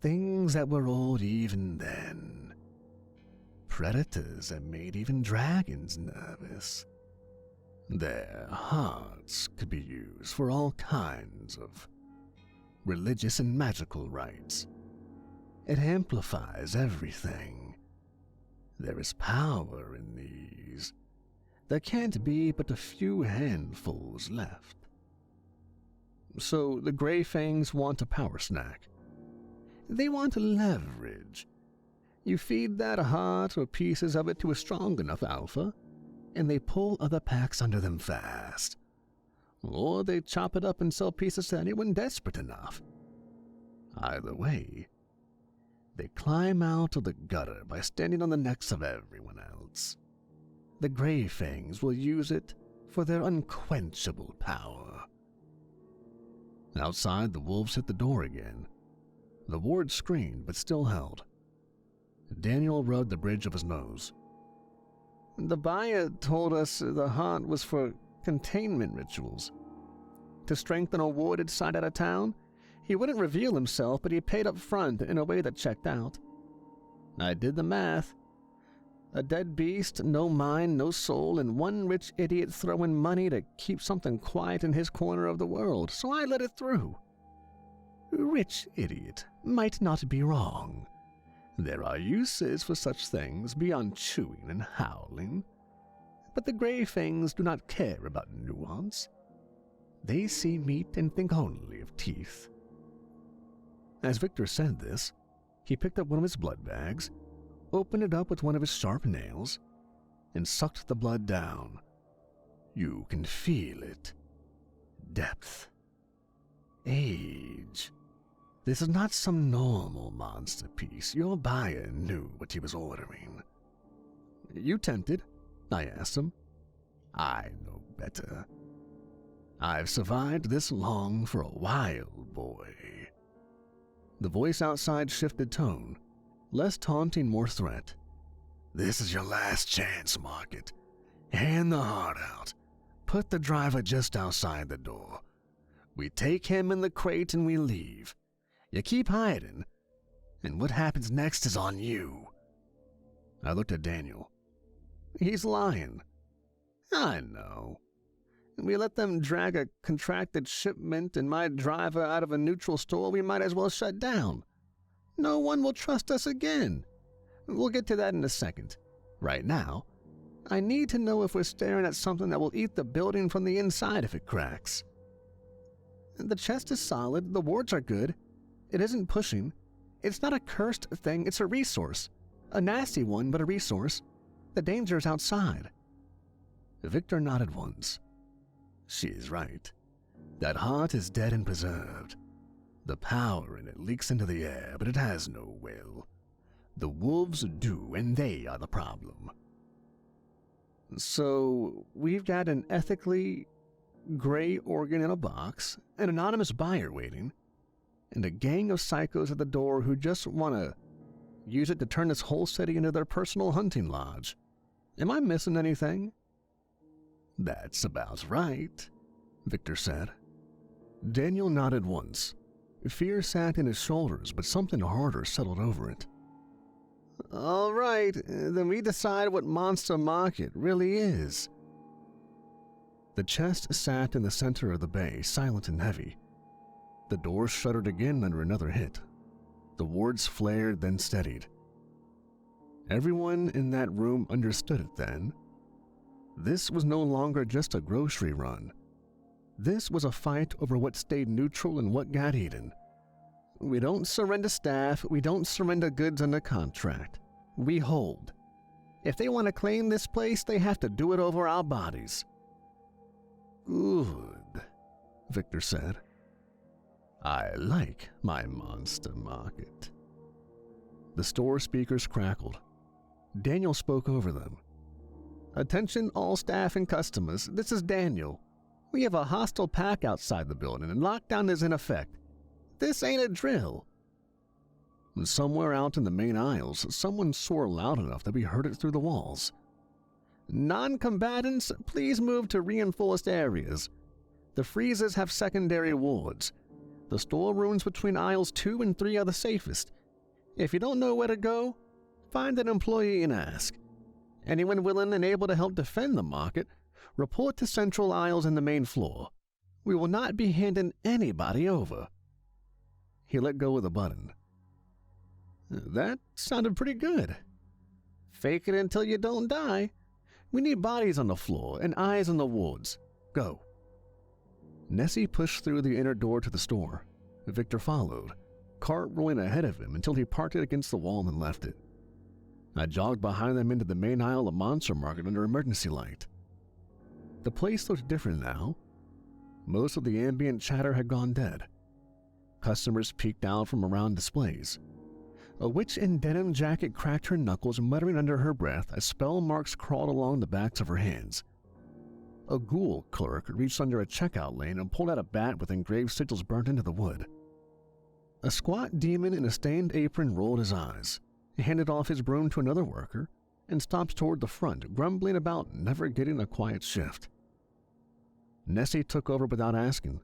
Things that were old even then. Predators that made even dragons nervous. Their hearts could be used for all kinds of religious and magical rites. It amplifies everything. There is power in these. There can't be but a few handfuls left. So the Grey Fangs want a power snack. They want leverage. You feed that heart or pieces of it to a strong enough alpha, and they pull other packs under them fast. Or they chop it up and sell pieces to anyone desperate enough. Either way, they climb out of the gutter by standing on the necks of everyone else. The Grey Fangs will use it for their unquenchable power. Outside, the wolves hit the door again. The ward screamed, but still held. Daniel rubbed the bridge of his nose. The buyer told us the heart was for containment rituals. To strengthen a warded side out of town, he wouldn't reveal himself, but he paid up front in a way that checked out. I did the math. A dead beast, no mind, no soul, and one rich idiot throwing money to keep something quiet in his corner of the world, so I let it through. Rich idiot might not be wrong. There are uses for such things beyond chewing and howling. But the Grey Fangs do not care about nuance. They see meat and think only of teeth. As Victor said this, he picked up one of his blood bags, opened it up with one of his sharp nails, and sucked the blood down. You can feel it. Depth. Age. This is not some normal monster piece. Your buyer knew what he was ordering. You tempted? I asked him. I know better. I've survived this long for a while, boy. The voice outside shifted tone, less taunting, more threat. This is your last chance, Market. Hand the heart out. Put the driver just outside the door. We take him in the crate and we leave. You keep hiding, and what happens next is on you. I looked at Daniel. He's lying. I know. We let them drag a contracted shipment and my driver out of a neutral store, we might as well shut down. No one will trust us again. We'll get to that in a second. Right now, I need to know if we're staring at something that will eat the building from the inside if it cracks. The chest is solid, the wards are good. It isn't pushing. It's not a cursed thing, it's a resource. A nasty one, but a resource. The danger is outside. Victor nodded once. She's right. That heart is dead and preserved. The power in it leaks into the air, but it has no will. The wolves do, and they are the problem. So, we've got an ethically gray organ in a box, an anonymous buyer waiting, and a gang of psychos at the door who just want to use it to turn this whole city into their personal hunting lodge. Am I missing anything? That's about right, Victor said. Daniel nodded once. Fear sat in his shoulders, but something harder settled over it. All right, then we decide what Monster Market really is. The chest sat in the center of the bay, silent and heavy. The door shuddered again under another hit. The wards flared, then steadied. Everyone in that room understood it then. This was no longer just a grocery run. This was a fight over what stayed neutral and what got eaten. We don't surrender staff, we don't surrender goods under contract. We hold. If they want to claim this place, they have to do it over our bodies. Good, Victor said. I like my monster market. The store speakers crackled. Daniel spoke over them. Attention all staff and customers, this is Daniel. We have a hostile pack outside the building and lockdown is in effect. This ain't a drill. Somewhere out in the main aisles, someone swore loud enough that we heard it through the walls. Non-combatants, please move to reinforced areas. The freezers have secondary wards. The storerooms between aisles 2 and 3 are the safest. If you don't know where to go, find an employee and ask. Anyone willing and able to help defend the market, report to central aisles in the main floor. We will not be handing anybody over. He let go of the button. That sounded pretty good. Fake it until you don't die. We need bodies on the floor and eyes on the wards. Go. Nessie pushed through the inner door to the store. Victor followed, cart rolling ahead of him until he parked it against the wall and left it. I jogged behind them into the main aisle of Monster Market under emergency light. The place looked different now. Most of the ambient chatter had gone dead. Customers peeked out from around displays. A witch in denim jacket cracked her knuckles, muttering under her breath as spell marks crawled along the backs of her hands. A ghoul clerk reached under a checkout lane and pulled out a bat with engraved sigils burnt into the wood. A squat demon in a stained apron rolled his eyes, handed off his broom to another worker, and stopped toward the front, grumbling about never getting a quiet shift. Nessie took over without asking.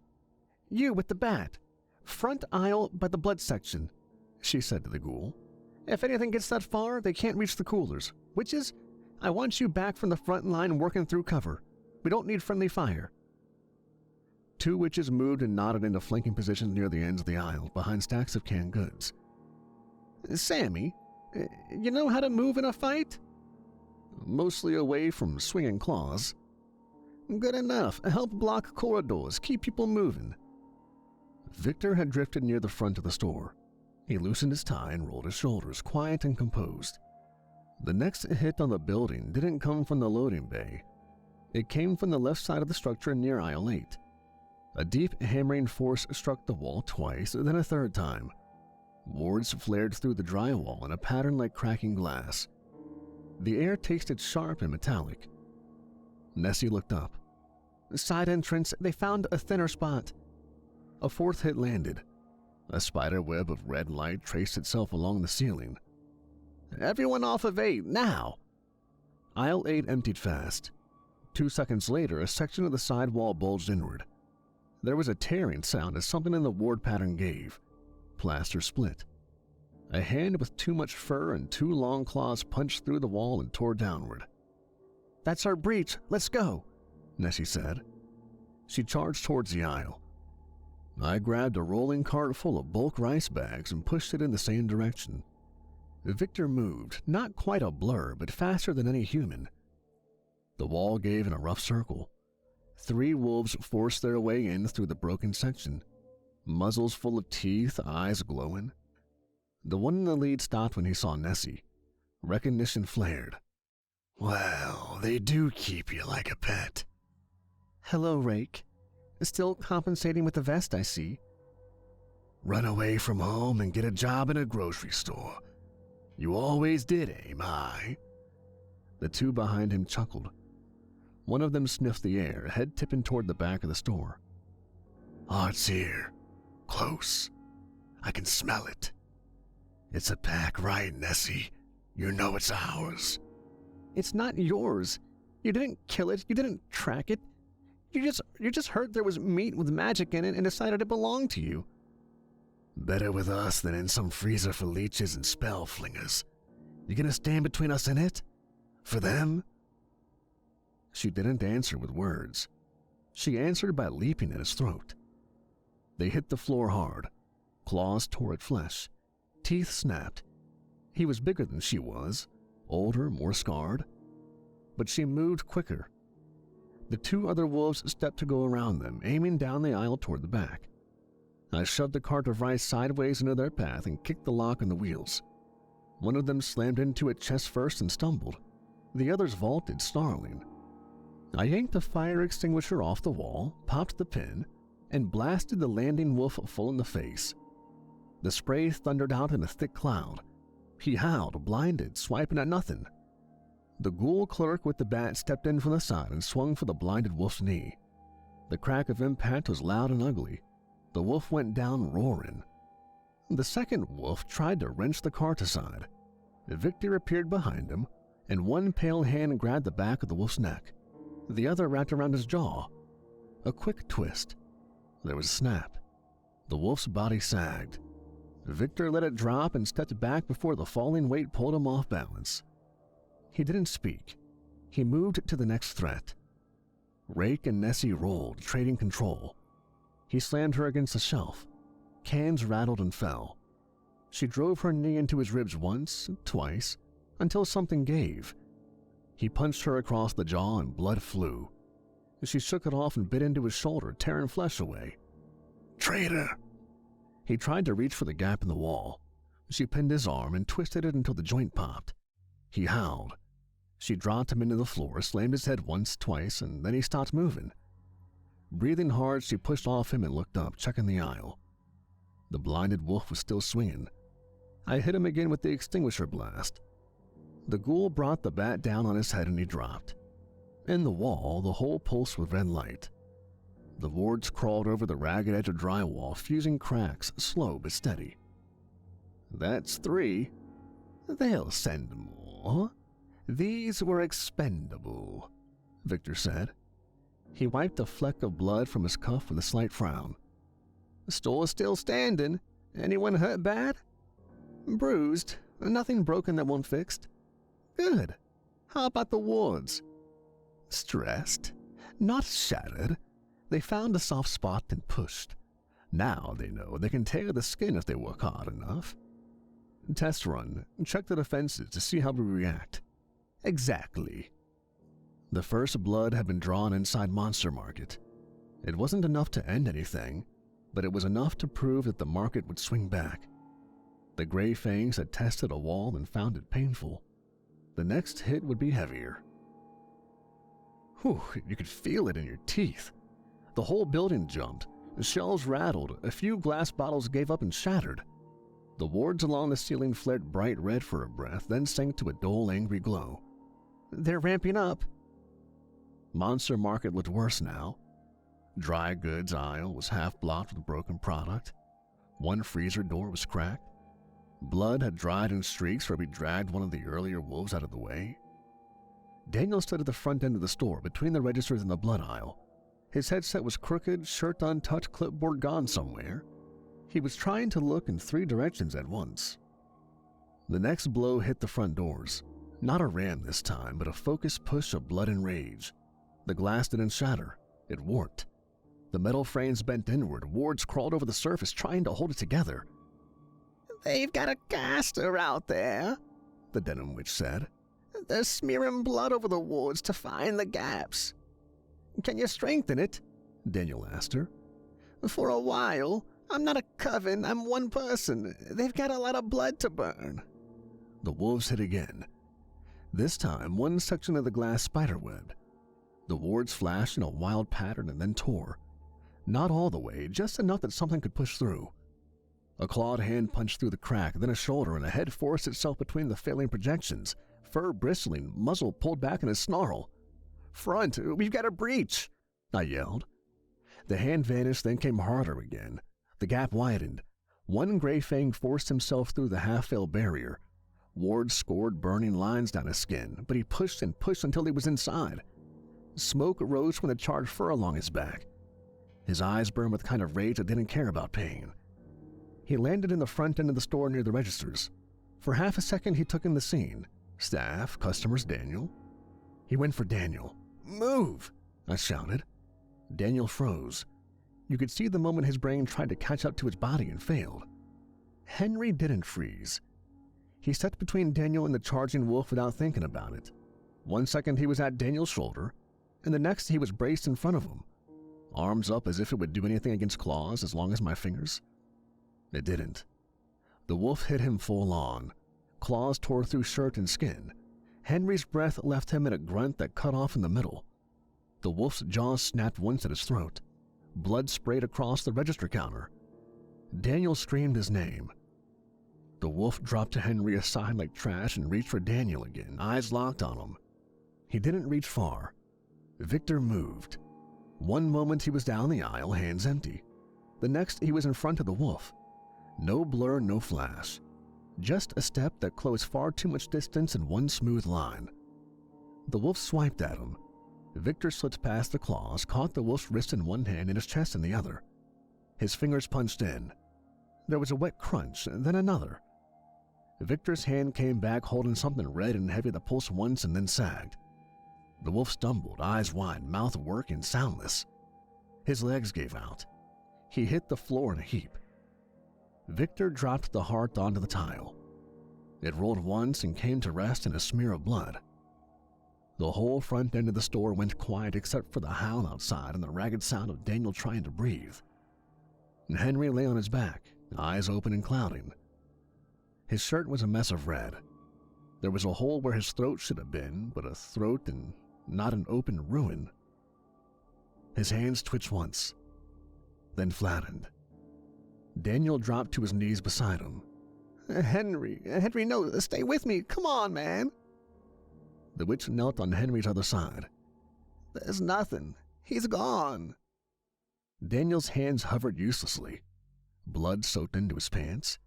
You with the bat. Front aisle by the blood section, she said to the ghoul. If anything gets that far, they can't reach the coolers. Witches, I want you back from the front line working through cover. We don't need friendly fire. 2 witches moved and nodded into flanking positions near the ends of the aisle, behind stacks of canned goods. Sammy, you know how to move in a fight? Mostly away from swinging claws. Good enough. Help block corridors, keep people moving. Victor had drifted near the front of the store. He loosened his tie and rolled his shoulders, quiet and composed. The next hit on the building didn't come from the loading bay. It came from the left side of the structure near aisle 8. A deep hammering force struck the wall twice, then a third time. Wards flared through the drywall in a pattern like cracking glass. The air tasted sharp and metallic. Nessie looked up. Side entrance, they found a thinner spot. A 4th hit landed. A spider web of red light traced itself along the ceiling. Everyone off of 8, now! Aisle 8 emptied fast. 2 seconds later, a section of the side wall bulged inward. There was a tearing sound as something in the ward pattern gave. Plaster split. A hand with too much fur and 2 long claws punched through the wall and tore downward. That's our breach, let's go, Nessie said. She charged towards the aisle. I grabbed a rolling cart full of bulk rice bags and pushed it in the same direction. Victor moved, not quite a blur, but faster than any human. The wall gave in a rough circle. 3 wolves forced their way in through the broken section, muzzles full of teeth, eyes glowing. The one in the lead stopped when he saw Nessie. Recognition flared. Well, they do keep you like a pet. Hello, Rake. Still compensating with the vest, I see. Run away from home and get a job in a grocery store. You always did, I? The two behind him chuckled. One of them sniffed the air, head tipping toward the back of the store. Oh, it's here. Close. I can smell it. It's a pack, right, Nessie? You know it's ours. It's not yours. You didn't kill it. You didn't track it. You just heard there was meat with magic in it and decided it belonged to you. Better with us than in some freezer for leeches and spell flingers. You gonna stand between us and it? For them? She didn't answer with words. She answered by leaping at his throat. They hit the floor hard. Claws tore at flesh. Teeth snapped. He was bigger than she was, older, more scarred. But she moved quicker. The two other wolves stepped to go around them, aiming down the aisle toward the back. I shoved the cart of rice sideways into their path and kicked the lock on the wheels. One of them slammed into it chest first and stumbled. The others vaulted, snarling. I yanked the fire extinguisher off the wall, popped the pin, and blasted the landing wolf full in the face. The spray thundered out in a thick cloud. He howled, blinded, swiping at nothing. The ghoul clerk with the bat stepped in from the side and swung for the blinded wolf's knee. The crack of impact was loud and ugly. The wolf went down roaring. The second wolf tried to wrench the cart aside. Victor appeared behind him, and one pale hand grabbed the back of the wolf's neck. The other wrapped around his jaw. A quick twist. There was a snap. The wolf's body sagged. Victor let it drop and stepped back before the falling weight pulled him off balance. He didn't speak. He moved to the next threat. Rake and Nessie rolled, trading control. He slammed her against a shelf. Cans rattled and fell. She drove her knee into his ribs once, twice, until something gave. He punched her across the jaw and blood flew. She shook it off and bit into his shoulder, tearing flesh away. Traitor! He tried to reach for the gap in the wall. She pinned his arm and twisted it until the joint popped. He howled. She dropped him into the floor, slammed his head once, twice, and then he stopped moving. Breathing hard, she pushed off him and looked up, checking the aisle. The blinded wolf was still swinging. I hit him again with the extinguisher blast. The ghoul brought the bat down on his head and he dropped. In the wall, the hole pulsed with red light. The wards crawled over the ragged edge of drywall, fusing cracks, slow but steady. That's 3. They'll send more. These were expendable, Victor said. He wiped a fleck of blood from his cuff with a slight frown. The store's still standing. Anyone hurt bad? Bruised. Nothing broken that won't fixed. Good. How about the wards? Stressed. Not shattered. They found a soft spot and pushed. Now they know they can tear the skin if they work hard enough. Test run. Check the defenses to see how we react. Exactly. The first blood had been drawn inside Monster Market. It wasn't enough to end anything, but it was enough to prove that the market would swing back. The Gray Fangs had tested a wall and found it painful. The next hit would be heavier. Whew, you could feel it in your teeth. The whole building jumped. The shelves rattled. A few glass bottles gave up and shattered. The wards along the ceiling flared bright red for a breath, then sank to a dull, angry glow. They're ramping up. Monster Market looked worse now. Dry goods aisle was half blocked with broken product. One freezer door was cracked. Blood had dried in streaks where we dragged one of the earlier wolves out of the way. Daniel stood at the front end of the store between the registers and the blood aisle. His headset was crooked, shirt untouched, clipboard gone somewhere. He was trying to look in 3 directions at once. The next blow hit the front doors. Not a ram this time, but a focused push of blood and rage. The glass didn't shatter. It warped. The metal frames bent inward. Wards crawled over the surface, trying to hold it together. They've got a caster out there, the Denim Witch said. They're smearing blood over the wards to find the gaps. Can you strengthen it? Daniel asked her. For a while. I'm not a coven, I'm one person. They've got a lot of blood to burn. The wolves hit again. This time, one section of the glass spiderwebbed. The wards flashed in a wild pattern and then tore. Not all the way, just enough that something could push through. A clawed hand punched through the crack, then a shoulder and a head forced itself between the failing projections, fur bristling, muzzle pulled back in a snarl. "Front, we've got a breach!" I yelled. The hand vanished, then came harder again. The gap widened. One gray fang forced himself through the half-filled barrier. Ward scored burning lines down his skin, but he pushed and pushed until he was inside. Smoke rose from the charred fur along his back. His eyes burned with the kind of rage that didn't care about pain. He landed in the front end of the store near the registers. For half a second, he took in the scene. Staff, customers, Daniel. He went for Daniel. "Move!" I shouted. Daniel froze. You could see the moment his brain tried to catch up to his body and failed. Henry didn't freeze. He stepped between Daniel and the charging wolf without thinking about it. 1 second he was at Daniel's shoulder, and the next he was braced in front of him, arms up as if it would do anything against claws as long as my fingers. It didn't. The wolf hit him full on. Claws tore through shirt and skin. Henry's breath left him in a grunt that cut off in the middle. The wolf's jaws snapped once at his throat. Blood sprayed across the register counter. Daniel screamed his name. The wolf dropped Henry aside like trash and reached for Daniel again, eyes locked on him. He didn't reach far. Victor moved. One moment he was down the aisle, hands empty. The next he was in front of the wolf. No blur, no flash. Just a step that closed far too much distance in one smooth line. The wolf swiped at him. Victor slipped past the claws, caught the wolf's wrist in one hand and his chest in the other. His fingers punched in. There was a wet crunch, then another. Victor's hand came back holding something red and heavy that pulsed once and then sagged. The wolf stumbled, eyes wide, mouth working, soundless. His legs gave out. He hit the floor in a heap. Victor dropped the heart onto the tile. It rolled once and came to rest in a smear of blood. The whole front end of the store went quiet except for the howl outside and the ragged sound of Daniel trying to breathe. And Henry lay on his back, eyes open and clouding. His shirt was a mess of red. There was a hole where his throat should have been, but a throat and not an open ruin. His hands twitched once, then flattened. Daniel dropped to his knees beside him. Henry, no, stay with me. Come on, man." The witch knelt on Henry's other side. "There's nothing. He's gone." Daniel's hands hovered uselessly. Blood soaked into his pants.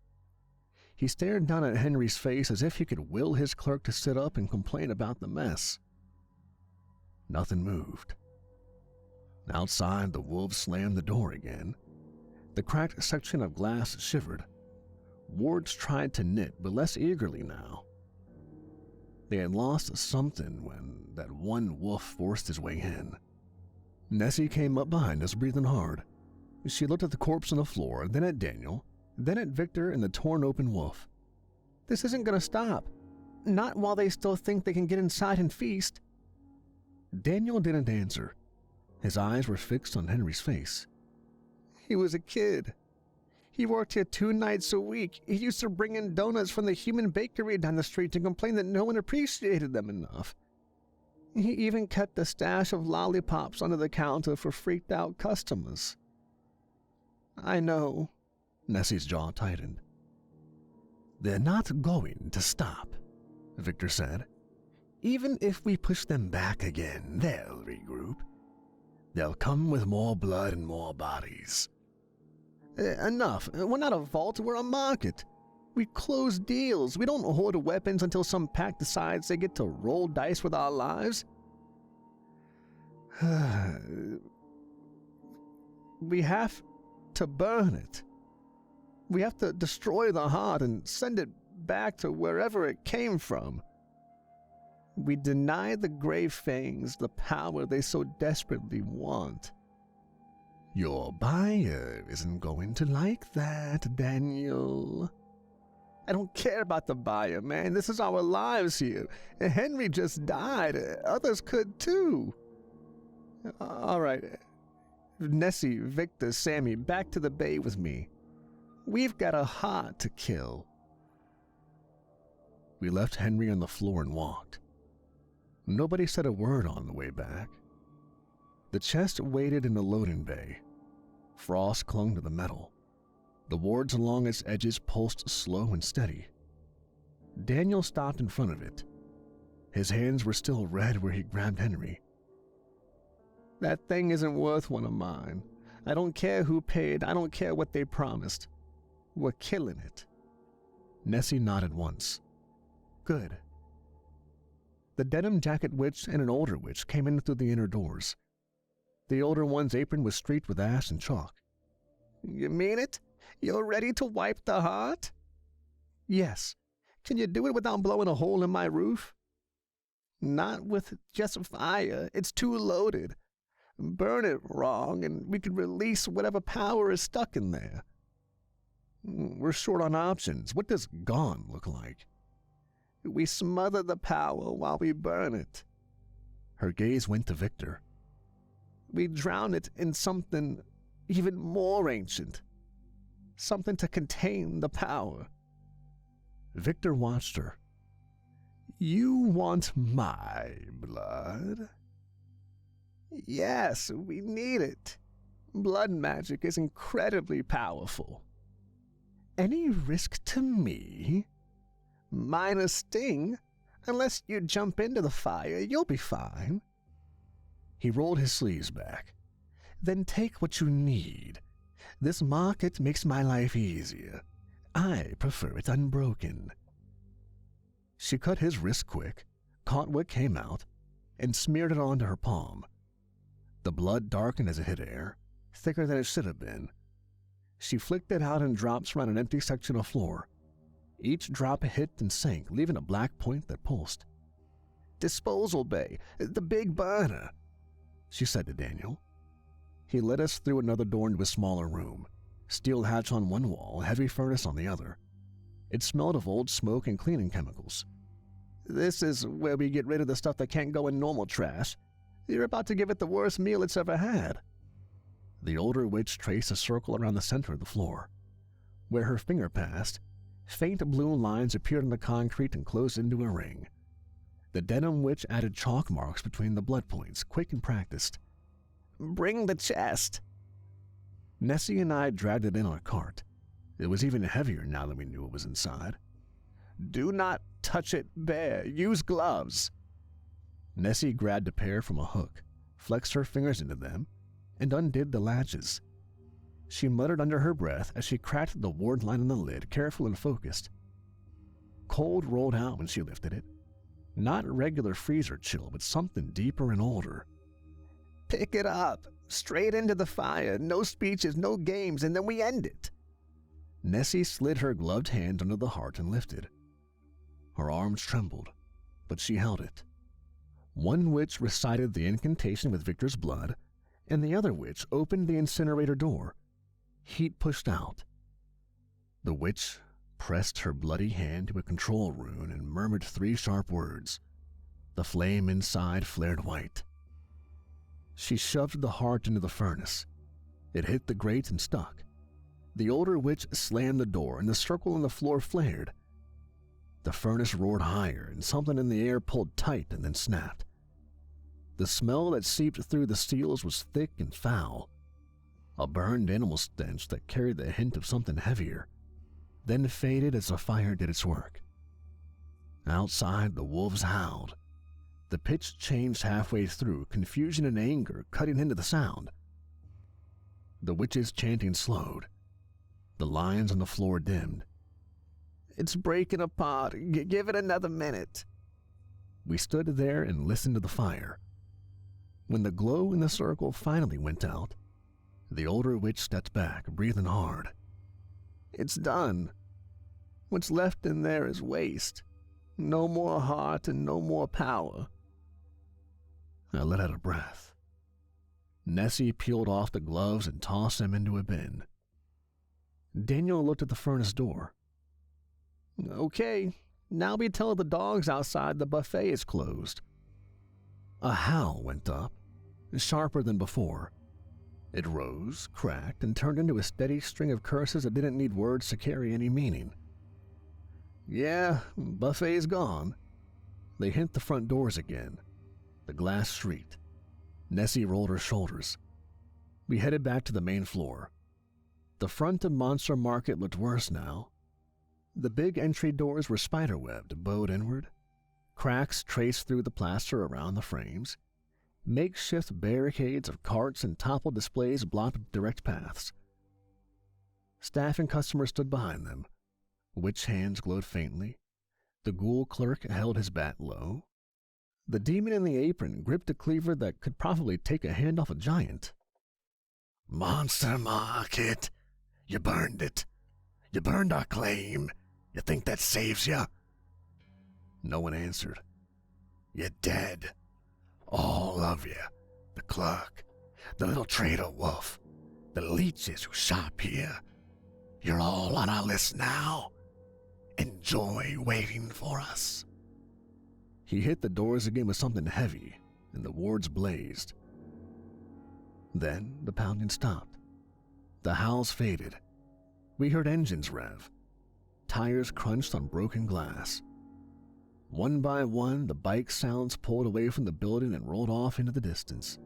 He stared down at Henry's face as if he could will his clerk to sit up and complain about the mess. Nothing moved. Outside, the wolves slammed the door again. The cracked section of glass shivered. Wards tried to knit, but less eagerly now. They had lost something when that one wolf forced his way in. Nessie came up behind us, breathing hard. She looked at the corpse on the floor, then at Daniel, then at Victor and the torn open wolf. "This isn't going to stop. Not while they still think they can get inside and feast." Daniel didn't answer. His eyes were fixed on Henry's face. "He was a kid. He worked here 2 nights a week. He used to bring in donuts from the human bakery down the street and complain that no one appreciated them enough. He even kept a stash of lollipops under the counter for freaked-out customers." "I know." Nessie's jaw tightened. "They're not going to stop," Victor said. "Even if we push them back again, they'll regroup. They'll come with more blood and more bodies." Enough. We're not a vault, we're a market. We close deals. We don't hoard weapons until some pack decides they get to roll dice with our lives. We have to burn it. We have to destroy the heart and send it back to wherever it came from. We deny the Grey Fangs the power they so desperately want. Your buyer isn't going to like that, Daniel. I don't care about the buyer, man. This is our lives here. Henry just died. Others could too. All right. Nessie, Victor, Sammy, back to the bay with me. We've got a heart to kill. We left Henry on the floor and walked. Nobody said a word on the way back. The chest waited in the loading bay. Frost clung to the metal. The wards along its edges pulsed slow and steady. Daniel stopped in front of it. His hands were still red where he grabbed Henry. "That thing isn't worth one of mine. I don't care who paid. I don't care what they promised. We're killing it." Nessie nodded once. "Good." The denim jacket witch and an older witch came in through the inner doors. The older one's apron was streaked with ash and chalk. "You mean it? You're ready to wipe the heart?" "Yes. Can you do it without blowing a hole in my roof?" "Not with just fire. It's too loaded. Burn it wrong, and we could release whatever power is stuck in there." "We're short on options. What does gone look like?" "We smother the power while we burn it." Her gaze went to Victor. "We drown it in something even more ancient. Something to contain the power." Victor watched her. "You want my blood?" "Yes, we need it. Blood magic is incredibly powerful." "Any risk to me?" "Minor sting. Unless you jump into the fire, you'll be fine." He rolled his sleeves back. "Then take what you need. This market makes my life easier. I prefer it unbroken." She cut his wrist quick, caught what came out, and smeared it onto her palm. The blood darkened as it hit air, thicker than it should have been. She flicked it out in drops around an empty section of floor. Each drop hit and sank, leaving a black point that pulsed. "Disposal bay, the big burner," she said to Daniel. He led us through another door into a smaller room, steel hatch on one wall, heavy furnace on the other. It smelled of old smoke and cleaning chemicals. "This is where we get rid of the stuff that can't go in normal trash. You're about to give it the worst meal it's ever had." The older witch traced a circle around the center of the floor. Where her finger passed, faint blue lines appeared on the concrete and closed into a ring. The denim witch added chalk marks between the blood points, quick and practiced. "Bring the chest." Nessie and I dragged it in on a cart. It was even heavier now that we knew it was inside. "Do not touch it bare. Use gloves." Nessie grabbed a pair from a hook, flexed her fingers into them, and undid the latches. She muttered under her breath as she cracked the ward line on the lid, careful and focused. Cold rolled out when she lifted it. Not regular freezer chill, but something deeper and older. "Pick it up. Straight into the fire. No speeches, no games, and then we end it." Nessie slid her gloved hand under the heart and lifted. Her arms trembled, but she held it. One witch recited the incantation with Victor's blood, and the other witch opened the incinerator door. Heat pushed out. The witch pressed her bloody hand to a control rune and murmured 3 sharp words. The flame inside flared white. She shoved the heart into the furnace. It hit the grate and stuck. The older witch slammed the door, and the circle on the floor flared. The furnace roared higher, and something in the air pulled tight and then snapped. The smell that seeped through the seals was thick and foul. A burned animal stench that carried the hint of something heavier, then faded as the fire did its work. Outside, the wolves howled. The pitch changed halfway through, confusion and anger cutting into the sound. The witch's chanting slowed. The lines on the floor dimmed. "It's breaking apart. Give it another minute." We stood there and listened to the fire. When the glow in the circle finally went out, the older witch stepped back, breathing hard. "It's done. What's left in there is waste. No more heart and no more power." I let out a breath. Nessie peeled off the gloves and tossed them into a bin. Daniel looked at the furnace door. "Okay, now we tell the dogs outside the buffet is closed." A howl went up, sharper than before. It rose, cracked, and turned into a steady string of curses that didn't need words to carry any meaning. "Yeah, buffet's gone." They hit the front doors again. The glass shrieked. Nessie rolled her shoulders. We headed back to the main floor. The front of Monster Market looked worse now. The big entry doors were spiderwebbed, bowed inward. Cracks traced through the plaster around the frames. Makeshift barricades of carts and toppled displays blocked direct paths. Staff and customers stood behind them. Witch hands glowed faintly. The ghoul clerk held his bat low. The demon in the apron gripped a cleaver that could probably take a hand off a giant. Monster Market, you burned it. You burned our claim. You think that saves you? No one answered. You're dead. All of you. The clerk, the little trader wolf, the leeches who shop here. You're all on our list now. Enjoy waiting for us. He hit the doors again with something heavy, and the wards blazed. Then the pounding stopped. The howls faded. We heard engines rev. Tires crunched on broken glass. One by one, the bike sounds pulled away from the building and rolled off into the distance.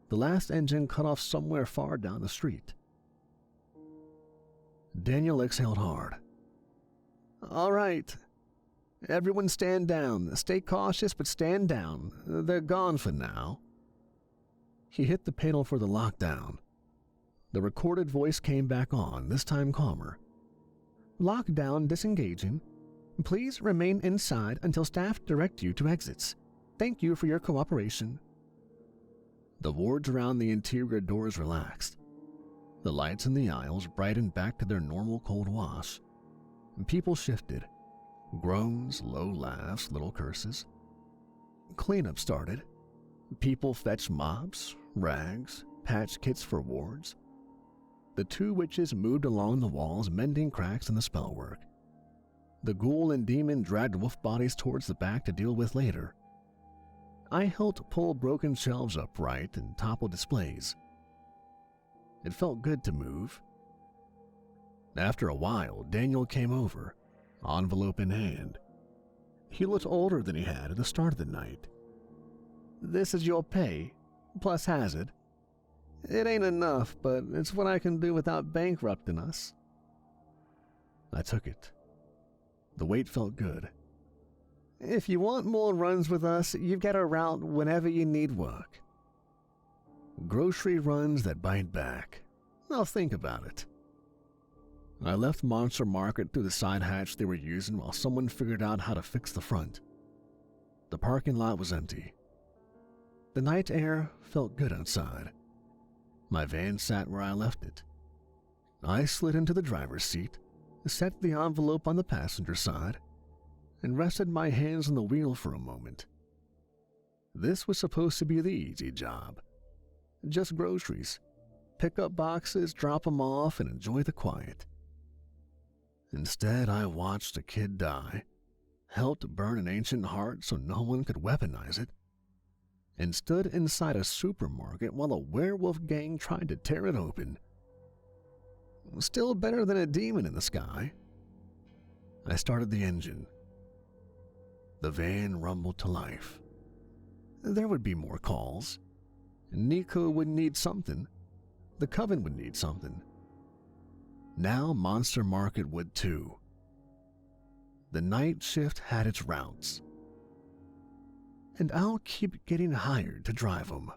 The last engine cut off somewhere far down the street. Daniel exhaled hard. All right. Everyone stand down. Stay cautious, but stand down. They're gone for now. He hit the pedal for the lockdown. The recorded voice came back on, this time calmer. Lockdown disengaging. Please remain inside until staff direct you to exits. Thank you for your cooperation. The wards around the interior doors relaxed. The lights in the aisles brightened back to their normal cold wash. People shifted. Groans, low laughs, little curses. Cleanup started. People fetched mops, rags, patch kits for wards. The two witches moved along the walls, mending cracks in the spellwork. The ghoul and demon dragged wolf bodies towards the back to deal with later. I helped pull broken shelves upright and topple displays. It felt good to move. After a while, Daniel came over, envelope in hand. He looked older than he had at the start of the night. This is your pay, plus hazard. It ain't enough, but it's what I can do without bankrupting us. I took it. The weight felt good. If you want more runs with us, you've got a route whenever you need work. Grocery runs that bite back. I'll think about it. I left Monster Market through the side hatch they were using while someone figured out how to fix the front. The parking lot was empty. The night air felt good outside. My van sat where I left it. I slid into the driver's seat, set the envelope on the passenger side, and rested my hands on the wheel for a moment. This was supposed to be the easy job. Just groceries. Pick up boxes, drop them off, and enjoy the quiet. Instead, I watched a kid die, helped burn an ancient heart so no one could weaponize it, and stood inside a supermarket while a werewolf gang tried to tear it open. Still better than a demon in the sky. I started the engine. The van rumbled to life. There would be more calls. Nico would need something. The Coven would need something. Now Monster Market would too. The night shift had its routes. And I'll keep getting hired to drive them.